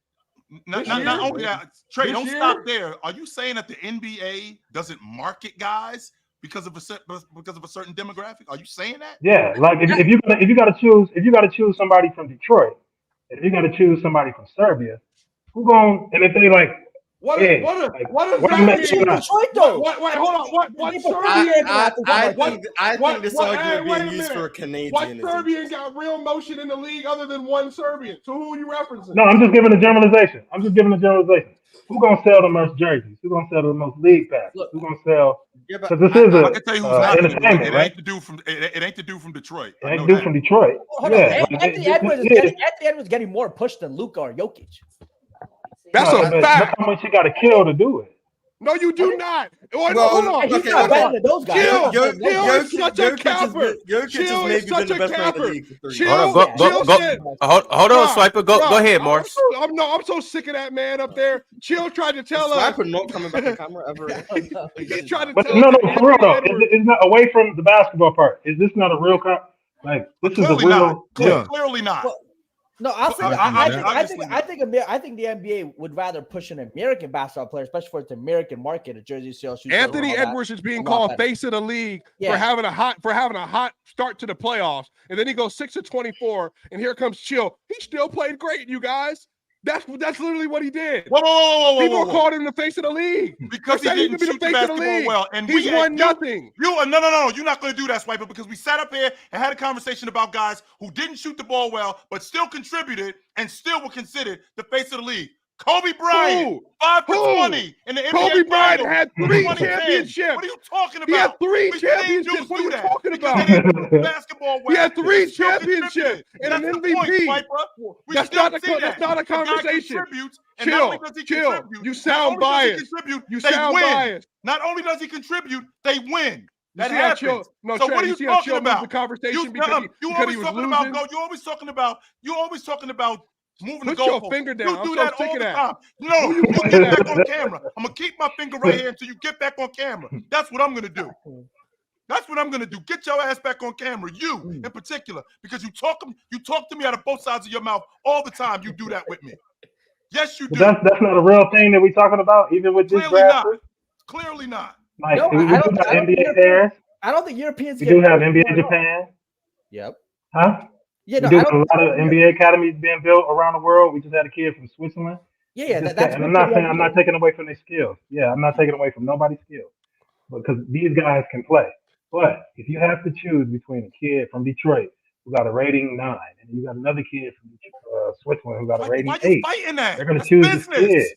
not only that, Trey, don't stop there. Are you saying that the NBA doesn't market guys because of a certain demographic? Are you saying that? Yeah, like if you got to choose somebody from Detroit, if you got to choose somebody from Serbia, who going? And if they like, what does that mean? Detroit though. Wait, hold on. What I think this argument being used for a Canadian. What Serbian got real motion in the league other than one Serbian? So who are you referencing? No, I'm just giving a generalization. Who gonna sell the most jerseys? Who gonna sell the most league passes? Who gonna sell? Because this is I can tell you who's not entertainment, it right? ain't the dude from Detroit. It ain't the dude from Detroit. Hold on. Anthony Edwards is getting more push than Luka or Jokic. That's a fact. That's how much you got to kill to do it. No, you do not. Hold on. He's not better than those guys. Chill is such a capper. Chill is such a capper. Hold on, Swiper. Go ahead, Morris. I'm so sick of that man up there. Chill tried to tell us. Swiper not coming back to camera ever. He tried to But tell no, us. for real though. It's not away from the basketball part. Is this not a real like this is a real? Clearly not. No, I think the NBA would rather push an American basketball player, especially for its American market, a jersey sales. Anthony Edwards is being called face of the league for having a hot start to the playoffs, and then he goes 6-24, and here comes Chill. He still played great, you guys. That's literally what he did. Whoa. People called him the face of the league because he didn't shoot the basketball well, and he's won nothing. No, you're not going to do that, Swiper, because we sat up here and had a conversation about guys who didn't shoot the ball well, but still contributed and still were considered the face of the league. Kobe Bryant, 5 for 20 in the NBA. Kobe Bryant had 3 championships. What are you talking about? He had 3 championships. What are you talking about? Basketball well. He had 3 championships and an MVP. That's not a conversation. Chill. You sound biased. Not only does he contribute, they win. That happens. happens. So what are you talking about? The conversation you always talking about moving Put the goalpost. Your finger down. You do that all the time. No, you get back on camera. I'm gonna keep my finger right here until you get back on camera. That's what I'm gonna do. Get your ass back on camera. You in particular, because you talk to me out of both sides of your mouth all the time. You do that with me. Yes, you do. But that's not a real thing that we're talking about, even with this draft. Clearly not. Like we do have NBA players. I don't think Europeans. We do have NBA Japan. Yep. Huh? Yeah, we do have a lot of NBA academies being built around the world. We just had a kid from Switzerland. Yeah, that's. And I'm not saying I'm not taking away from their skills. Yeah, I'm not taking away from nobody's skills, because these guys can play. But if you have to choose between a kid from Detroit who got a rating 9, and you got another kid from Switzerland who got a rating 8, they're going to choose this kid.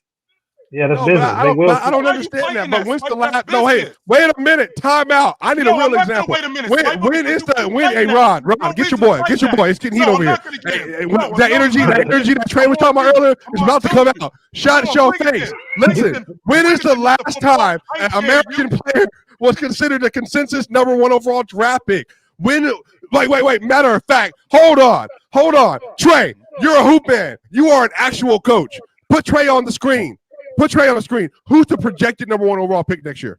Yeah, that's business. I don't understand that. But when's the last? No, hey, wait a minute. Time out. I need a real example. Wait a minute. Hey, Ron, get your boy. It's getting heat over here. That energy that Trey was talking about earlier is about to come out. Shot at your face. Listen, when is the last time an American player was considered a consensus #1 overall draft pick? When? Wait. Matter of fact, hold on. Trey, you're a hoop man. You are an actual coach. Put Trey on the screen. Who's the projected #1 overall pick next year?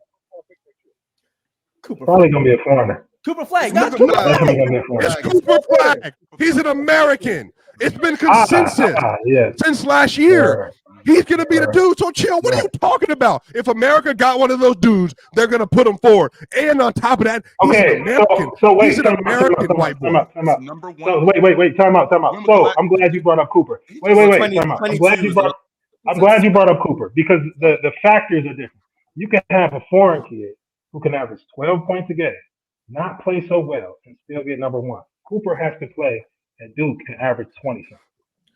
Probably gonna be a foreigner. Cooper Flag. It's Cooper Flag. He's an American. It's been consensus since last year. He's gonna be the dude. So chill. What are you talking about? If America got one of those dudes, they're gonna put him forward. And on top of that, he's an American. So wait, he's an American white boy. Time out. So wait. Time out. So I'm glad you brought up Cooper. Wait. Time out. I'm glad you brought up Cooper, because the factors are different. You can have a foreign kid who can average 12 points a game, not play so well, and still get #1. Cooper has to play at Duke and average 20-something.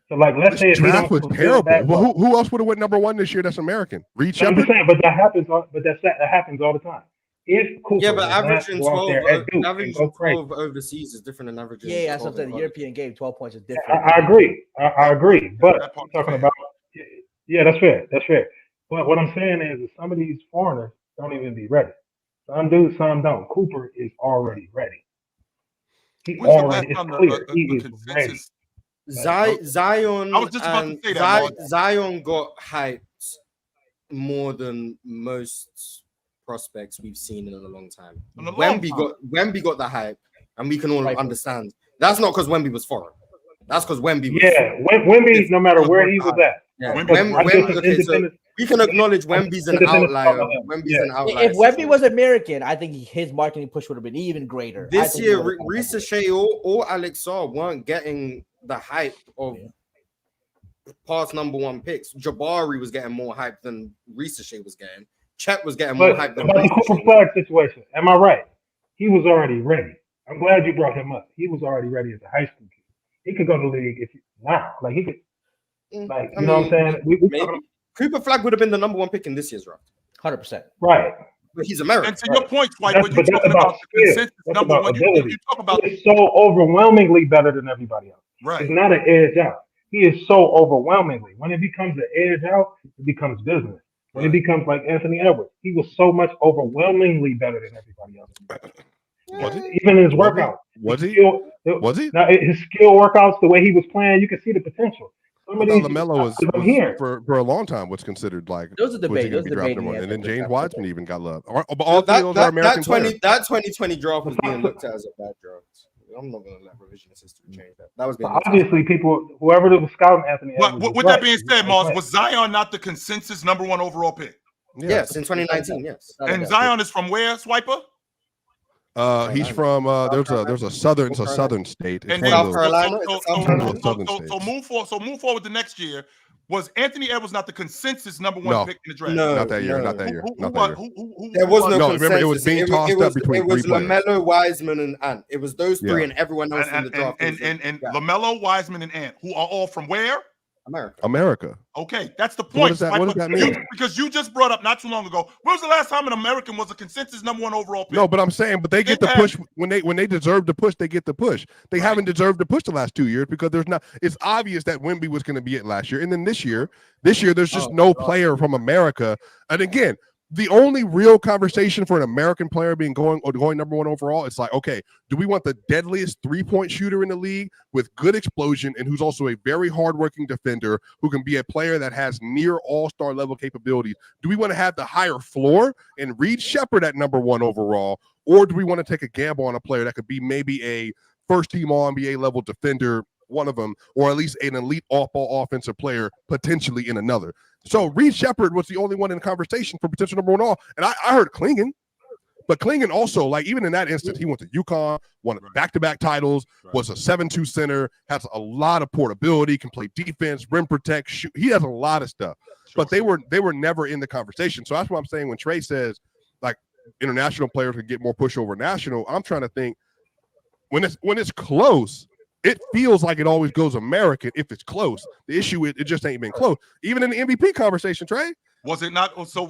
So, let's say draft was terrible. Well, who else would have went #1 this year? That's American. Reed Shepard. I'm saying, but that happens. That happens all the time. If Cooper but averaging 12 overseas is different than averaging. Yeah, that's something. The European game, 12 points is different. I agree. But I'm talking about. Yeah, that's fair. But what I'm saying is some of these foreigners don't even be ready. Some do, some don't. Cooper is already ready. It's clear. He is ready. Zion. I was just about to say that. Zion got hyped more than most prospects we've seen in a long time. Wemby got the hype. and we can all understand. That's not because Wemby was foreign. That's because Wemby was. Yeah, Wemby, no matter where he was at. Yeah, okay, so we can acknowledge Wemby's an outlier. Wemby's an outlier. If Wemby was American, I think his marketing push would have been even greater. This year, Risacher or Alex Sarr weren't getting the hype of past number one picks. Jabari was getting more hype than Risacher was getting. Chet was getting more hype than about the Cooper Flag situation. Am I right? He was already ready. I'm glad you brought him up. He was already ready as a high school kid. He could go to the league like he could. Like, you know what I'm saying? Cooper Flag would have been the number one pick in this year's draft. 100%. Right. But he's American. And to your point, Swipe, when you're talking about the consensus number one, you talk about he's so overwhelmingly better than everybody else. Right. It's not an edge out. He is so overwhelmingly. When it becomes an edge out, it becomes business. When it becomes like Anthony Edwards, he was so much overwhelmingly better than everybody else. Was he? Even in his workout. Was he? Was he? Now, his skill workouts, the way he was playing, you can see the potential. LaMelo was for a long time was considered like those are debates. And then James Wiseman even got love. All three of those are American players. That 2020 draft was being looked at as a bad draft. I'm not going to let revisionist history change that. That was obviously whoever was scouting Anthony. With that being said, Mars, was Zion not the consensus number one overall pick? Yes, in 2019. Yes. And Zion is from where, Swiper? He's from there's a southern state. And South Carolina. So move forward the next year. Was Anthony Edwards not the consensus number one pick in the draft? No, not that year. Not that year. There was no consensus. Remember, it was being tossed up between it was three players. LaMelo, Wiseman, and Ant. It was those three, and everyone else in the draft. And LaMelo, Wiseman, and Ant, who are all from where? America. Okay, that's the point. So what does that mean? Because you just brought up not too long ago. When was the last time an American was a consensus number one overall pick? No, but I'm saying, they get the push when they deserve the push. They get the push. They haven't deserved the push the last 2 years because there's not. It's obvious that Wemby was going to be it last year, and then this year there's just no player from America. And again, the only real conversation for an American player going number one overall, it's like, okay, do we want the deadliest three-point shooter in the league with good explosion and who's also a very hardworking defender who can be a player that has near all-star level capabilities? Do we want to have the higher floor and Reed Shepherd at number one overall, or do we want to take a gamble on a player that could be maybe a first-team All-NBA level defender, one of them, or at least an elite off-ball offensive player potentially in another? So Reed Shepherd was the only one in the conversation for potential number one all. And I heard Klingon, but Klingon also, like, even in that instance, he went to UConn, won back-to-back titles, was a 7-2 center, has a lot of portability, can play defense, rim protect, shoot. He has a lot of stuff. But they were never in the conversation. So that's what I'm saying when Trey says, like, international players could get more push over national. I'm trying to think when it's close. It feels like it always goes American if it's close. The issue is it just ain't been close. Even in the MVP conversation, Trey. Was it not? So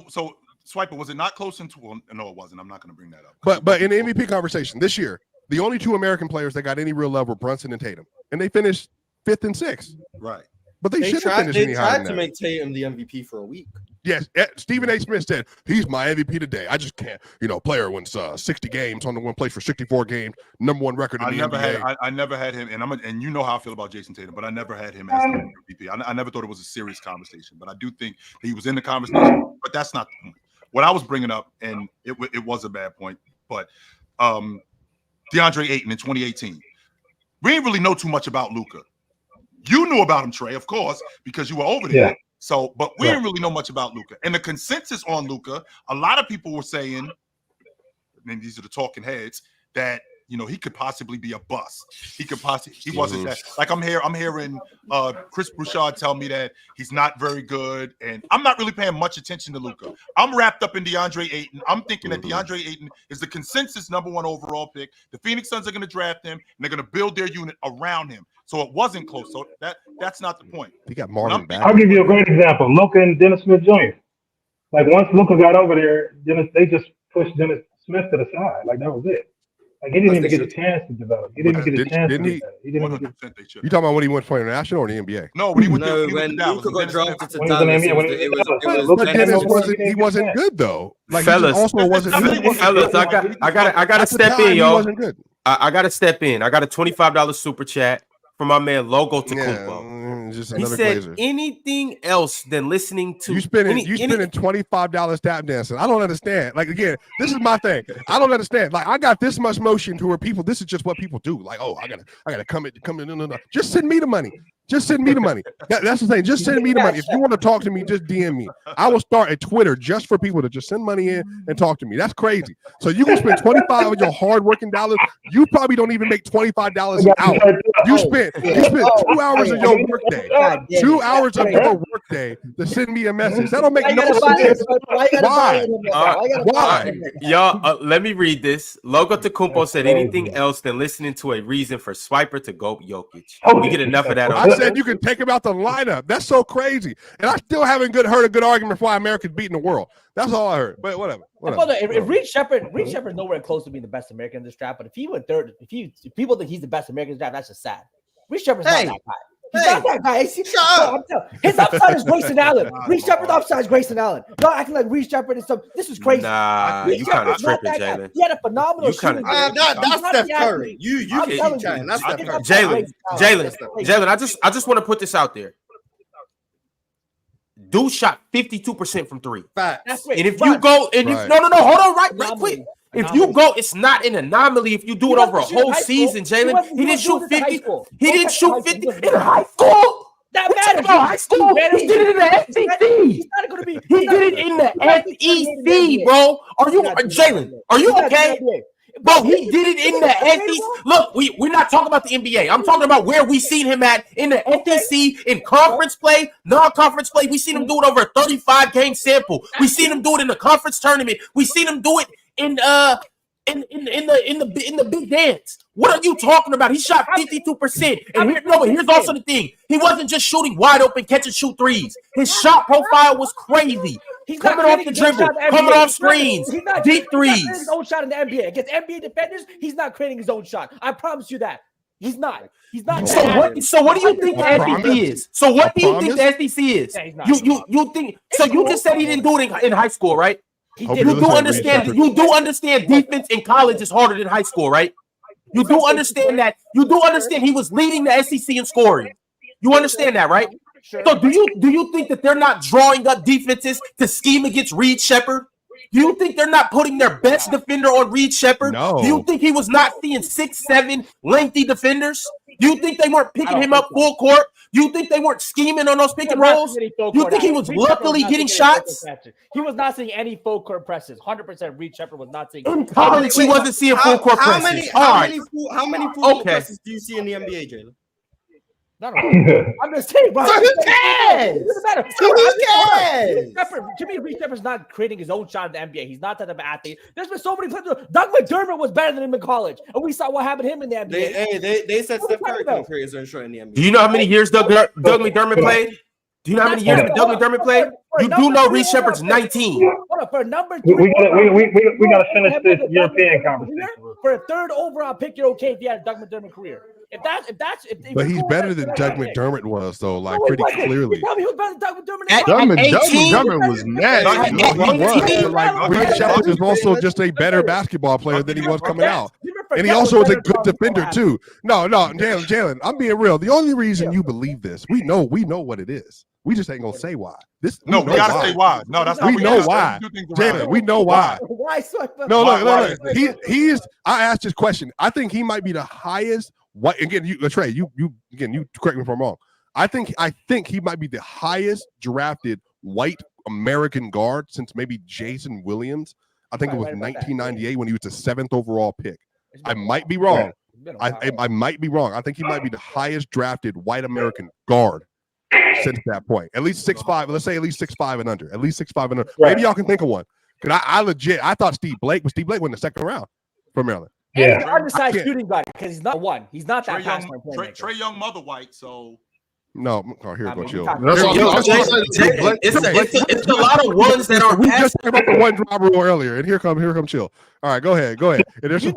Swiper, was it not close into? Well, no, it wasn't. I'm not going to bring that up. But in the MVP conversation this year, the only two American players that got any real love were Brunson and Tatum, and they finished 5th and 6th. Right. But they should have finished any higher than that. They tried to make Tatum the MVP for a week. Yes, Stephen A. Smith said he's my MVP today. I just can't, player wins 60 games on the one place for 64 games, number one record in the NBA. I never had him, and you know how I feel about Jason Tatum, but I never had him as the MVP. I never thought it was a serious conversation, but I do think he was in the conversation. But that's not the point. What I was bringing up, and it was a bad point, but DeAndre Ayton in 2018, we didn't really know too much about Luka. You knew about him, Trey, of course, because you were over there. Yeah. So, but we didn't really know much about Luka. And the consensus on Luka, a lot of people were saying, and these are the talking heads, that he could possibly be a bust. He wasn't that. Like I'm hearing Chris Bouchard tell me that he's not very good, and I'm not really paying much attention to Luka. I'm wrapped up in DeAndre Ayton. I'm thinking that DeAndre Ayton is the consensus number one overall pick. The Phoenix Suns are going to draft him, and they're going to build their unit around him. So it wasn't close. So that's not the point. He got Marvin back. I'll give you a great example. Luka and Dennis Smith Jr. Like once Luka got over there, they just pushed Dennis Smith to the side. Like that was it. Like he didn't even get a chance to develop. He didn't get a chance to develop. He didn't even get. You talking about when he went for international or the NBA? No, when he went when Luka got drafted to Dallas, he wasn't good though. Like fellas, also wasn't. Fellas, I gotta step in, y'all. He wasn't good. I gotta step in. I got a $25 super chat from my man Logo Tacumpo. just He another said Glazer. anything else than listening to You spending $25 tap dancing. I don't understand. Like again, this is my thing. I don't understand. Like I got this much motion to where people. This is just what people do. Like I gotta come in. No. Just send me the money. Just send me the money. That's the thing. Just send me the money. If you want to talk to me, just DM me. I will start a Twitter just for people to just send money in and talk to me. That's crazy. So you can spend 25 of your hard working dollars. You probably don't even make $25 an hour. You spent 2 hours of your workday. 2 hours of your workday to send me a message. That don't make no sense. Why? Y'all, let me read this. Logo Tacumpo said anything else than listening to a reason for Swiper to go Jokic. We get enough of that on I said you can take him out the lineup. That's so crazy. And I still haven't heard a good argument for why America's beating the world. That's all I heard. But whatever. If Reed Shepherd's nowhere close to being the best American in this draft, but if he went third, if people think he's the best American in this draft, that's just sad. Reed Shepherd's not that guy. He's not that guy. His upside is Grayson Allen. Reed Shepherd's upside is Grayson Allen. Y'all acting like Reed Shepherd is some. This is crazy. Nah, you kind of tripping, Jalen. He had a phenomenal shooting. That's Steph Curry. You keep trying. That's Steph Curry. Jalen. I just want to put this out there. Dude shot 52% from three. That's and if you go and you hold on right quick. If you go, it's not an anomaly if you do it over a whole season, Jalen. He didn't shoot 50. He didn't shoot 50 in high school. That matters. High school. He did it in the SEC. He's not going to be. He did it in the SEC, bro. Are you Jalen? Are you okay? Bro, he did it in the SEC. Look, we're not talking about the NBA. I'm talking about where we seen him at in the SEC, in conference play, non-conference play. We seen him do it over a 35-game sample. We seen him do it in the conference tournament. We seen him do it in the big dance. What are you talking about? He shot 52%. And here's also the thing. He wasn't just shooting wide open, catch and shoot threes. His shot profile was crazy. He's coming off the dribble, coming off screens, deep threes. He's not creating his own shot in the NBA. Against NBA defenders, he's not creating his own shot. I promise you that. He's not. He's not. So what do you think the SEC is? So what do you think the SEC is? You think so? You just said he didn't do it in high school, right? You do understand defense in college is harder than high school, right? You do understand that. You do understand he was leading the SEC in scoring. You understand that, right? Sure. So do you think that they're not drawing up defenses to scheme against Reed Shepherd? Do you think they're not putting their best defender on Reed Shepherd? No. Do you think he was not seeing 6'7" lengthy defenders? Do you think they weren't picking him up full court? Do you think they weren't scheming on those pick and rolls? You think he was luckily getting shots? He was not seeing any full court presses. 100% Reed Shepherd was not seeing. In college, he wasn't seeing full court presses. How many full court presses do you see in the NBA, Jalen? I'm just saying, bro. So who cares? Who cares? To me, Reed Shepherd's not creating his own shot in the NBA. He's not that type of athlete. There's been so many players. Doug McDermott was better than him in college, and we saw what happened to him in the NBA. They said Steph Curry couldn't create his own shot in the NBA. Do you know how many years Doug McDermott played? Do you know how many years Doug McDermott played? You do know Reed Shepherd's 19. Hold on, for number 3, we gotta finish this European conversation. For a third overall pick, you're okay if you had a Doug McDermott career. But he's better than Doug McDermott was, though, like pretty clearly. He was better than Doug McDermott. Doug McDermott was nasty. He was. Like Reed Shepherd is also just a better basketball player than he was coming out. And he also is a good defender, too. No, Jalen, I'm being real. The only reason you believe this, we know what it is. We just ain't gonna say why. We gotta say why. No, that's not. We know why. Jalen, we know why. Why? No, look. He's. I asked this question. I think he might be the highest. What again? Trey, you correct me if I'm wrong. I think he might be the highest drafted white American guard since maybe Jason Williams. I think it was 1998 when he was the 7th overall pick. I might be wrong. I might be wrong. I think he might be the highest drafted white American guard since that point. At least 6'5". Let's say at least 6'5" and under. At least 6'5" and under. Maybe y'all can think of one. Because I thought Steve Blake went in the second round for Maryland. Yeah, he's undersized shooting guard because he's not one. He's not that fast. Trey Young, mother white. So no, here go chill. It's a lot of ones that are. We just talked about the one drop rule earlier, and here come chill. All right, go ahead. And there's it's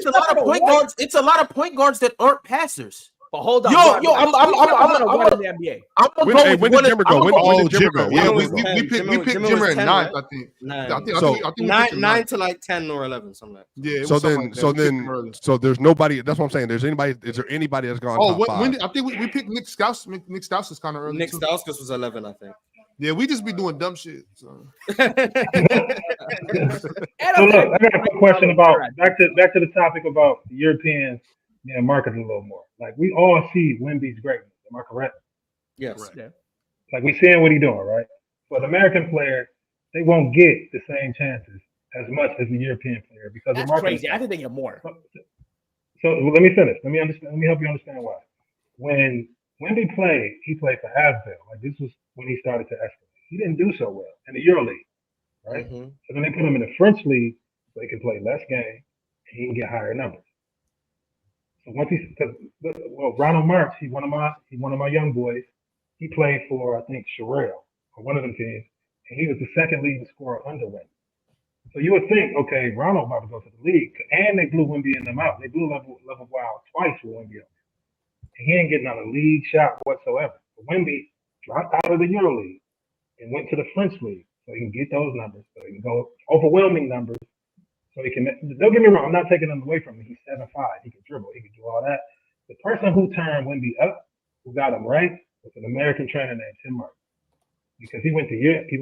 a lot of point guards. It's a lot of point guards that aren't passers. But hold on, Yo, Ron, yo, I'm gonna gonna win in the NBA. I'm gonna When, go hey, with when one did of- Jimmer go? I'm When gonna did Jimmer go? Yeah, was we 10. picked Jimmer Jimmer was at 10, 9th, right? I think. Nine. I think So- we picked him 9 ninth. to like 10 or 11, something like that. Yeah, it So was something then, like that. so We picked him then, early. so there's nobody. That's what I'm saying. There's anybody? Is there anybody that's gone top when 5? I think we picked Nick Stauskas. Nick Stauskas is kind of early Nick too. Stauskas was 11, I think. Yeah, we just be doing dumb shit. So. So look, I got a quick question about back to the topic about the Europeans being marketed a little more. Like we all see Wemby's greatness. Am I correct? Yes. Yeah. Like we seeing what he's doing, right? But American players, they won't get the same chances as much as the European player because That's the market. crazy. I think they get more. So let me finish. Let me understand. Let me help you understand why. When Wemby played, he played for Asvel. Like this was when he started to escalate. He didn't do so well in the EuroLeague, right? Mhm. So then they put him in the French league so he can play less games and he can get higher numbers. So once Ronald March, he one of my young boys. He played for I think Sherrill or one of them teams, and he was the second leading scorer under Wemby. So you would think, okay, Ronald about to go to the league, and they blew Wemby and them out. They blew level Wild twice with Wemby. And he ain't getting on a league shot whatsoever. But Wemby dropped out of the EuroLeague and went to the French league so he can get those numbers, so he can go overwhelming numbers. So he can. Don't get me wrong, I'm not taking him away from him. He's 7'5". He can dribble. He can do all that. The person who turned Wemby up, who got him right, was an American trainer named Tim Martin. Because he went to Europe, he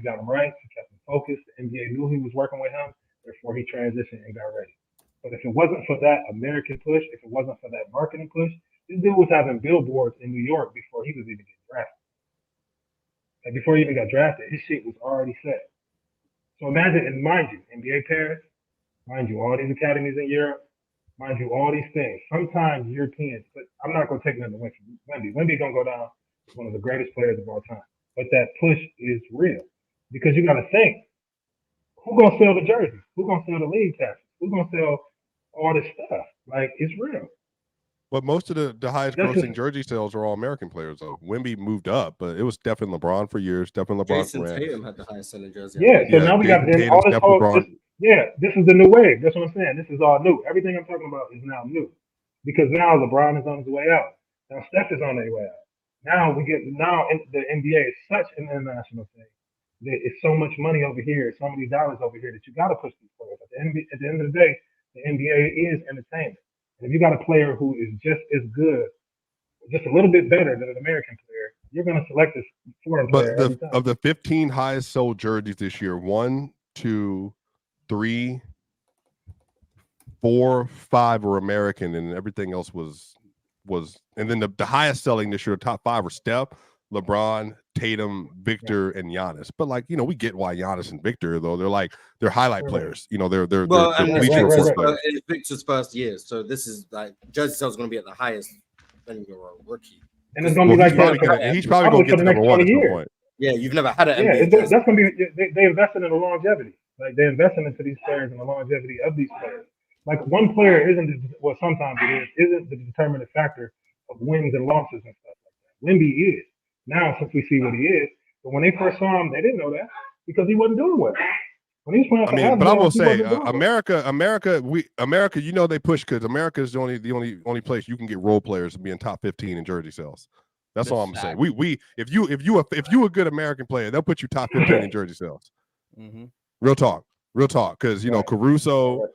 got him right, he kept him focused. The NBA knew he was working with him, therefore he transitioned and got ready. But if it wasn't for that American push, if it wasn't for that marketing push, this dude was having billboards in New York before he was even getting drafted. Like before he even got drafted, his shit was already set. So imagine, and mind you, NBA Paris, mind you, all these academies in Europe, mind you, all these things. Sometimes Europeans, but I'm not going to take nothing away from Wemby. Wemby going to go down as one of the greatest players of all time. But that push is real because you got to think, who's going to sell the jerseys? Who's going to sell the league passes? Who's going to sell all this stuff? Like, it's real. But most of the highest grossing jersey sales are all American players, though. Wemby moved up, but it was definitely LeBron for years. Definitely LeBron. Jason Tatum had the highest selling jersey. Yeah, so now we got Tatum, all this whole. This is the new wave. That's what I'm saying. This is all new. Everything I'm talking about is now new because now LeBron is on his way out. Now Steph is on their way out. Now the NBA is such an international thing. It's so much money over here, so many dollars over here that you got to push these players. At the end of the day, the NBA is entertainment. And if you got a player who is just as good, just a little bit better than an American player, you're going to select this foreign player every time. Of the 15 highest sold jerseys this year, 1, 2, 3, 4, 5 were American, and everything else was. And then the highest selling this year, top 5 were Steph, LeBron, Tatum, Victor, and Giannis. But we get why Giannis and Victor, though, they're highlight players. They're it's Victor's first year, so this is like jersey sales going to be at the highest when you're a rookie. And it's going to be like that. He's probably going to get to number 1 at some point. Yeah, you've never had an NBA. jersey. That's going to be. They invested in the longevity. Like they're investing into these players and the longevity of these players. Like one player sometimes isn't the determinative factor of wins and losses and stuff like that. Wemby is. Now, since we see what he is, but when they first saw him, they didn't know that because he wasn't doing well. When he was playing for but I will say, America, they push because America is the only place you can get role players to be in top 15 in jersey sales. That's all I'm saying. If you a good American player, they'll put you top 15 in jersey sales. Mm-hmm. Real talk, because Caruso.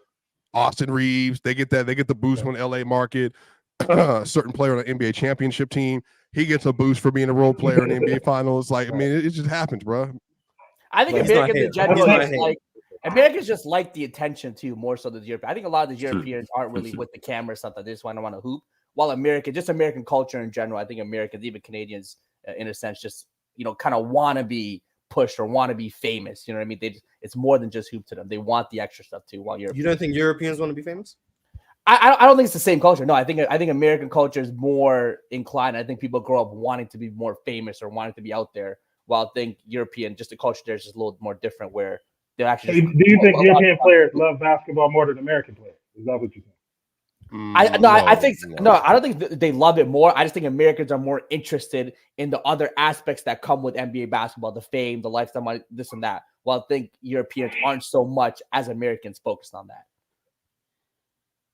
Austin Reeves, they get the boost from the LA market. A certain player on the NBA championship team, he gets a boost for being a role player in the NBA finals. It just happens, bro. I think Americans in general, Americans just like the attention too, more so than the Europeans. I think a lot of the Europeans aren't really with the camera or something. They just want to hoop. While American culture in general, I think Americans, even Canadians, in a sense, just kind of want to be pushed or want to be famous. You know what I mean? It's more than just hoop to them. They want the extra stuff too. While you don't think Europeans want to be famous? I don't think it's the same culture. No, I think American culture is more inclined. I think people grow up wanting to be more famous or wanting to be out there. While I think European, just the culture there is just a little more different. Where they actually. Do you think European players love basketball more than American players? Is that what you think? I don't think they love it more. I just think Americans are more interested in the other aspects that come with NBA basketball, the fame, the lifestyle, this and that. While I think Europeans aren't so much as Americans focused on that.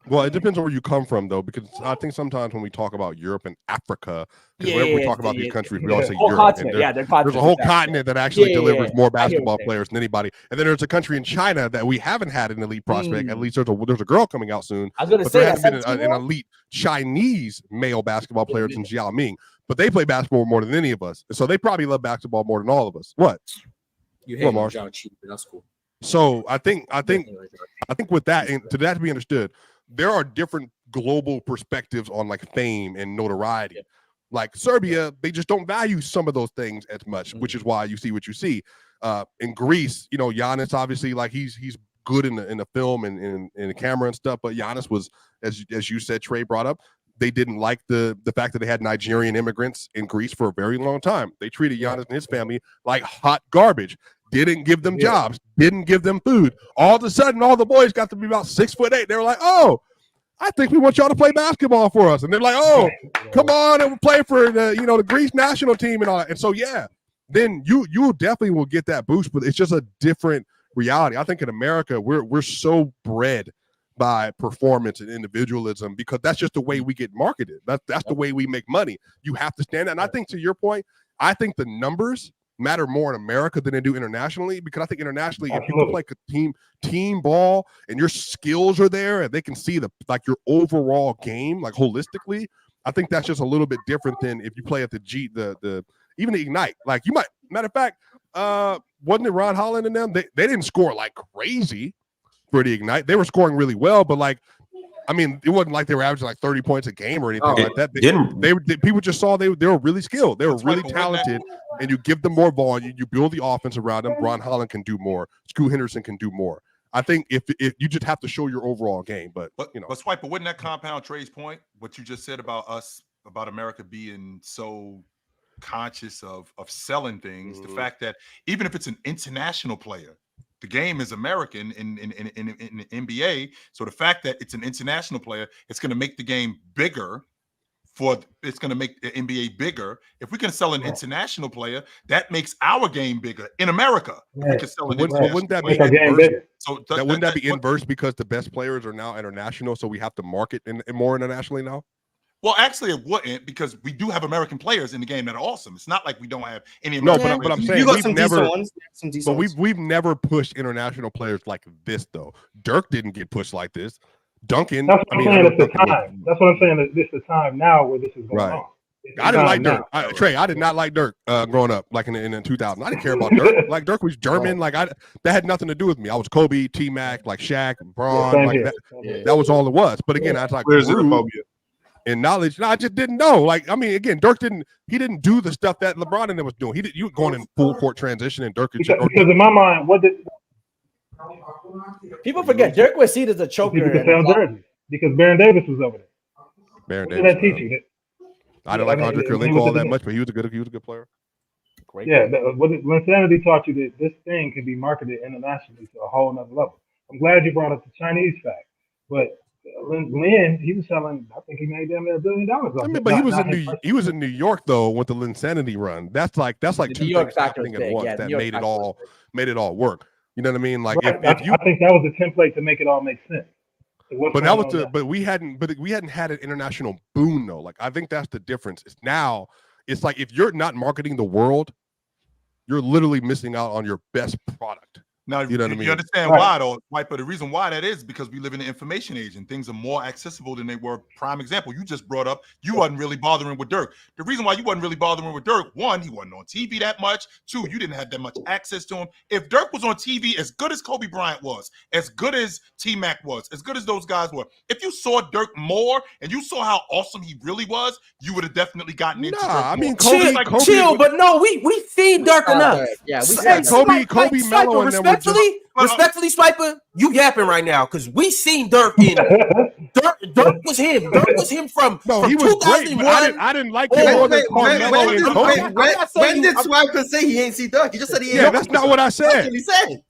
Well, it depends on where you come from, though, because I think sometimes when we talk about Europe and Africa, because whenever we talk about these countries, we always say Europe. And there's a whole continent that actually delivers more basketball players than anybody. And then there's a country in China that we haven't had an elite prospect. At least there's a girl coming out soon. I was going to say there hasn't been an elite Chinese male basketball player since Yao Ming. But they play basketball more than any of us. So they probably love basketball more than all of us. What? You hate John Cheap, but that's cool. So I think with that, and to that to be understood, there are different global perspectives on like fame and notoriety. Yeah. Like Serbia, they just don't value some of those things as much, which is why you see what you see. In Greece, you know, Giannis obviously like he's good in the film and in the camera and stuff, but Giannis was, as you said, Trey brought up, they didn't like the fact that they had Nigerian immigrants in Greece for a very long time. They treated Giannis and his family like hot garbage. Didn't give them jobs, didn't give them food. All of a sudden, all the boys got to be about 6'8". They were like, "Oh, I think we want y'all to play basketball for us." And they're like, "Oh, come on and play for the Greece national team and all that." And so then you definitely will get that boost, but it's just a different reality. I think in America, we're so bred by performance and individualism because that's just the way we get marketed. That's the way we make money. You have to stand out. And I think to your point, I think the numbers matter more in America than they do internationally, because I think internationally, if you can play a team ball and your skills are there and they can see your overall game, like holistically, I think that's just a little bit different than if you play at the even the Ignite. Like you might, matter of fact, wasn't it Ron Holland and them? They didn't score like crazy for the Ignite. They were scoring really well, but like, I mean, it wasn't like they were averaging like 30 points a game or anything like that. People just saw they were really skilled. They were really talented, and you give them more volume. You build the offense around them. Ron Holland can do more. Scoot Henderson can do more. I think if you just have to show your overall game, but Swiper, wouldn't that compound Trey's point? What you just said about us, about America being so conscious of selling things, the fact that even if it's an international player, the game is American in NBA. So the fact that it's an international player, it's going to make the game bigger. It's going to make the NBA bigger. If we can sell an international player, that makes our game bigger in America. We can sell wouldn't that be inverse? So wouldn't that be inverse because the best players are now international, so we have to market more internationally now? Well, actually, it wouldn't, because we do have American players in the game that are awesome. It's not like we don't have any American players. But I'm saying we've never pushed international players like this, though. Dirk didn't get pushed like this. Duncan. That's what I'm saying. It's the time. That's what I'm saying. This is the time now where this is going on. I didn't like Dirk. Trey, I did not like Dirk growing up, like in the 2000s. I didn't care about Dirk. Like Dirk was German. Like that had nothing to do with me. I was Kobe, T-Mac, like Shaq, Braun. That was all it was. But again, I was like, and knowledge. No, I just didn't know. Like, I mean, again, Dirk didn't do the stuff that LeBron and them was doing. You were going in full court transition, and Dirk because in my mind, people forget Dirk was seen as a choker because Baron Davis was over there. Baron Davis. That teaching? I didn't like Andre Kirilenko all that much, but he was a good player. Great. Yeah, Linsanity taught you that this thing can be marketed internationally to a whole nother level. I'm glad you brought up the Chinese fact, but Lin, he was selling. I think he made damn near $1 billion. I mean, but he was in New York though with the Linsanity run. That's like two things happening at once that made it all work. You know what I mean? Like I think that was the template to make it all make sense. But that was but we hadn't had an international boom though. Like I think that's the difference. It's like if you're not marketing the world, you're literally missing out on your best product. Now, you know what I mean? You understand why, though, right? But the reason why that is because we live in the information age and things are more accessible than they were. Prime example, you just brought up, you wasn't really bothering with Dirk. The reason why you wasn't really bothering with Dirk, one, he wasn't on TV that much. Two, you didn't have that much access to him. If Dirk was on TV, as good as Kobe Bryant was, as good as T-Mac was, as good as those guys were, if you saw Dirk more and you saw how awesome he really was, you would have definitely gotten into Dirk more. I mean, Kobe, but no, we seen Dirk enough. Yeah, Kobe, Melo, and them. Respectfully, Swiper, you yapping right now because we seen Dirk in Dirk was him. Dirk was him from he was 2001. Great, I didn't like him more than Carmelo and Kobe. When did Swiper say he ain't see Dirk? He just said he ain't. Yeah, that's not what I said. He said.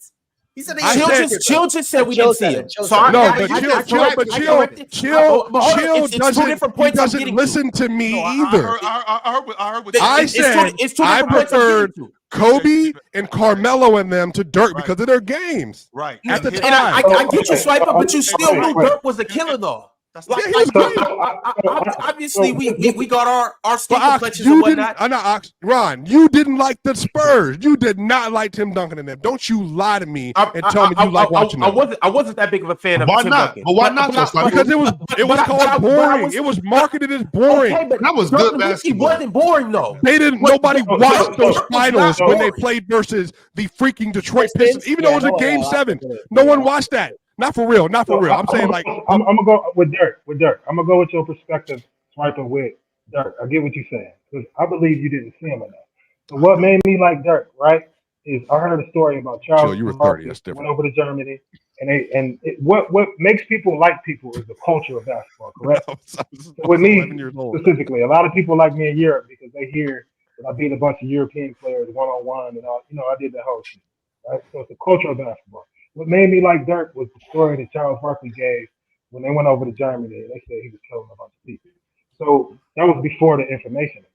He said Chill just said we didn't see him. Chill So said I- it. I- but I- Chill, I- Chill, I- but I- Chill, corrected. Chill, But hold on, Chill it's two doesn't. different He points I'm doesn't getting to. listen to me No, either. I heard what I It's said two I different points I'm preferred getting to. Kobe and Carmelo and them to Dirk Right. because of their games. right. At the And And I time. get you, Swiper, but you still knew Wait. Dirk was the killer, though. that's Like, Yeah, he was great. obviously, we got our skin But Ox, complexions you and didn't. whatnot. Not Ox, Ron, you didn't like the Spurs. You did not like Tim Duncan and them. Don't you lie to me and tell me you like watching them. I wasn't that big of a fan of Why Tim not? Duncan. But why not? Though, Because it was but I called boring. was- It was marketed as boring. Okay, but That was Dirk good Nowitzki basketball. wasn't boring though. They didn't. What- Nobody what- watched those what- finals what- when they played versus the freaking Detroit Pistons. Even though it was a game 7, Yeah. no one watched that. Not for real. Not for real. I'm saying like I'm gonna go with Dirk. I'm gonna go with your perspective, Swiper, with Dirk. I get what you're saying because I believe you didn't see him enough. So what made me like Dirk, right, is I heard a story about Charles. Chill, you were 30. Barkley That's different. Went over to Germany, and what makes people like people is the culture of basketball, correct? I was With me 11 years old. specifically, a lot of people like me in Europe because they hear that I beat a bunch of European players one-on-one, and I did the whole shit, right? So it's the culture of basketball. What made me like Dirk was the story that Charles Barkley gave when they went over to Germany. They said he was killing a bunch of people. So that was before the information.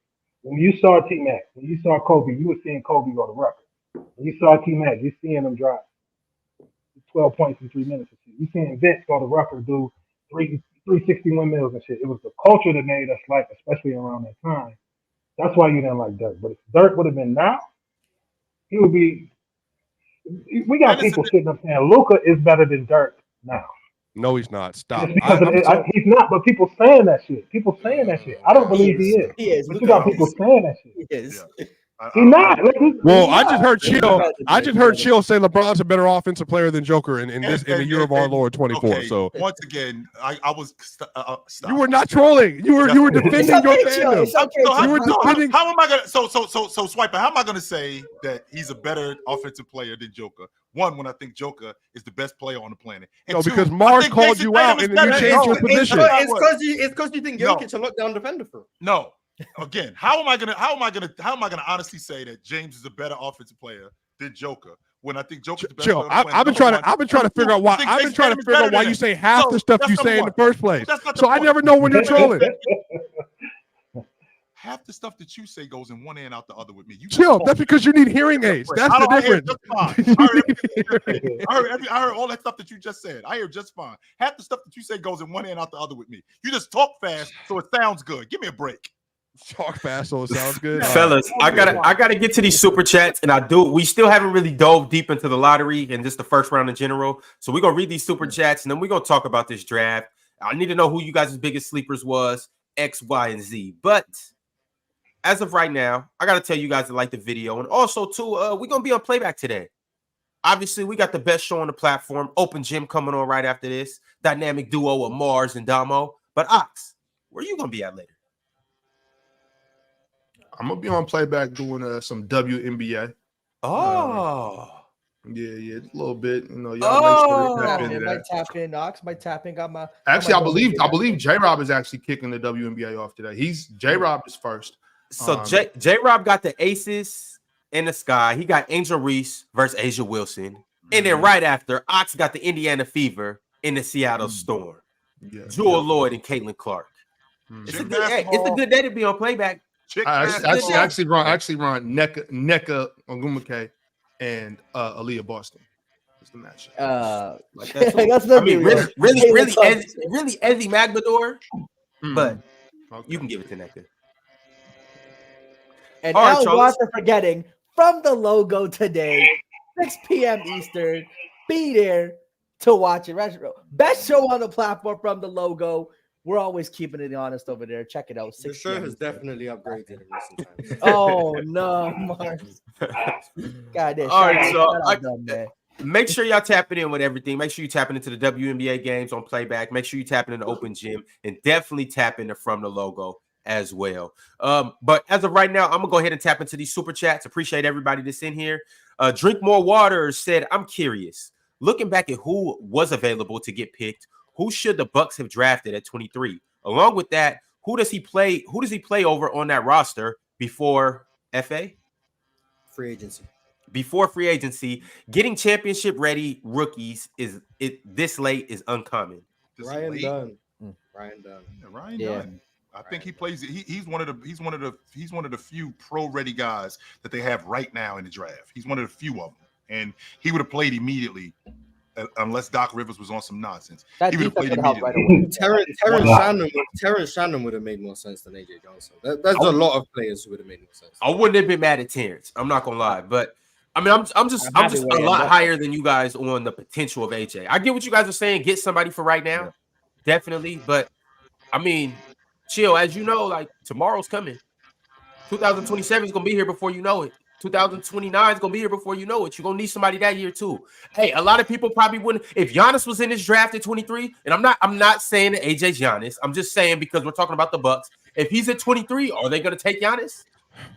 When you saw T-Mac, when you saw Kobe, you were seeing Kobe go to record. When you saw T-Mac, you're seeing him drop 12 points in 3 minutes. You're seeing Vince go to record, do 360 windmills and shit. It was the culture that made us like, especially around that time. That's why you didn't like Dirk. But if Dirk would have been now, he would be. We got people sitting up saying Luka is better than Dirk now. No, he's not. Stop. It's because he's not, but people saying that shit. People saying that shit. I don't believe he is. He is. But you got people saying that shit. He is. He's not. Well, I just heard Chill say LeBron's a better offensive player than Joker in the year of our Lord 24. Okay, So once again, I was stop. you were not trolling. You were defending your fandom. So You were defending. how am I gonna so Swiper? How am I gonna say that he's a better offensive player than Joker? One, when I think Joker is the best player on the planet. And No, two, because I Mars think called Jason you out Tatum and is then you better changed than your Joker. position. It's because you think No. Jokic a lockdown defender for him. No. Again, how am I gonna honestly say that James is a better offensive player than Joker when I think Joker's the best Chill. player on the planet? I've been trying to figure out why. I've been trying to figure out why you say half the stuff you say in the first place. So I never know when you're trolling. Half the stuff that you say goes in one ear and out the other with me. You Chill. That's because you need hearing aids. That's the difference. I heard all that stuff that you just said. I hear just fine. Half the stuff that you say goes in one ear and out the other with me. You just talk fast, so it sounds good. Give me a break. Talk fast, so it sounds good. Fellas, I gotta get to these super chats, and we still haven't really dove deep into the lottery and just the first round in general. So we're gonna read these super chats and then we're gonna talk about this draft. I need to know who you guys' biggest sleepers was, X, Y, and Z. But as of right now, I gotta tell you guys to like the video, and also too, we're gonna be on Playback today. Obviously, we got the best show on the platform. Open Gym coming on right after this. Dynamic duo of Mars and Damo. But Ox, where are you gonna be at later? I'm gonna be on Playback doing some WNBA. Oh, Yeah, a little bit. You know, y'all make sure they tap into Might that. tap in, Ox. Might tap in. Got my. Actually, I believe J-Rob is actually kicking the WNBA off today. J-Rob is first. so J-Rob got the Aces in the sky. He got Angel Reese versus Asia Wilson. And then right after, Ox got the Indiana Fever in the Seattle Storm. Yeah. Jewel Lloyd and Caitlin Clark. It's a good day to be on Playback. I actually run Nneka Ogumake and Aaliyah Boston. That's the match. That's not really Ezzy Magmador, but Okay. you can give it to Nneka. And All right, Al Charles. Watson forgetting from the logo today, 6 p.m. Eastern. Be there to watch it. Best show on the platform from the logo. We're always keeping it honest over there. Check it out. The 6 show p.m. has definitely upgraded in recent times. Oh no, Mars. God, All right, so make sure y'all tapping in with everything. Make sure you tapping into the WNBA games on Playback. Make sure you tapping into Open Gym, and definitely tap into From the Logo as well. But as of right now, I'm gonna go ahead and tap into these super chats. Appreciate everybody that's in here. Drink More Water said, I'm curious. Looking back at who was available to get picked, who should the Bucks have drafted at 23? Along with that, who does he play? Who does he play over on that roster before FA? Free agency. before free agency. Getting championship ready rookies this late is uncommon. Ryan Dunn. Ryan Dunn. I think he plays. He's one of the few pro ready guys that they have right now in the draft. He's one of the few of them, and he would have played immediately unless Doc Rivers was on some nonsense. He would have played immediately. Terrence Shannon would have made more sense than AJ Johnson. There's a lot of players who would have made more sense. I wouldn't have been mad at Terrence. I'm not gonna lie, but I mean, I'm just a lot higher than you guys on the potential of AJ. I get what you guys are saying. Get somebody for right now, definitely. But I mean, chill. As you know, like tomorrow's coming. 2027 is gonna be here before you know it. 2029 is gonna be here before you know it. You're gonna need somebody that year too. Hey, a lot of people probably wouldn't. If Giannis was in this draft at 23, and I'm not saying that AJ's Giannis. I'm just saying because we're talking about the Bucks. If he's at 23, are they gonna take Giannis?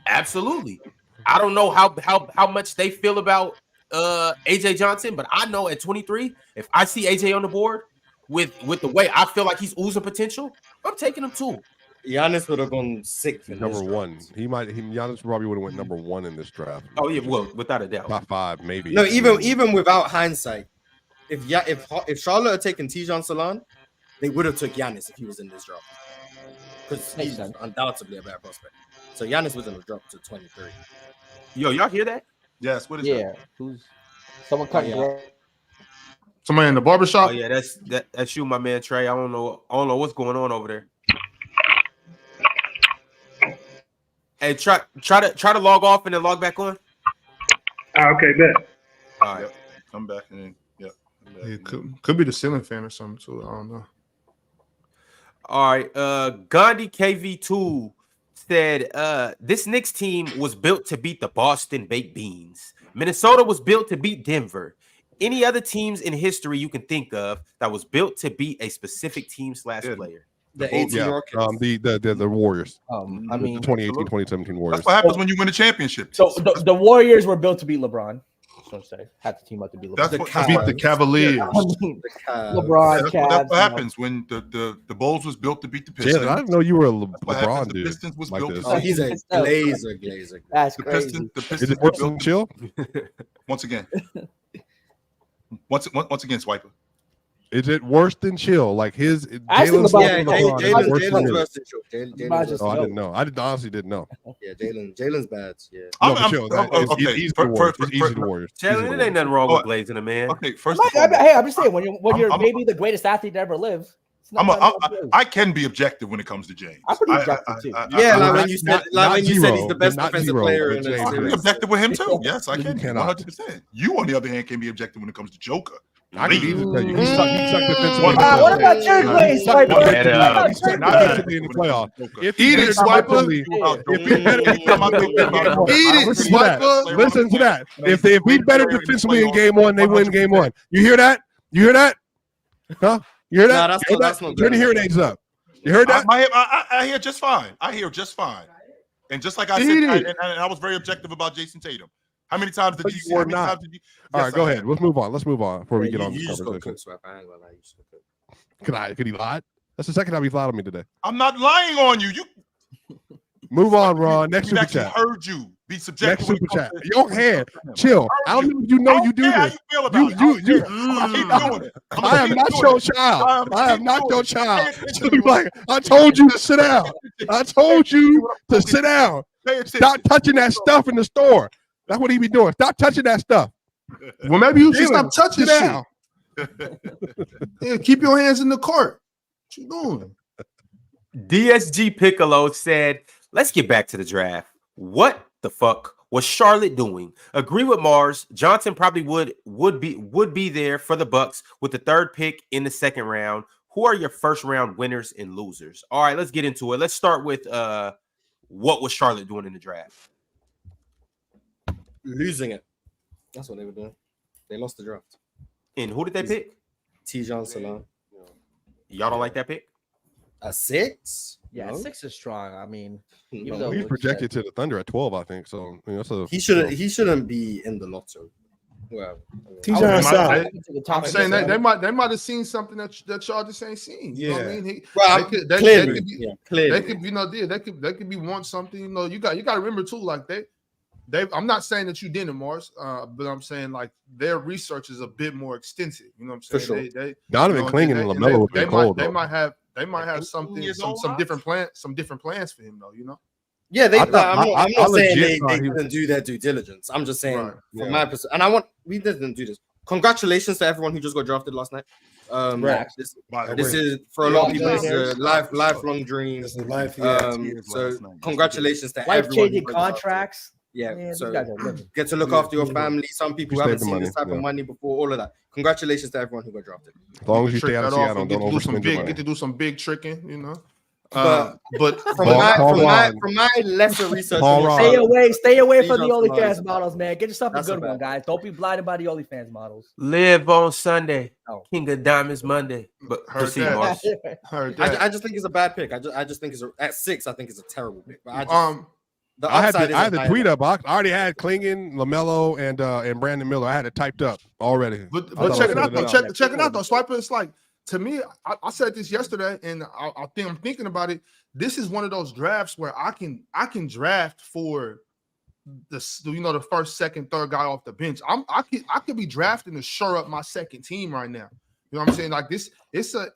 Absolutely. I don't know how much they feel about AJ Johnson, but I know at 23, if I see AJ on the board with the way I feel like he's oozing potential, I'm taking him too. Giannis would have gone sixth. Number one. Giannis probably would have went number one in this draft. Oh yeah, well, without a doubt. Top 5, maybe. No, even without hindsight, if Charlotte had taken TidjaneSalaun, they would have took Giannis if he was in this draft. Because he's undoubtedly a better prospect. So Giannis was going to drop to 23. Yo, y'all hear that? Yes. What is that? Who's someone cutting? Somebody in the barbershop? Oh yeah, that's you, my man Trey. I don't know what's going on over there. Hey, try to log off and then log back on. Okay, bet. All right, come back in. Yep. It could be the ceiling fan or something too. I don't know. All right. Gandhi KV2 said this Knicks team was built to beat the Boston Baked Beans. Minnesota was built to beat Denver. Any other teams in history you can think of that was built to beat a specific team / player? The 18 Rockets. The Warriors. I mean, 2018-2017 Warriors. That's what happens when you win a championship. So the Warriors were built to beat LeBron. So say had the team up to beat LeBron. Beat the Cavaliers. LeBron. That's what happens when the Bulls was built to beat the Pistons. I didn't know you were a LeBron dude. The Pistons was like built. This. Oh, he's a glazer. That's crazy. The Pistons Is it worse than chill? Once again, Swiper. Is it worse than chill? Like his Jalen's Jalen's worse than chill. I didn't know. I honestly didn't know. Yeah, Jalen's bad. Yeah. Easy to Warriors. Jalen, it ain't nothing wrong with blazing a man. Okay, first. I'm just saying when you're maybe the greatest athlete to ever live. I can be objective when it comes to James. I'm pretty objective too. When you said he's the best defensive player in the series. I'm objective with him too. Yes, I can. 100%. You, on the other hand, can be objective when it comes to Joker. I can even tell you, he sucked defensively. What about your place, Swiper? He sucked defensively in the playoff. Eat it, Swiper. Eat it, Swiper. Listen to that. If he's better defensively in game one, they win game one. You hear that? Huh? You hear that? That's not Turn the hearing aids up. You heard that? I hear just fine. And just like I said, and I was very objective about Jason Tatum. How many times did you? All right, go ahead. Let's move on before we get on this conversation. Could he lie? That's the second time he's lied on me today. I'm not lying on you. Move on, Ron. Next super chat. Heard you be subjective. Next super chat. Your hand. Chill. I don't know if you know you do this. You. I am not your child. I am not your child. Like, I told you to sit down. I told you to sit down. Stop touching that stuff in the store. That's what he be doing. Stop touching that stuff. Well, maybe you should stop touching shit. Yeah, keep your hands in the court. What you doing? DSG Piccolo said, let's get back to the draft. What the fuck was Charlotte doing? Agree with Mars. Johnson probably would be there for the Bucks with the 3rd pick in the 2nd round. Who are your first round winners and losers? All right, let's get into it. Let's start with what was Charlotte doing in the draft? Losing it. That's what they were doing. They lost the draft. And who did they pick? TidjaneSalaun. Y'all don't like that pick? A 6? Yeah, 6 is strong. I mean, he's projected to the Thunder at 12, I think. So he shouldn't be in the lottery. Well, I'm saying they might have seen something that y'all just ain't seen. You know what I mean? Clearly. They could, they could be want something. You got to remember too, like I'm not saying that you didn't, Morris, but I'm saying like their research is a bit more extensive. You know what I'm saying? For sure. Donovan Clingan and LaMelo would be cold. They might have some different plans for him though. You know. Yeah, I'm not saying legit they didn't do their due diligence. I'm just saying from my perspective, and we didn't do this. Congratulations to everyone who just got drafted last night. This is for a lot of people. This is a lifelong dream. This is life. So congratulations to everyone. Life-changing contracts. Yeah, Man, so get to look after your family. Some people haven't seen this type of money before. All of that. Congratulations to everyone who got drafted. As long as you stay out of Seattle, get to do some big tricking, you know. But from my lesser research, stay away from the OnlyFans models, man. Get yourself a good one, guys. Don't be blinded by the OnlyFans models. Live on Sunday, King of Diamonds Monday. But I just think it's a bad pick. I just think at 6. I think it's a terrible pick. But I had the tweet up. I already had Clingan, LaMelo, and Brandon Miller. I had it typed up already. But check it out though. Check it out though. Swiper, it's like, to me, I said this yesterday, and I'm thinking about it. This is one of those drafts where I can draft for the first, second, third guy off the bench. I could be drafting to shore up my second team right now. You know what I'm saying? Like this, it's a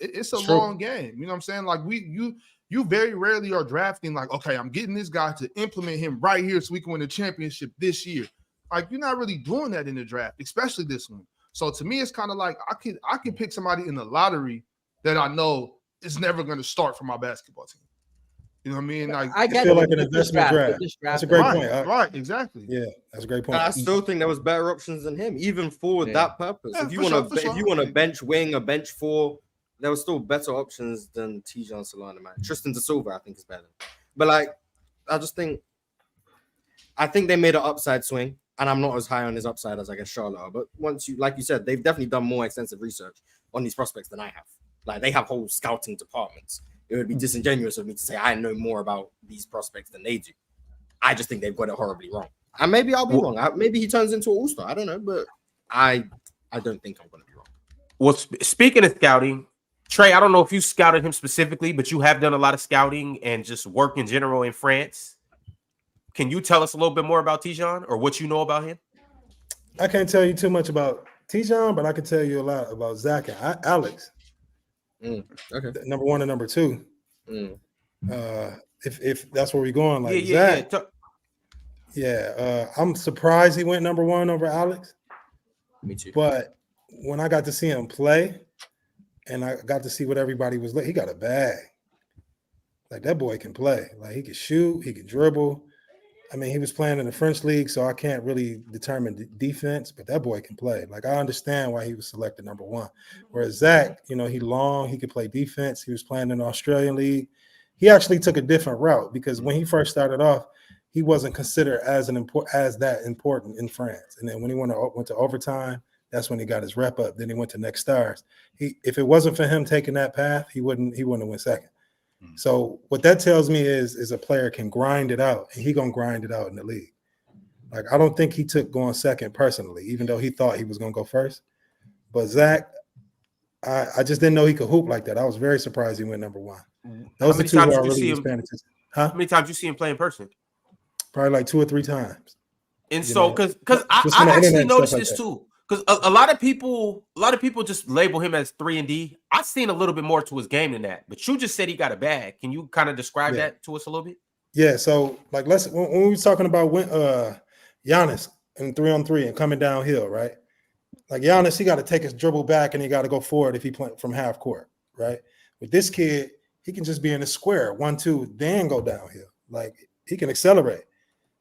long game. You know what I'm saying? Like you very rarely are drafting like, okay, I'm getting this guy to implement him right here so we can win the championship this year. Like you're not really doing that in the draft, especially this one. So to me, it's kind of like I could pick somebody in the lottery that I know is never going to start for my basketball team. You know what I mean? Like I feel like an investment draft. That's a great point. Right, exactly. Yeah, that's a great point. I still think there was better options than him, even for that purpose. Yeah, if you want to bench wing, a bench 4, there were still better options than TidjaneSalaun, man. Tristan Da Silva, I think, is better. But like, I think they made an upside swing. And I'm not as high on his upside as I guess Charlotte are. But once like you said, they've definitely done more extensive research on these prospects than I have. Like they have whole scouting departments. It would be disingenuous of me to say I know more about these prospects than they do. I just think they've got it horribly wrong. And maybe I'll be wrong. Maybe he turns into an all-star. I don't know, but I don't think I'm going to be wrong. Well, speaking of scouting, Trey, I don't know if you scouted him specifically, but you have done a lot of scouting and just work in general in France. Can you tell us a little bit more about Tijan or what you know about him? I can't tell you too much about Tijan, but I can tell you a lot about Zach and Alex. Okay. Number 1 and number 2. If that's where we're going, like Zach. I'm surprised he went number 1 over Alex. Me too. But when I got to see him play, and I got to see what everybody was like, he got a bag. Like that boy can play. Like he can shoot, he can dribble. I mean, he was playing in the French league, so I can't really determine defense, but that boy can play. Like, I understand why he was selected number 1. Whereas Zach, he long, he could play defense. He was playing in the Australian league. He actually took a different route because when he first started off, he wasn't considered as that important in France. And then when he went to overtime, that's when he got his rep up. Then he went to Next Stars. If it wasn't for him taking that path, he wouldn't have went second. So what that tells me is a player can grind it out, and he gonna grind it out in the league. Like I don't think he took going second personally, even though he thought he was gonna go first. But Zach, I just didn't know he could hoop like that. I was very surprised he went number 1. Those are 2 who I really was paying attention. Huh? How many times you see him play in person? Probably like 2 or 3 times. And so, because I actually noticed this too. Because a lot of people just label him as 3-and-D. I've seen a little bit more to his game than that. But you just said he got a bag. Can you kind of describe that to us a little bit? Yeah. So like when we were talking about Giannis and 3-on-3 and coming downhill, right? Like Giannis, he got to take his dribble back and he got to go forward if he play from half court, right? With this kid, he can just be in the square 1-2, then go downhill. Like he can accelerate,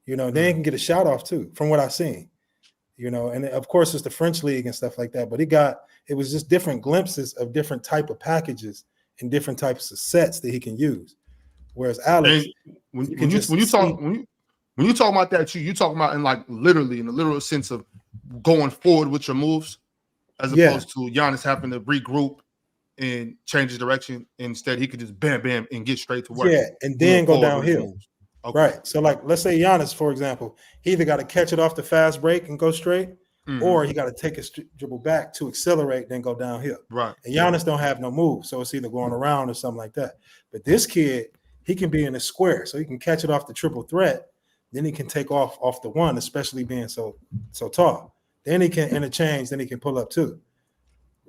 then he can get a shot off too, from what I've seen. And of course it's the French league and stuff like that, but it was just different glimpses of different type of packages and different types of sets that he can use. Whereas Alex, when you talk about that, you talking about in like literally in the literal sense of going forward with your moves, as opposed to Giannis having to regroup and change his direction. Instead, he could just bam, bam, and get straight to work. Yeah, and then go downhill. Okay. Right. So, like, let's say Giannis, for example, he either got to catch it off the fast break and go straight, or he got to take his dribble back to accelerate, then go downhill. Right. And Giannis don't have no move, so it's either going around or something like that. But this kid, he can be in a square, so he can catch it off the triple threat, Then he can take off the one, especially being so tall. Then he can interchange. Then he can pull up too.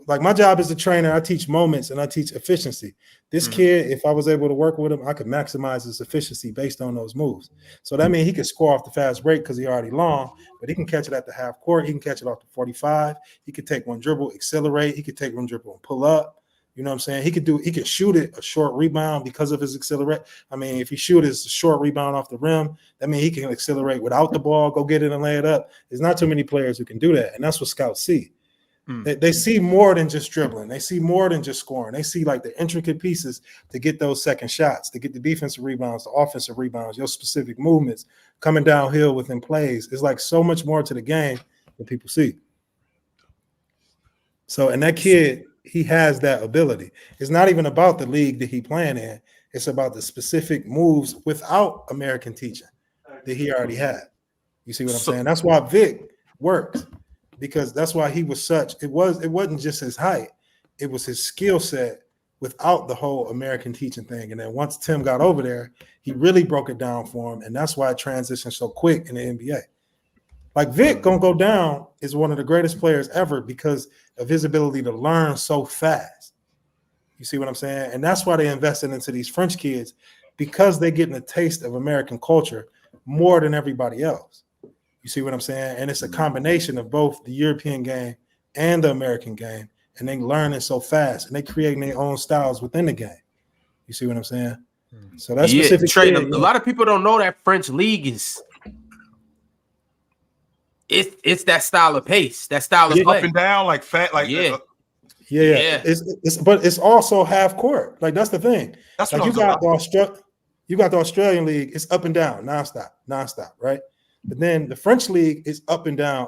Like my job as a trainer, I teach moments and I teach efficiency. This kid, if I was able to work with him, I could maximize his efficiency based on those moves. So that means he could score off the fast break because he already long, but he can catch it at the half court. He can catch it off the 45. He could take one dribble, accelerate. He could take one dribble and pull up. You know what I'm saying? He could shoot it a short rebound because of his accelerate. I mean, if he shoot his short rebound off the rim, that means he can accelerate without the ball, go get it and lay it up. There's not too many players who can do that. And that's what scouts see. They see more than just dribbling. They see more than just scoring. They see like the intricate pieces to get those second shots, to get the defensive rebounds, the offensive rebounds, your specific movements, coming downhill within plays. It's like so much more to the game than people see. So, and that kid, he has that ability. It's not even about the league that he playing in. It's about the specific moves without American teaching that he already had. You see what I'm saying? That's why Vic works, because that's why he was such. It wasn't just his height. It was his skill set without the whole American teaching thing. And then once Tim got over there, he really broke it down for him. And that's why it transitioned so quick in the NBA. Like Vic gonna go down is one of the greatest players ever because of his ability to learn so fast. You see what I'm saying? And that's why they invested into these French kids, because they're getting a taste of American culture more than everybody else. You see what I'm saying? And it's a combination of both the European game and the American game. And they learn it so fast and they creating their own styles within the game. You see what I'm saying? So that's specific. Trey, a lot of people don't know that French league is it's that style of pace, that style of play. Up and down, like fat, like yeah. But it's also half court. Like that's the thing. That's like what you got the Australian league. It's up and down, nonstop, right? But then the French league is up and down.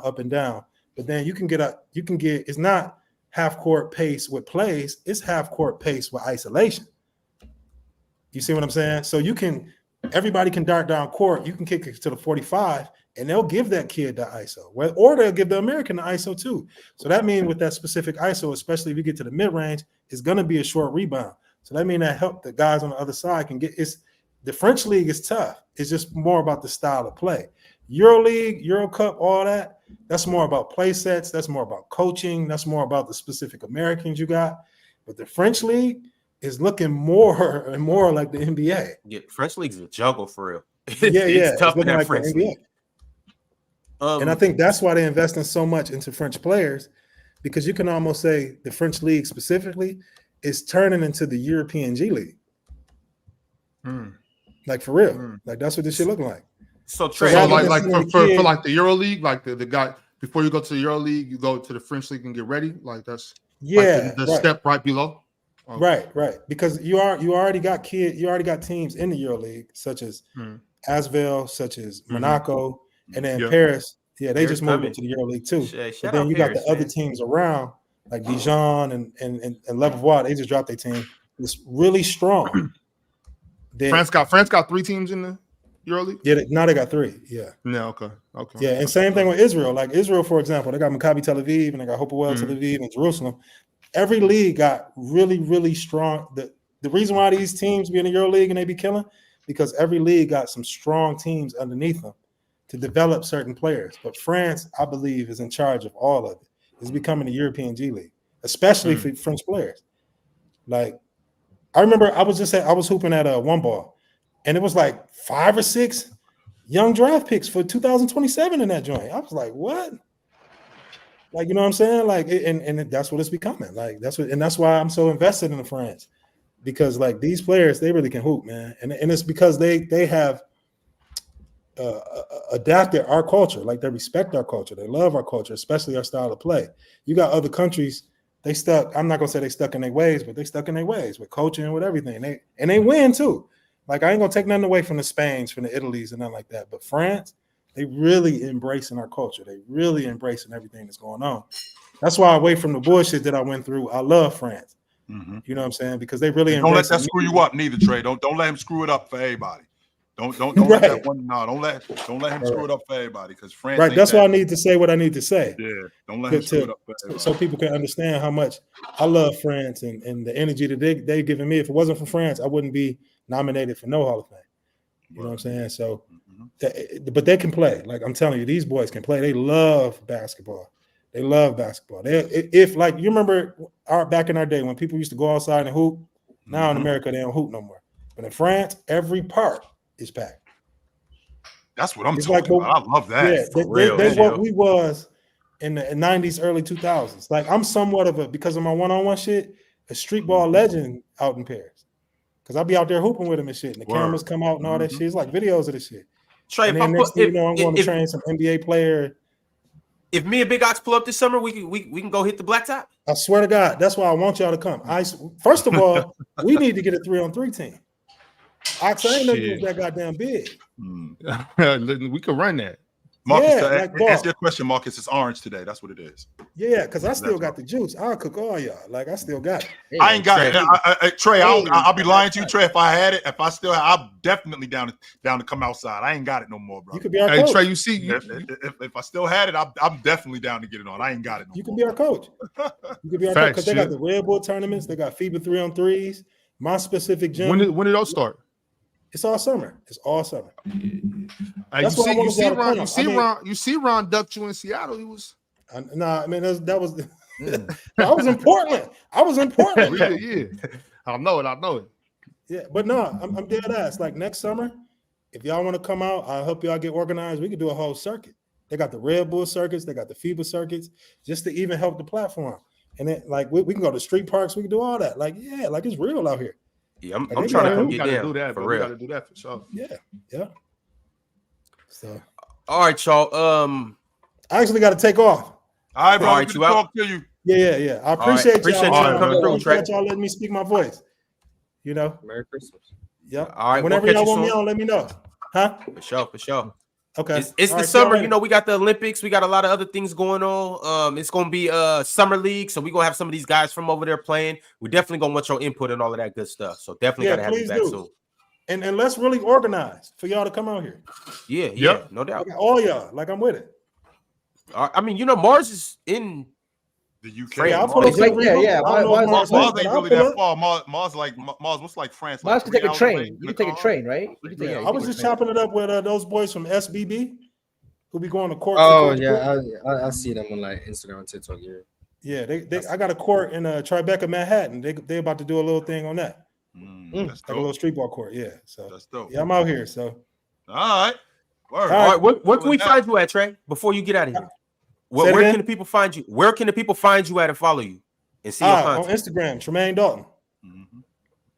But then you can get. It's not half court pace with plays. It's half court pace with isolation. You see what I'm saying? So everybody can dart down court. You can kick it to the 45, and they'll give that kid the ISO, or they'll give the American the ISO too. So that means with that specific ISO, especially if you get to the mid range, it's going to be a short rebound. So that means that help the guys on the other side can get. The French league is tough. It's just more about the style of play. EuroLeague, Euro Cup, all that. That's more about play sets. That's more about coaching. That's more about the specific Americans you got. But the French league is looking more and more like the NBA. Yeah, French league's a juggle for real. It's tough in that like French league. And I think that's why they're investing so much into French players, because you can almost say the French league specifically is turning into the European G League. Like for real. Like that's what this shit look like. So Trey, for like the Euro League, like the guy before you go to the Euro League, you go to the French League and get ready. Like that's like the step right below. Right. Because you already got teams in the Euro League, such as Asvel, such as Monaco, and then Paris. Yeah, they just moved into the Euro League too. But then you got the other teams around, like Dijon and Levallois. They just dropped their team. It's really strong. France got 3 teams in the EuroLeague? Yeah, now they got 3. Yeah. Yeah, okay. Yeah, and same thing with Israel. Like Israel, for example, they got Maccabi Tel Aviv and they got Hapoel Tel Aviv and Jerusalem. Every league got really, really strong. The reason why these teams be in the EuroLeague and they be killing, because every league got some strong teams underneath them to develop certain players. But France, I believe, is in charge of all of it. It's becoming the European G League, especially for French players. Like, I remember I was hooping at one ball, and it was like 5 or 6 young draft picks for 2027 in that joint. I was like, what? Like, you know what I'm saying? Like, and that's what it's becoming. Like, that's why I'm so invested in the France, because like these players, they really can hoop, man. And it's because they have adapted our culture. Like, they respect our culture. They love our culture, especially our style of play. You got other countries, they stuck. I'm not gonna say they stuck in their ways, but they stuck in their ways with coaching and with everything. They win too. Like, I ain't gonna take nothing away from the Spains, from the Italys, and nothing like that. But France, they really embracing our culture. They really embracing everything that's going on. That's why, away from the bullshit that I went through, I love France. You know what I'm saying? Because they really don't let that screw you up, neither, Trey. Don't let him screw it up for everybody. Don't let that one. No, don't let him screw it up for everybody, because France. Right. That's why I need to say what I need to say. Yeah. Don't let him screw it up for everybody, so people can understand how much I love France and the energy that they giving me. If it wasn't for France, I wouldn't be nominated for no Hall of Fame. You know what I'm saying? So, but they can play. Like I'm telling you, these boys can play. They love basketball. They love basketball. If like you remember back in our day when people used to go outside and hoop. Now in America they don't hoop no more. But in France, every park is packed. That's what I'm talking about. I love that. Yeah, they what we was in the 90s, early 2000s. Like I'm somewhat of because of my one-on-one shit, a street ball legend out in Paris. Because I'll be out there hooping with him and shit. And the cameras come out and all that shit. It's like videos of this shit. Trey, and then next thing you know, I'm going to train some NBA player. If me and Big Ox pull up this summer, we can go hit the blacktop. I swear to God, that's why I want y'all to come. First of all, we need to get a 3-on-3 team. Ox ain't nothing that goddamn big. We can run that. Marcus, answer your question, Marcus. It's orange today. That's what it is. Yeah, because I still got the juice. I'll cook all y'all. Like I still got it. I ain't got it. Trey, I'll be lying to you, Trey. If I had it, I'm definitely down to come outside. I ain't got it no more, bro. You could be our coach. Trey, you see, if I still had it, I'm definitely down to get it on. I ain't got it no more. You can be our coach. You could be our coach because they got the Red Bull tournaments. They got FIBA 3-on-3s. My specific gym. When did those start? It's all summer. It's all summer. You see Ron ducked you in Seattle. He was. Nah, I mean that was. I was in Portland. Yeah. I know it. Yeah, but no, I'm dead ass. Like next summer, if y'all want to come out, I'll help y'all get organized. We could do a whole circuit. They got the Red Bull circuits. They got the FIBA circuits, just to even help the platform. And then like we can go to street parks. We can do all that. Like like it's real out here. Yeah, I'm trying to come get down. Do that, for bro. real. We gotta do that for sure. Yeah. So, all right, y'all. I actually got to take off. All right, bro. All right, you out? Talk to you. Yeah. I appreciate y'all. Coming through, Trey. Y'all letting me speak my voice. You know. Merry Christmas. Yeah. All right. Whenever y'all want me on, let me know. Huh? For sure. Okay. It's the summer, you know. We got the Olympics. We got a lot of other things going on. It's gonna be summer league, so we're gonna have some of these guys from over there playing. We're definitely gonna want your input and all of that good stuff. So definitely gotta have you back soon. And let's really organize for y'all to come out here. Yeah, no doubt. All y'all, like I'm with it. I mean, you know, Mars is in the UK. Yeah, I'll put up Mars ain't really that far. Mars, what's like France? Mars can take a train. You can take a train, right? I was just chopping it up with those boys from SBB who be going to court. I see them on like Instagram and TikTok. Yeah, I got a court in Tribeca, Manhattan. They about to do a little thing on that. Like a little street ball court. Yeah, so that's dope. Yeah, I'm out here. So all right. All right. Where can we find you at, Trey? Before you get out of here. Where can the people find you? Where can the people find you at and follow you and see your content? On Instagram, Tremaine Dalton.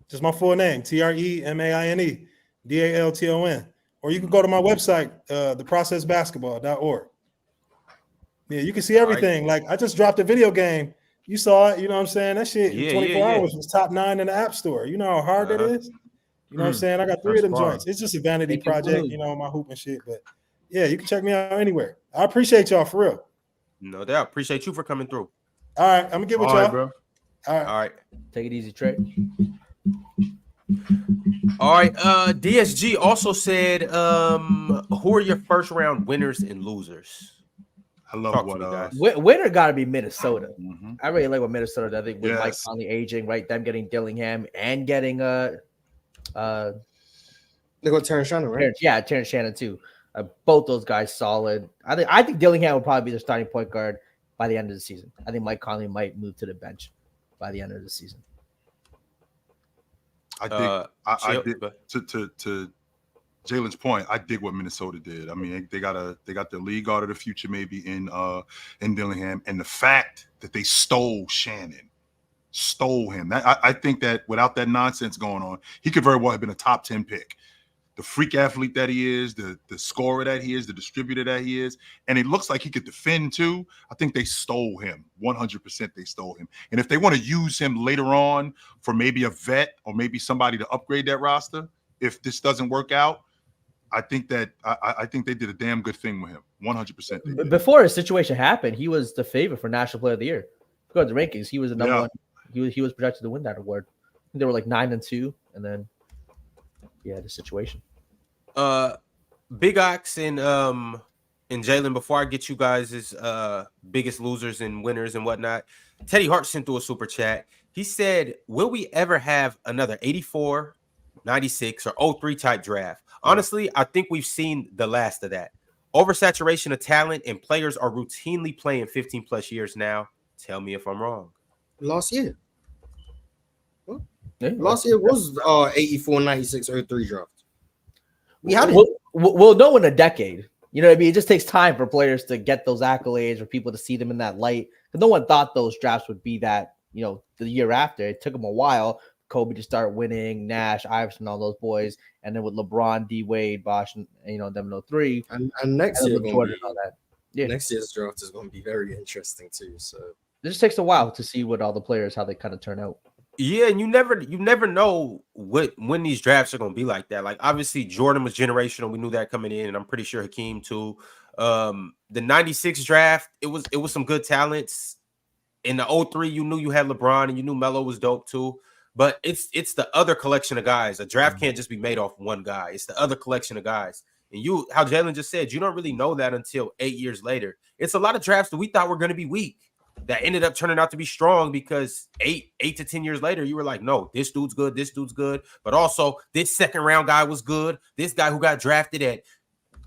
Just my full name, TREMAINE DALTON. Or you can go to my website, theprocessbasketball.org. Yeah, you can see everything. Like I just dropped a video game. You saw it, you know what I'm saying? That shit in 24 hours was top 9 in the App Store. You know how hard that is? You know what I'm saying? I got 3 of them joints. It's just a vanity project, you know, my hoop and shit. But yeah, you can check me out anywhere. I appreciate y'all for real. No doubt. Appreciate you for coming through. All right, I'm gonna get with y'all. Bro. All right. Take it easy, Trey. All right. DSG also said, who are your first round winners and losers? I love what winner got to be Minnesota. I really like what Minnesota. I think with Mike Conley aging, right? Them getting Dillingham and getting they go Terrence Shannon, right? Terrence Shannon too. Both those guys solid. I think Dillingham will probably be the starting point guard by the end of the season. I think Mike Conley might move to the bench by the end of the season. I think to Jalen's point, I dig what Minnesota did. I mean, they got the league guard of the future maybe in Dillingham, and the fact that they stole him. I think that without that nonsense going on, he could very well have been a top 10 pick. The freak athlete that he is, the scorer that he is, the distributor that he is, and it looks like he could defend too. I think they stole him. 100% they stole him. And if they want to use him later on for maybe a vet or maybe somebody to upgrade that roster, if this doesn't work out, I think they did a damn good thing with him. 100%. Before his situation happened, he was the favorite for National Player of the Year. Go to the rankings. He was the number one. He was projected to win that award. I think they were like 9-2, and then the situation. Big Ox and Jalen, before I get you guys' biggest losers and winners and whatnot, Teddy Hart sent through a super chat. He said, will we ever have another 84 96 or 03 type draft. Honestly, I think we've seen the last of that. Oversaturation of talent and players are routinely playing 15 plus years now. Tell me if I'm wrong. Last year. Last year was 84, 96, 03 draft. We had it. We'll know in a decade. You know what I mean? It just takes time for players to get those accolades or people to see them in that light. Because no one thought those drafts would be that, the year after. It took them a while. Kobe to start winning, Nash, Iverson, all those boys. And then with LeBron, D Wade, Bosh, and them in 03. And next year, Jordan, all that. Yeah. Next year's draft is going to be very interesting too. So it just takes a while to see what all the players, how they kind of turn out. Yeah, and you never know when these drafts are going to be like that. Like, obviously, Jordan was generational. We knew that coming in, and I'm pretty sure Hakeem too. The 96 draft, it was some good talents. In the 03, you knew you had LeBron, and you knew Melo was dope too. But it's the other collection of guys. A draft can't just be made off one guy. It's the other collection of guys. And how Jalen just said, you don't really know that until 8 years later. It's a lot of drafts that we thought were going to be weak that ended up turning out to be strong because 8 to 10 years later, you were like, no, this dude's good. But also, this second round guy was good. This guy who got drafted at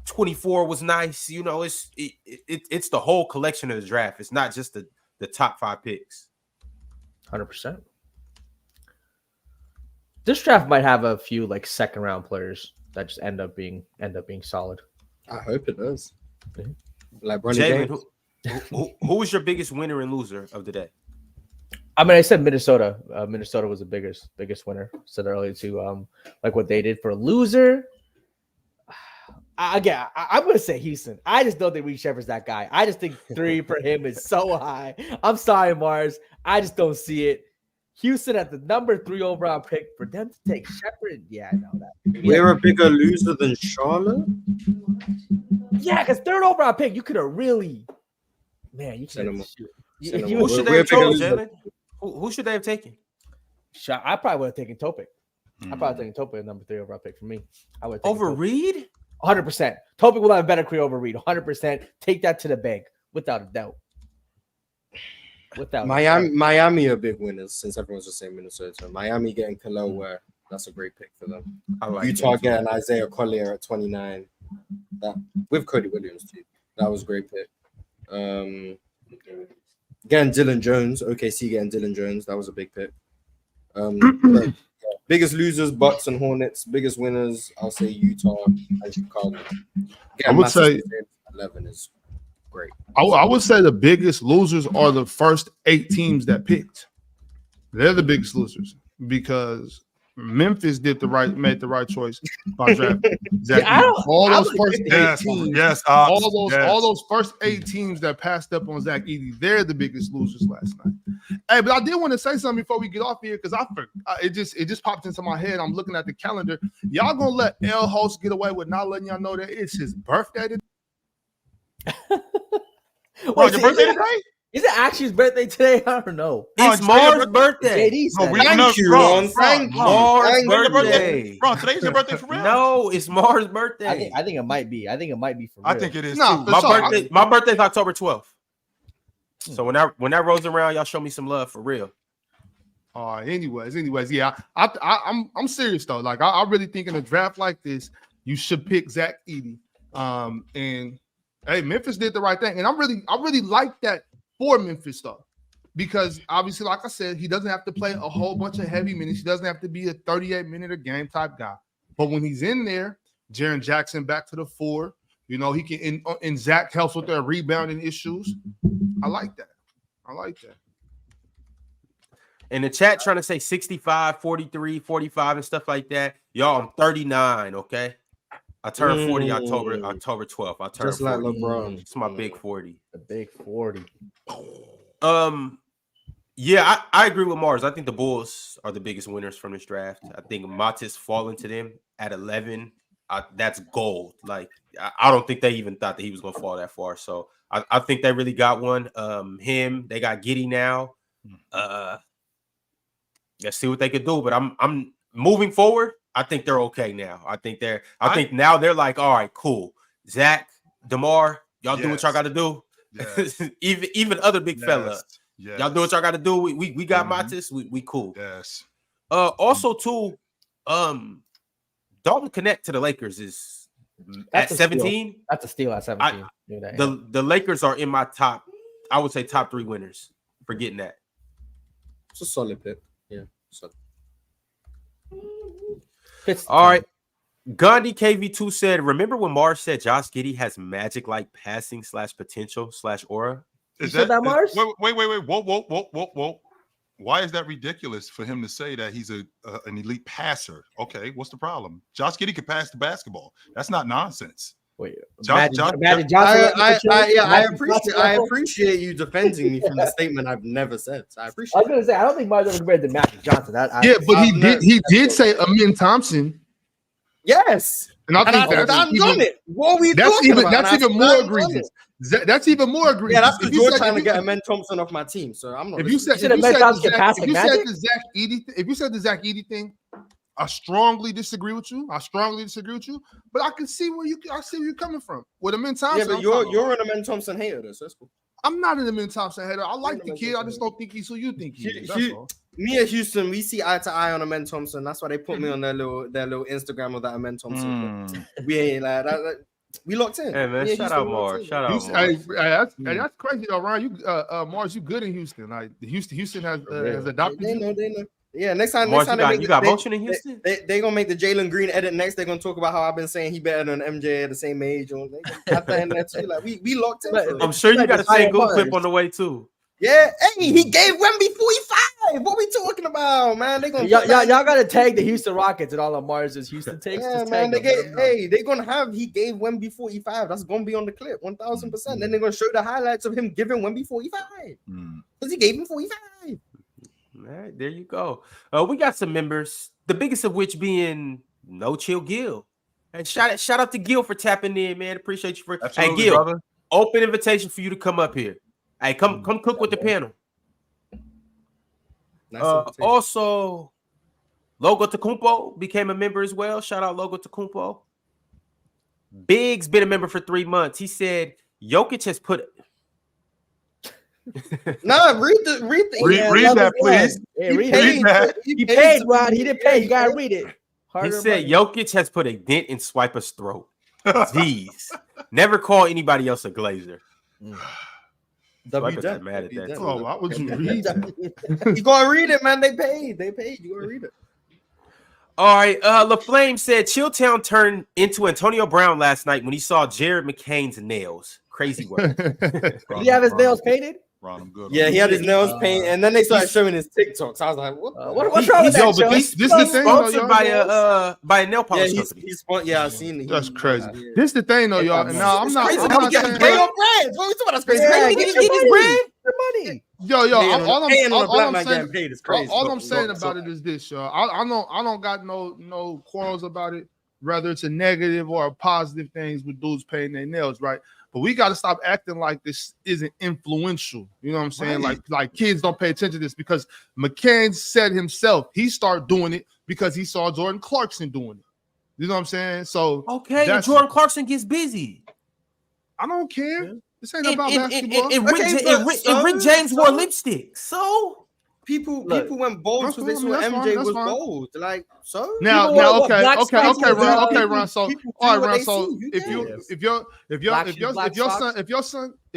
24 was nice. It's the whole collection of the draft. It's not just the top 5 picks. 100%. This draft might have a few like second round players that just end up being solid. I hope it does. Mm-hmm. Like Bronny Jamin, James. who was your biggest winner and loser of the day? I mean, I said Minnesota. Minnesota was the biggest winner. Said earlier too. Like what they did for a loser. I'm gonna say Houston. I just don't think Reed Shepard's that guy. I just think 3 for him is so high. I'm sorry, Mars. I just don't see it. Houston at the number 3 overall pick for them to take Shepard. Yeah, I know that. We're a bigger loser than Charlotte. Yeah, because 3rd overall pick, you could have really, man. You could have. Who should they have chosen, Jalen? Who should they have taken? I probably would have taken Topic. I probably taken Topic at number 3 overall pick for me. I would over Reed. 100%. Topic will have a better career over Reed. 100%. Take that to the bank without a doubt. Miami are big winners since everyone's just saying Minnesota. Miami getting Khalil Ware, that's a great pick for them. I like Utah getting Isaiah Collier at 29. That with Cody Williams too. That was a great pick. Getting Dylan Jones, OKC getting Dylan Jones, that was a big pick. Biggest losers, Bucks and Hornets. Biggest winners, I'll say Utah and Chicago. I would say 11 is great. I would say the biggest losers are the first 8 teams that picked. They're the biggest losers because Memphis made the right choice by drafting. All those first 8 teams, all those first 8 teams that passed up on Zach Edey, they're the biggest losers last night. Hey, but I did want to say something before we get off here because it just popped into my head. I'm looking at the calendar. Y'all gonna let L Host get away with not letting y'all know that it's his birthday today? Wait, your birthday today? Is it actually his birthday today? I don't know. It's Mars' birthday. Thank you, Ron. Thank you. Mars' birthday. Bro, today's your birthday for real? No, it's Mars' birthday. I think it might be. I think it might be for real. I think it is too. My birthday's October 12th. So when that rolls around, y'all show me some love for real. Anyways, yeah. I'm serious though. Like I really think in a draft like this, you should pick Zach Edey. And hey, Memphis did the right thing, and I really like that for Memphis though, because obviously, like I said, he doesn't have to play a whole bunch of heavy minutes. He doesn't have to be a 38-minute a game type guy. But when he's in there, Jaren Jackson back to the 4. You know, he can and Zach helps with their rebounding issues. I like that. In the chat, trying to say 65, 43, 45, and stuff like that. Y'all, I'm 39. Okay. I turned 40 October 12th. I turned just 40. like LeBron. It's my big 40. The big 40. Yeah, I agree with Mars. I think the Bulls are the biggest winners from this draft. I think Matis falling to them at 11. That's gold. Like I don't think they even thought that he was going to fall that far. So I think they really got one. They got Giddey now. Let's see what they could do. But I'm moving forward. I think they're okay now. I think now they're like, all right, cool. Zach, DeMar, y'all do what y'all got to do. Yes. even other big fella. Yes. Y'all do what y'all got to do. We got Matis. We cool. Yes. Also too, Dalton Knecht to the Lakers is That's at a 17. Steal. That's a steal at 17. The Lakers are in my top, I would say top 3 winners. Forgetting that. It's a solid pick. Yeah. Solid. All right. Gandhi KV2 said, remember when Mars said Josh Giddey has magic-like passing / potential / aura? Is that Mars? Wait. Whoa. Why is that ridiculous for him to say that he's an elite passer? Okay, what's the problem? Josh Giddey could pass the basketball. That's not nonsense. Wait, I appreciate you defending me from the statement I've never said. So I appreciate. I was gonna say I don't think Mars ever compared to Magic Johnson. He did say Amin Thompson. Yes, and I think that's even more egregious. That's even more egregious. Yeah, that's because you're trying to get Amin Thompson off my team. So I'm not. If you said the Zach Edey thing, I strongly disagree with you. But I can see where you're coming from with Amin Thompson. Yeah, but you're an Amin Thompson hater, though, so that's cool. I'm not an Amin Thompson hater. I like the kid. I just don't think he's who you think he is. That's all. Me and Houston, we see eye to eye on Amin Thompson. That's why they put me on their little Instagram of that Amin Thompson. We ain't like that. We locked in. Hey man, shout out Mars. That's crazy though, Ryan. Mars, you good in Houston. Like Houston has adopted you. They know. Yeah, next time you got motion in Houston. They gonna make the Jalen Green edit next. They're gonna talk about how I've been saying he better than MJ at the same age. Or like we locked in. I'm sure you got a single clip on the way too. Yeah, hey, he gave Wemby 45. What we talking about, man? They gonna y'all gotta tag the Houston Rockets and all of Mars's Houston takes. Yeah, man. They gonna have he gave Wemby 45. That's gonna be on the clip 1000%. Then they're gonna show the highlights of him giving Wemby 45 because he gave him 45. All right, there you go. We got some members, the biggest of which being No Chill Gil. And shout out to Gil for tapping in, man. Appreciate you for. Hey Gil, brother. Open invitation for you to come up here. Hey, come cook with the panel. Also, Logo Tacumpo became a member as well. Shout out Logo Tacumpo. Big's been a member for 3 months. He said Jokic has put. Nah, read that, please. Yeah, read that. He paid, Ron. He didn't pay. You gotta read it. He said Jokic has put a dent in Swiper's throat. Jeez. Never call anybody else a Glazer. WW. Mad at that. Oh, why would you read it? You gotta read it, man. They paid. You gotta read it. All right. LaFlame said Chilltown turned into Antonio Brown last night when he saw Jared McCain's nails. Crazy work. Did he have his nails painted? Ron, I'm good. Yeah, he had his nails painted, and then they started showing his TikToks. I was like, what's wrong with that? But this is the thing, sponsored by a nail polish company. I've seen it. That's crazy. This is the thing, though, y'all. And now I'm not. Pay your brands. What are we talking about? That's crazy. Money. All I'm saying about it is this, y'all. I don't got no quarrels about it, whether it's a negative or a positive things with dudes painting their nails, right? But we got to stop acting like this isn't influential. You know what I'm saying? Right. Like kids don't pay attention to this because McCain said himself he started doing it because he saw Jordan Clarkson doing it. You know what I'm saying? So okay, and Jordan Clarkson gets busy. I don't care. Yeah. This ain't about basketball. And Rick James wore lipstick. So people went bold because they saw MJ was bold. Like so. Now, okay, Ron. So all right, Ron. So if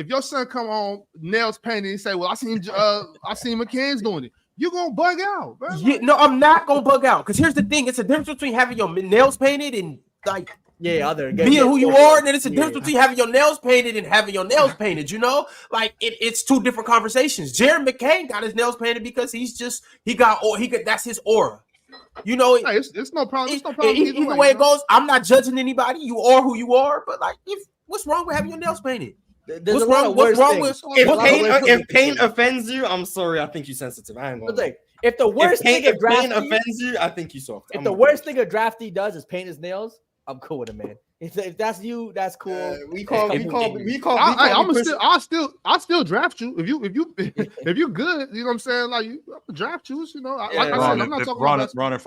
your son come on nails painted and say, "Well, I seen McCann's doing it," you're gonna bug out. Man. Yeah, no, I'm not gonna bug out because here's the thing: it's a difference between having your nails painted and like. Yeah, being who you are, and then it's a difference between having your nails painted and having your nails painted. You know, like it's two different conversations. Jared McCain got his nails painted because that's his aura. You know, it's no problem. It's no problem. Either way it goes, I'm not judging anybody. You are who you are, but like, what's wrong with having your nails painted? What's wrong with if paint offends you? I'm sorry, I think you're sensitive. I ain't gonna. If the worst thing a paint offends you, I think you soft. If the worst thing a draftee does is paint his nails, I'm cool with it, man. If that's you, that's cool. I'll still draft you if you good. You know what I'm saying? Like I'll draft you. You know, I'm not talking about Ron. If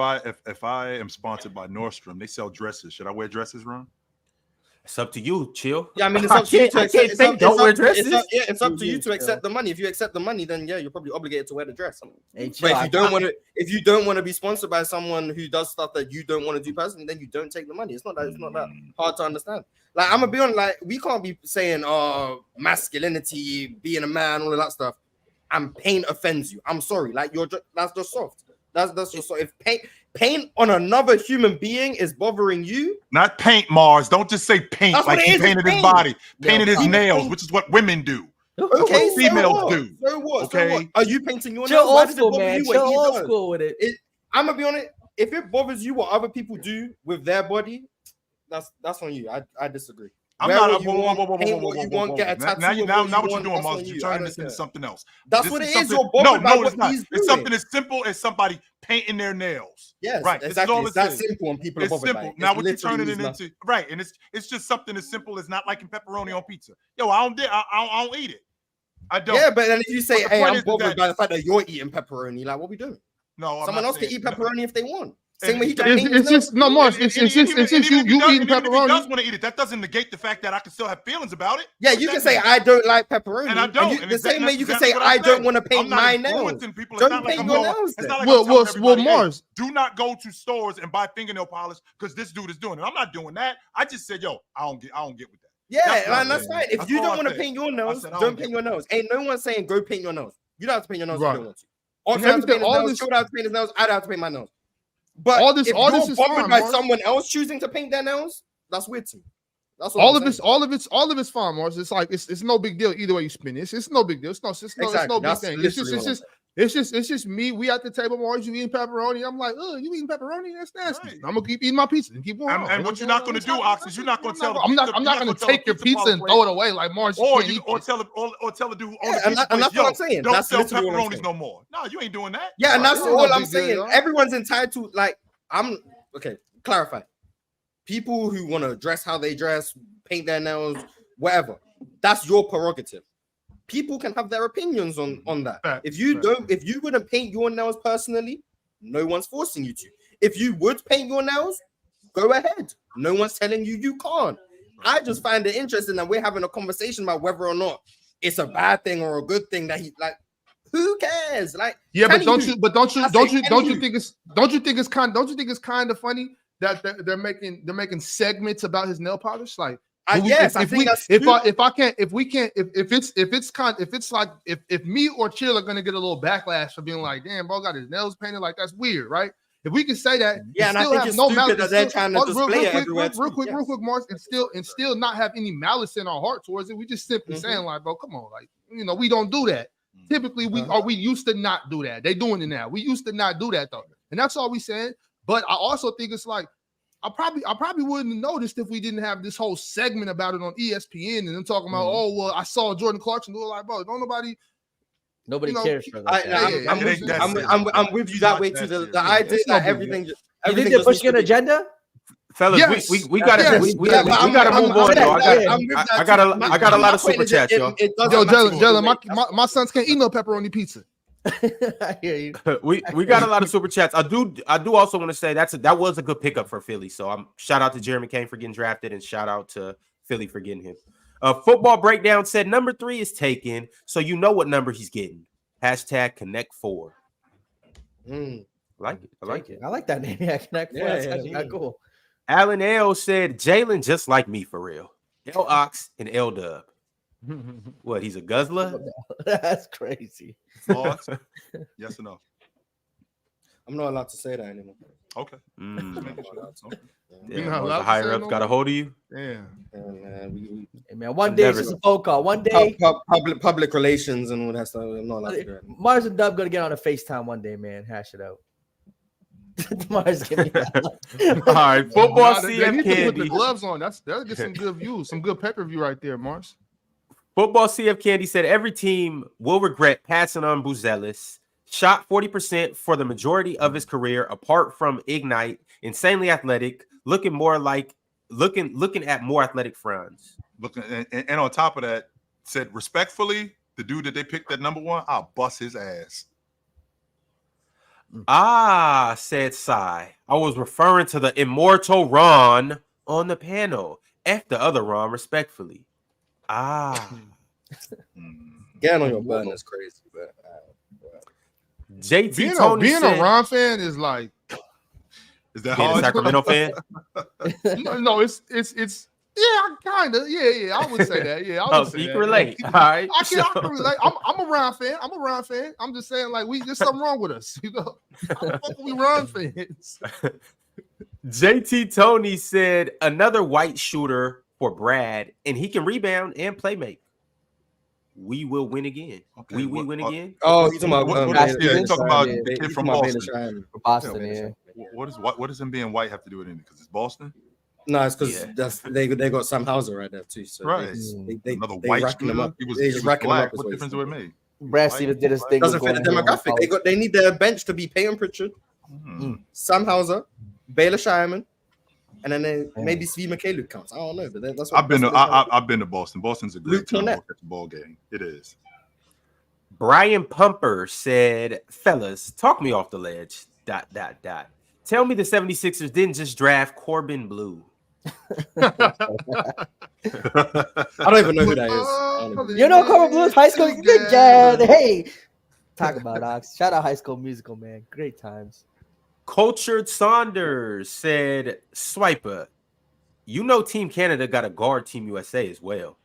I am sponsored by Nordstrom, they sell dresses. Should I wear dresses, Ron? It's up to you. Chill. Yeah, I mean, it's up to you to accept. It's up to you to chill. accept the money. If you accept the money, then yeah, you're probably obligated to wear the dress. Hey, But chill, if you don't want to be sponsored by someone who does stuff that you don't want to do personally, then you don't take the money. It's not that hard to understand. Like, I'm gonna be honest, like, we can't be saying masculinity, being a man, all of that stuff, and pain offends you. I'm sorry, like, that's just soft. That's just so. If paint on another human being is bothering you, not paint, Mars. Don't just say paint That's like what it he is, painted it's his paint. body, painted his nails, which is what women do. okay, what females do. So what? Okay? So what? Are you painting your Chill nails? Why old does it school, bother man. you what Chill he old does? school with it. I'm gonna be honest. If it bothers you what other people do with their body, that's on you. I disagree. I'm Wear not. what you want, paint what you want, get a tattoo Now of what what you you're want, doing, that's Mars, on you're you. turning I this don't into care. something else. That's This what is it is. something- You're bothered by no, what it's not. he's It's doing. something as simple as somebody painting their nails. Yes, right. This is exactly. all It's it that is. simple, and people are It's bothered by simple. it. Now It what you're literally turning it means into, right? And it's just something as simple as not liking pepperoni on pizza. Yo, I don't eat it. I don't. Yeah, but then if you say, But the "Hey, point I'm is bothered that- by the fact that you're eating pepperoni," like, what we doing? No, I'm Someone not else can saying- eat pepperoni if they want. Same And way he it's- can paint his It's just nails. no, Mars. And It's even just if you he does- eating even if he does pepperoni. want to eat it, that doesn't negate the fact that I can still have feelings about it. Yeah, What you that can say mean? I don't like pepperoni, And I don't. the And same way you can exactly say what I don't said. want to paint I'm not my nails. influencing people. It's Don't not like paint I'm your going. nails It's then. not like Well, I'm telling everybody, hey, Mars. do not go to stores and buy fingernail polish because this dude is doing it. I'm not doing that. I just said, yo, I don't get with that. Yeah, That's what I that's said. fine. If That's you all don't I want to said. paint your nails, said I don't don't get paint your with nails. Ain't no one saying go paint your nails. You don't have to paint your nails if Right. you don't want to. Or And if you have to paint his all nails, this- Chill have to paint his nails. I don't have to paint my nails. But All this if you're is bothered fine, by Mars. someone else choosing to paint their nails, that's weird to me. That's All I'm of saying. it's fine, Mars. It's like it's no big deal either way you spin it. It's no big deal. It's no Exactly. big That's thing. literally It's just me. We at the table, Mars. You eating pepperoni? I'm like, oh, you eating pepperoni? That's nasty. Right. I'm gonna keep eating my pizza and keep going. And what you're not going to do, Ox, is you're not going to tell. I'm not gonna take your pizza and throw it away like Mars. Or You can't eat this. tell the dude who owns Yeah, the pizza and place, that's what I'm saying. Don't That's sell literally what I'm pepperonis saying. no more. No, you ain't doing that. Yeah, and that's It's no all I'm big deal, saying. y'all. Everyone's entitled. Like, I'm okay. Clarify. People who want to dress how they dress, paint their nails, whatever. That's your prerogative. People can have their opinions on that. Fact, If you fact. if you wouldn't paint your nails personally, no one's forcing you to. If you would paint your nails, go ahead. No one's telling you can't. I just find it interesting that we're having a conversation about whether or not it's a bad thing or a good thing that he like. Who cares? Like, Yeah, but don't anywho, you think it's kind of funny that they're making segments about his nail polish? Like, if me or Chill are gonna get a little backlash for being like, damn, bro got his nails painted, like that's weird, right? If we can say that, yeah, and I think it's stupid that they're trying to display it everywhere. Real quick, Mars, and still not have any malice in our heart towards it. We just simply saying like, bro, come on, like, we don't do that. Typically, we used to not do that. They doing it now. We used to not do that though, and that's all we saying. But I also think it's like I probably wouldn't have noticed if we didn't have this whole segment about it on ESPN and them talking about, oh well, I saw Jordan Clarkson do it. Like, bro, don't nobody cares for that. I'm with you that way too. The idea that everything. You think they're pushing an agenda? Fellas, Yes. we gotta move on, though. I got a lot of super chats, yo. Yo, Jalen, my sons can't eat no pepperoni pizza. I hear you. we got a lot of super chats. I do also want to say that was a good pickup for Philly. So I'm shout out to Jeremy Kane for getting drafted and shout out to Philly for getting him. Football Breakdown said number 3 is taken, so you know what number he's getting. # Connect 4. I like it. I like that name. Yeah, Connect 4. That's actually not cool. Alan L said Jalen just like me for real. L Ox and L Dub. What? He's a guzzler. That's crazy. Mars? Yes or no? I'm not allowed to say that anymore. Okay. Yeah, the higher ups got a hold of you. Yeah. Hey, man, one day it's just a phone call. One day, Public relations and all that stuff. I'm not allowed to do that. Mars and Dub gonna get on a FaceTime one day, man. Hash it out. Mars, give me that. All right, football They CF need to put Candy. the gloves on. That'll get some good views, some good pay-per-view right there, Mars. Football CF Candy said every team will regret passing on Buzelis. Shot 40% for the majority of his career, apart from Ignite, insanely athletic, looking at more athletic fronts. And on top of that, said respectfully, the dude that they picked at number 1, I'll bust his ass. Said Sai. I was referring to the immortal Ron on the panel. F the other Ron, respectfully. Getting on your burn is crazy, but JT Being Tony a said, Ron fan is like, Is that being a hard? Sacramento fan. no, it's yeah, kind of, yeah, I would say that, yeah, I would say You that. can relate. All right, I can relate. I'm a Ron fan. I'm just saying, like, there's something wrong with us, you know. How the fuck are we Ron fans? JT Tony said another white shooter for Brad, and he can rebound and play make. We will win again. Okay, we what- win again. oh, you talking about yeah, you talking about the kid from Boston. Boston, yeah. What does him being white have to do with it? Because it's Boston, No, it's because they got Sam Hauser right there too. So right? they Another white racking them shooter. up. He was, They he just was racking them black. up. What difference do it make? Brad Stevens did his thing. Doesn't with fit the going demographic. They need their bench to be Peyton Pritchard, Sam Hauser, Baylor Shireman, and then maybe Steve McKay counts. I don't know, but that's what I've been to Boston. Boston's a great time to watch the ball game. It is. Brian Pumper said, fellas, talk me off the ledge. ... Tell me the 76ers didn't just draft Corbin Blue. I don't even know who that is. You know Corbin Blue's high school. Good job. Hey, talk about Ox. Shout out High School Musical, man. Great times. Cultured Saunders said, Swiper, you know Team Canada got to guard Team USA as well.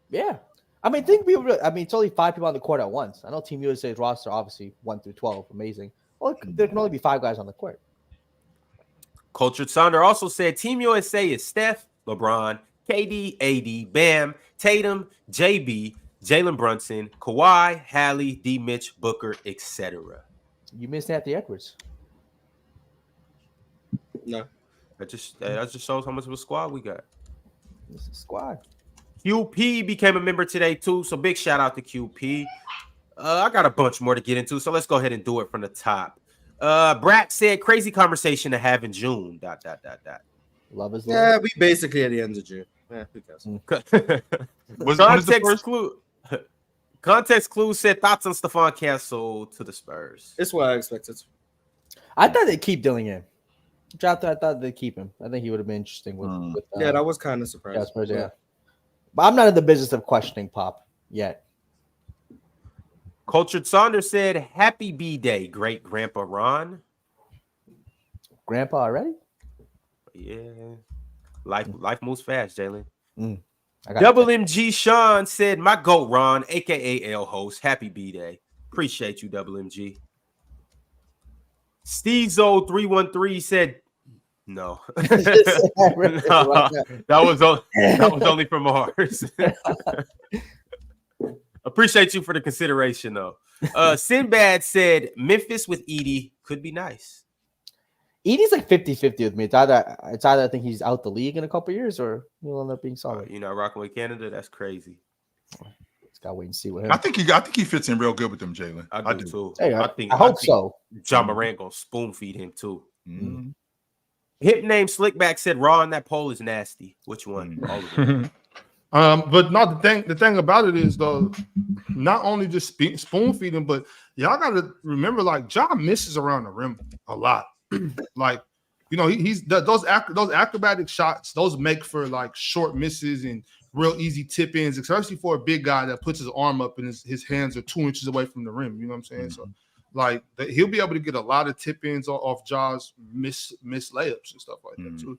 Yeah. I mean, it's only 5 people on the court at once. I know Team USA's roster, obviously 1 through 12, amazing. Well, there can only be 5 guys on the court. Cultured Sonder also said Team USA is Steph, LeBron, KD, AD, Bam, Tatum, JB, Jalen Brunson, Kawhi, Hallie, D. Mitch, Booker, etc. You missed Anthony Edwards. No. That just shows how much of a squad we got. This is squad. QP became a member today too, so big shout out to QP. I got a bunch more to get into, so let's go ahead and do it from the top. Brat said crazy conversation to have in June. ... Love is love. Yeah, we basically at the end of June. Yeah, who cares? Context clue said thoughts on Stephon Castle to the Spurs. It's what I expected. I thought they'd keep Dillingham. I thought they'd keep him. I think he would have been interesting with yeah, that was kind of surprising. Spurs, yeah. But I'm not in the business of questioning Pop yet. Cultured Saunders said, happy B-Day, great grandpa Ron. Grandpa already? Yeah. Life moves fast, Jalen. Double MG Sean said, my GOAT Ron, a.k.a. L host, happy B-Day. Appreciate you, Double MG. Steezo313 said, no. That was only from Mars. Appreciate you for the consideration, though. Sinbad said Memphis with Edie could be nice. Edie's like 50-50 with me. It's either I think he's out the league in a couple years or he'll end up being solid. You're not rocking with Canada? That's crazy. Just gotta wait and see what him. I think he fits in real good with them, Jalen. I do too. Hey, I hope so. John Morant gonna spoon feed him too. Mm-hmm. Hip name Slickback said Raw on that poll is nasty. Which one? All of them. But no, the thing about it is though, not only just spoon feeding, but y'all gotta remember, like, Ja misses around the rim a lot. Like, you know, he's those acrobatic shots, those make for like short misses and real easy tip ins, especially for a big guy that puts his arm up and his hands are 2 inches away from the rim. You know what I'm saying? So, like, he'll be able to get a lot of tip ins off Ja's miss layups and stuff like that too.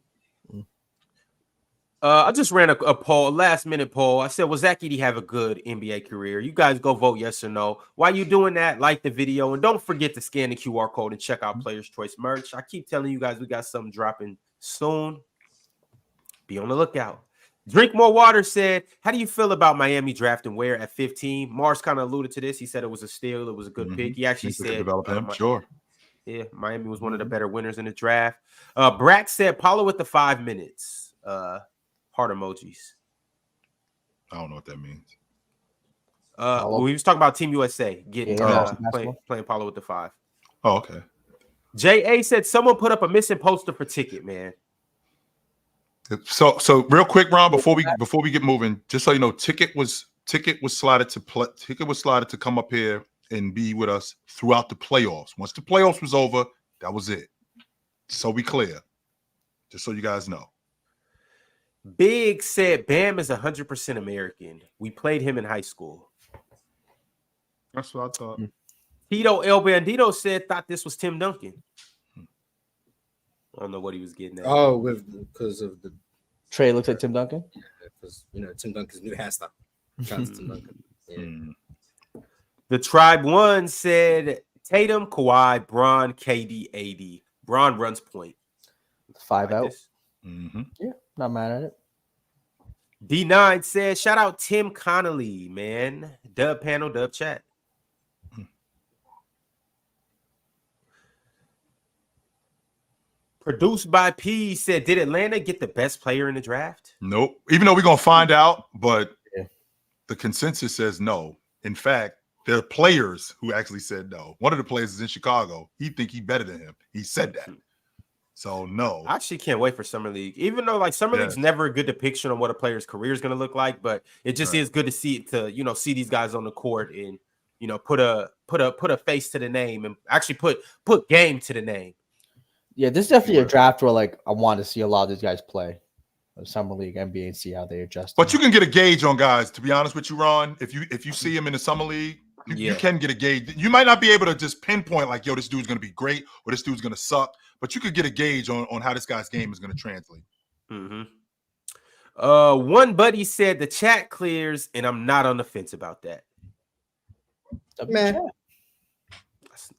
I just ran a poll, a last-minute poll. I said, will Zach Edey have a good NBA career? You guys go vote yes or no. While you're doing that, like the video, and don't forget to scan the QR code and check out Players' Choice merch. I keep telling you guys we got something dropping soon. Be on the lookout. Drink More Water said, how do you feel about Miami drafting Ware at 15? Mars kind of alluded to this. He said it was a steal. It was a good pick. He actually said, develop him. Sure. Yeah, Miami was one of the better winners in the draft. Brack said, Paulo with the 5 minutes. Heart emojis. I don't know what that means. Well, he was talking about Team USA getting playing Paulo with the 5. Oh, okay. J.A. said someone put up a missing poster for Ticket, man. So real quick, Ron, before we get moving, just so you know, Ticket was slotted to play. Ticket was slotted to come up here and be with us throughout the playoffs. Once the playoffs was over, that was it. So we clear. Just so you guys know. Big said Bam is 100% American. We played him in high school. That's what I thought. Tito El Bandito thought this was Tim Duncan. I don't know what he was getting at. Oh, because of the Trey looks like Tim Duncan. Because Tim Duncan's new hairstyle. Shout out to Tim Duncan. Yeah. The Tribe One said Tatum, Kawhi, Bron, KD, AD. Bron runs point. 5 out. Mm-hmm. Yeah, not mad at it. D9 said, shout out Tim Connolly, man. Dub panel, dub chat. Produced by P said, did Atlanta get the best player in the draft? Nope. Even though we're going to find out, but the consensus says no. In fact, there are players who actually said no. One of the players is in Chicago. He think he better than him. He said that. So no. I actually can't wait for Summer League. Even though Summer League's never a good depiction of what a player's career is going to look like, but it just is good to see see these guys on the court and put a face to the name and actually put game to the name. Yeah, this is definitely a draft where I want to see a lot of these guys play Summer League, NBA, and see how they adjust. But you can get a gauge on guys. To be honest with you, Ron, if you see him in the Summer League, you can get a gauge. You might not be able to just pinpoint yo, this dude's going to be great or this dude's going to suck, but you could get a gauge on how this guy's game is going to translate. Mm-hmm. One buddy said the chat clears, and I'm not on the fence about that. Man,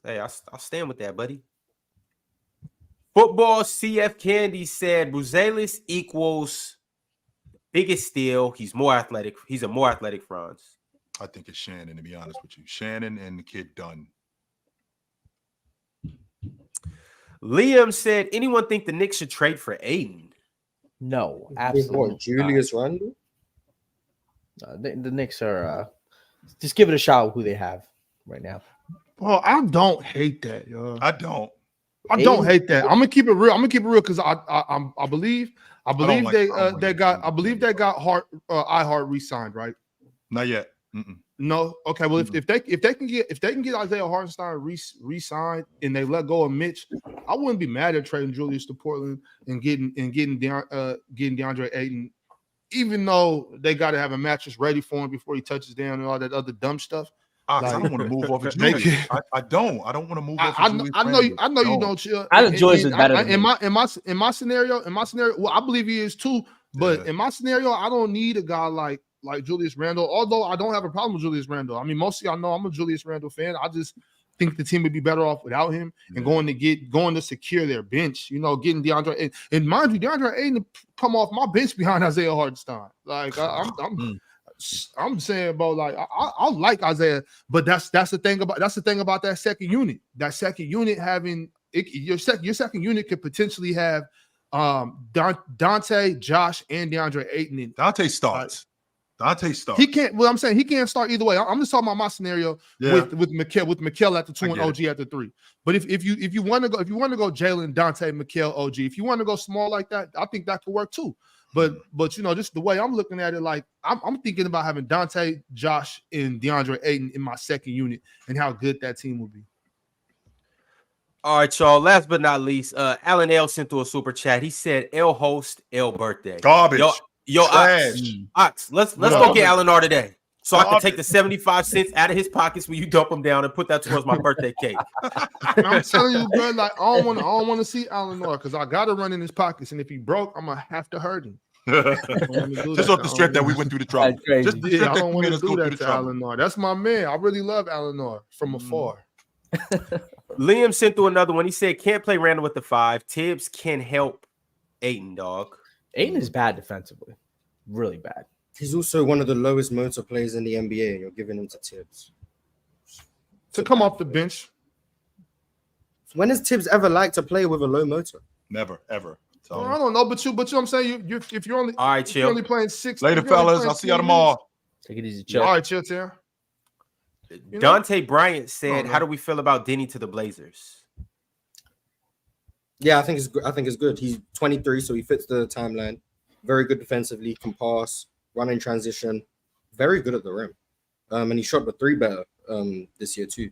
hey, I'll stand with that, buddy. Football CF Candy said Buzelis equals biggest steal. He's more athletic. He's a more athletic Franz. I think it's Shannon, to be honest with you. Shannon and the kid Dunn. Liam said, anyone think the Knicks should trade for Aiden? No, absolutely. What, Julius Randle? The Knicks are just give it a shot with who they have right now. Well, I don't hate that, yo. I don't hate that. I'm gonna keep it real. Because I believe they got iHeart re-signed, right? Not yet. No. Okay. Well, if they can get Isaiah Hartenstein re-signed and they let go of Mitch, I wouldn't be mad at trading Julius to Portland and getting DeAndre Ayton, even though they got to have a mattress ready for him before he touches down and all that other dumb stuff. I don't want to move off of Julius. I don't want to move off of Julius. I know you don't chill. I think Julius is better than in my scenario. Well, I believe he is too. But in my scenario, I don't need a guy like Julius Randle. Although I don't have a problem with Julius Randle. I mean, most of y'all know I'm a Julius Randle fan. I just think the team would be better off without him and going to secure their bench. Getting DeAndre and mind you, DeAndre Ayton come off my bench behind Isaiah Hartenstein. I'm saying about I like Isaiah, but that's the thing about that second unit. That second unit having your second unit could potentially have Dante, Josh, and DeAndre Ayton in. Dante starts. He can't. Well, I'm saying he can't start either way. I'm just talking about my scenario with Mikal at the 2 and OG at the 3. But if you want to go Jalen, Dante, Mikal, OG, if you want to go small like that, I think that could work too. But just the way I'm looking at it, I'm thinking about having Dante, Josh, and DeAndre Ayton in my second unit and how good that team would be. All right, y'all. Last but not least, Alan L sent through a super chat. He said, "L host, L birthday." Garbage. Yo, Ox, let's go get Alan R today, so I can take the 75 cents out of his pockets when you dump them down and put that towards my birthday cake. I'm telling you, bro. I don't want to see Alan R because I got to run in his pockets, and if he broke, I'm gonna have to hurt him. Just off the strip that we went through the trouble. I don't want to do that to Alan R. That's my man. I really love Alan R from afar. Liam sent through another one. He said, "Can't play Randall with the 5. Tibbs can help Ayton, dog." Ayton is bad defensively, really bad. He's also one of the lowest motor players in the NBA, and you're giving him to Tibbs to come off the bench. When has Tibbs ever liked to play with a low motor? Never, ever. So I don't know, but I'm saying if you're only all right, chill. You're only playing 6. Later, fellas. I'll see y'all tomorrow. Take it easy, chill. All right, chill, Tim. Dante Bryant said, "How do we feel about Denny to the Blazers?" Yeah, I think it's good. He's 23, so he fits the timeline. Very good defensively, can pass, run in transition. Very good at the rim, and he shot the 3 better this year too.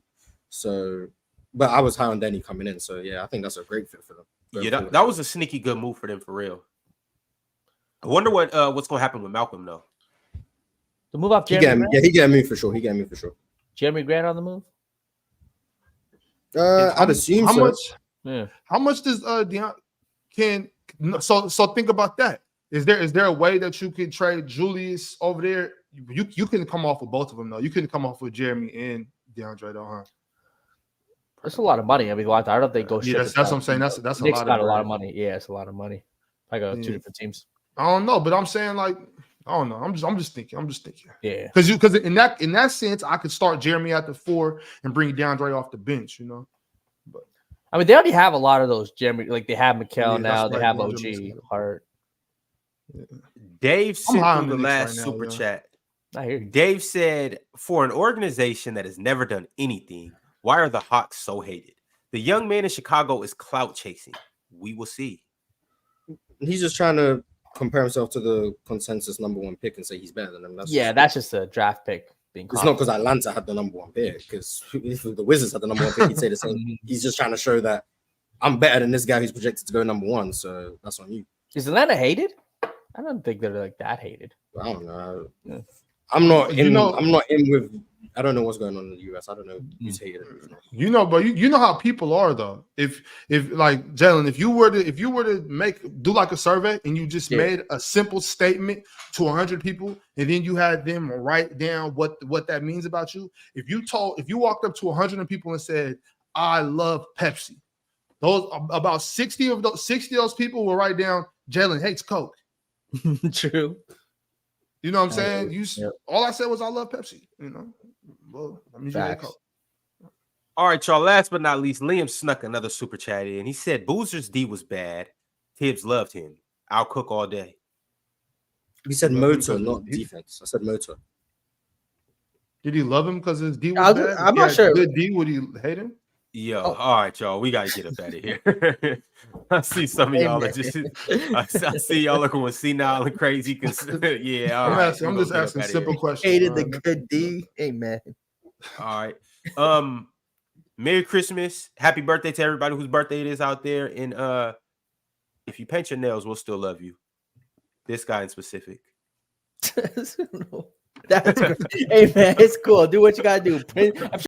So, but I was high on Denny coming in, so yeah, I think that's a great fit for them. Yeah, that was a sneaky good move for them for real. I wonder what's gonna happen with Malcolm though. The move off He Jeremy Grant? he getting me for sure. He getting me for sure. Jeremy Grant on the move? I'd assume how so. much? Yeah. How much does Deion so think about that? Is there a way that you could trade Julius over there? You can come off with both of them though. You couldn't come off with Jeremy and DeAndre though, huh? That's a lot of money. I mean, I don't think go. Yeah, that's what I'm saying. That's a Knicks lot. got a lot of money. Yeah, it's a lot of money. I got two different teams. I don't know, but I'm saying like I don't know. I'm just thinking. Yeah, because in that sense, I could start Jeremy at the 4 and bring DeAndre off the bench. You know, but I mean they already have a lot of those Jeremy. Like they have Mikal now. They right. have OG Hart. Yeah. Dave sent through the last super chat. I hear you. Dave said, "For an organization that has never done anything, why are the Hawks so hated? The young man in Chicago is clout chasing. We will see." He's just trying to compare himself to the consensus number 1 pick and say he's better than him. That's just a draft pick. It's not because Atlanta had the number 1 pick. Because if the Wizards had the number 1 pick, he'd say the same. He's just trying to show that I'm better than this guy who's projected to go number 1. So that's on you. Is Atlanta hated? I don't think they're like that hated. I don't know. Yeah. I'm not in with. I don't know what's going on in the US. I don't know who's hated. You know, but you know how people are though. If like Jalen, if you were to do like a survey and you just made a simple statement to 100 people and then you had them write down what that means about you. If you walked up to 100 people and said, "I love Pepsi," those about 60 of those people will write down, "Jalen hates Coke." True. You know what I'm saying? All I said was I love Pepsi. You know, well, that means you hate Coke. All right, y'all. Last but not least, Liam snuck another super chat in. He said Boozer's D was bad. Tibbs loved him. I'll cook all day. He said motor, not defense. I said motor. Did he love him because his D was bad? I'm not sure. Good D, would he hate him? Yo, all right, y'all. We gotta get up out of here. I see some of y'all are just. I see y'all looking with senile and crazy. Cause yeah, I'm just asking simple questions. Hated the good D. Amen. All right. Merry Christmas, happy birthday to everybody whose birthday it is out there. And if you paint your nails, we'll still love you. This guy in specific. That's hey man, it's cool. Do what you gotta do.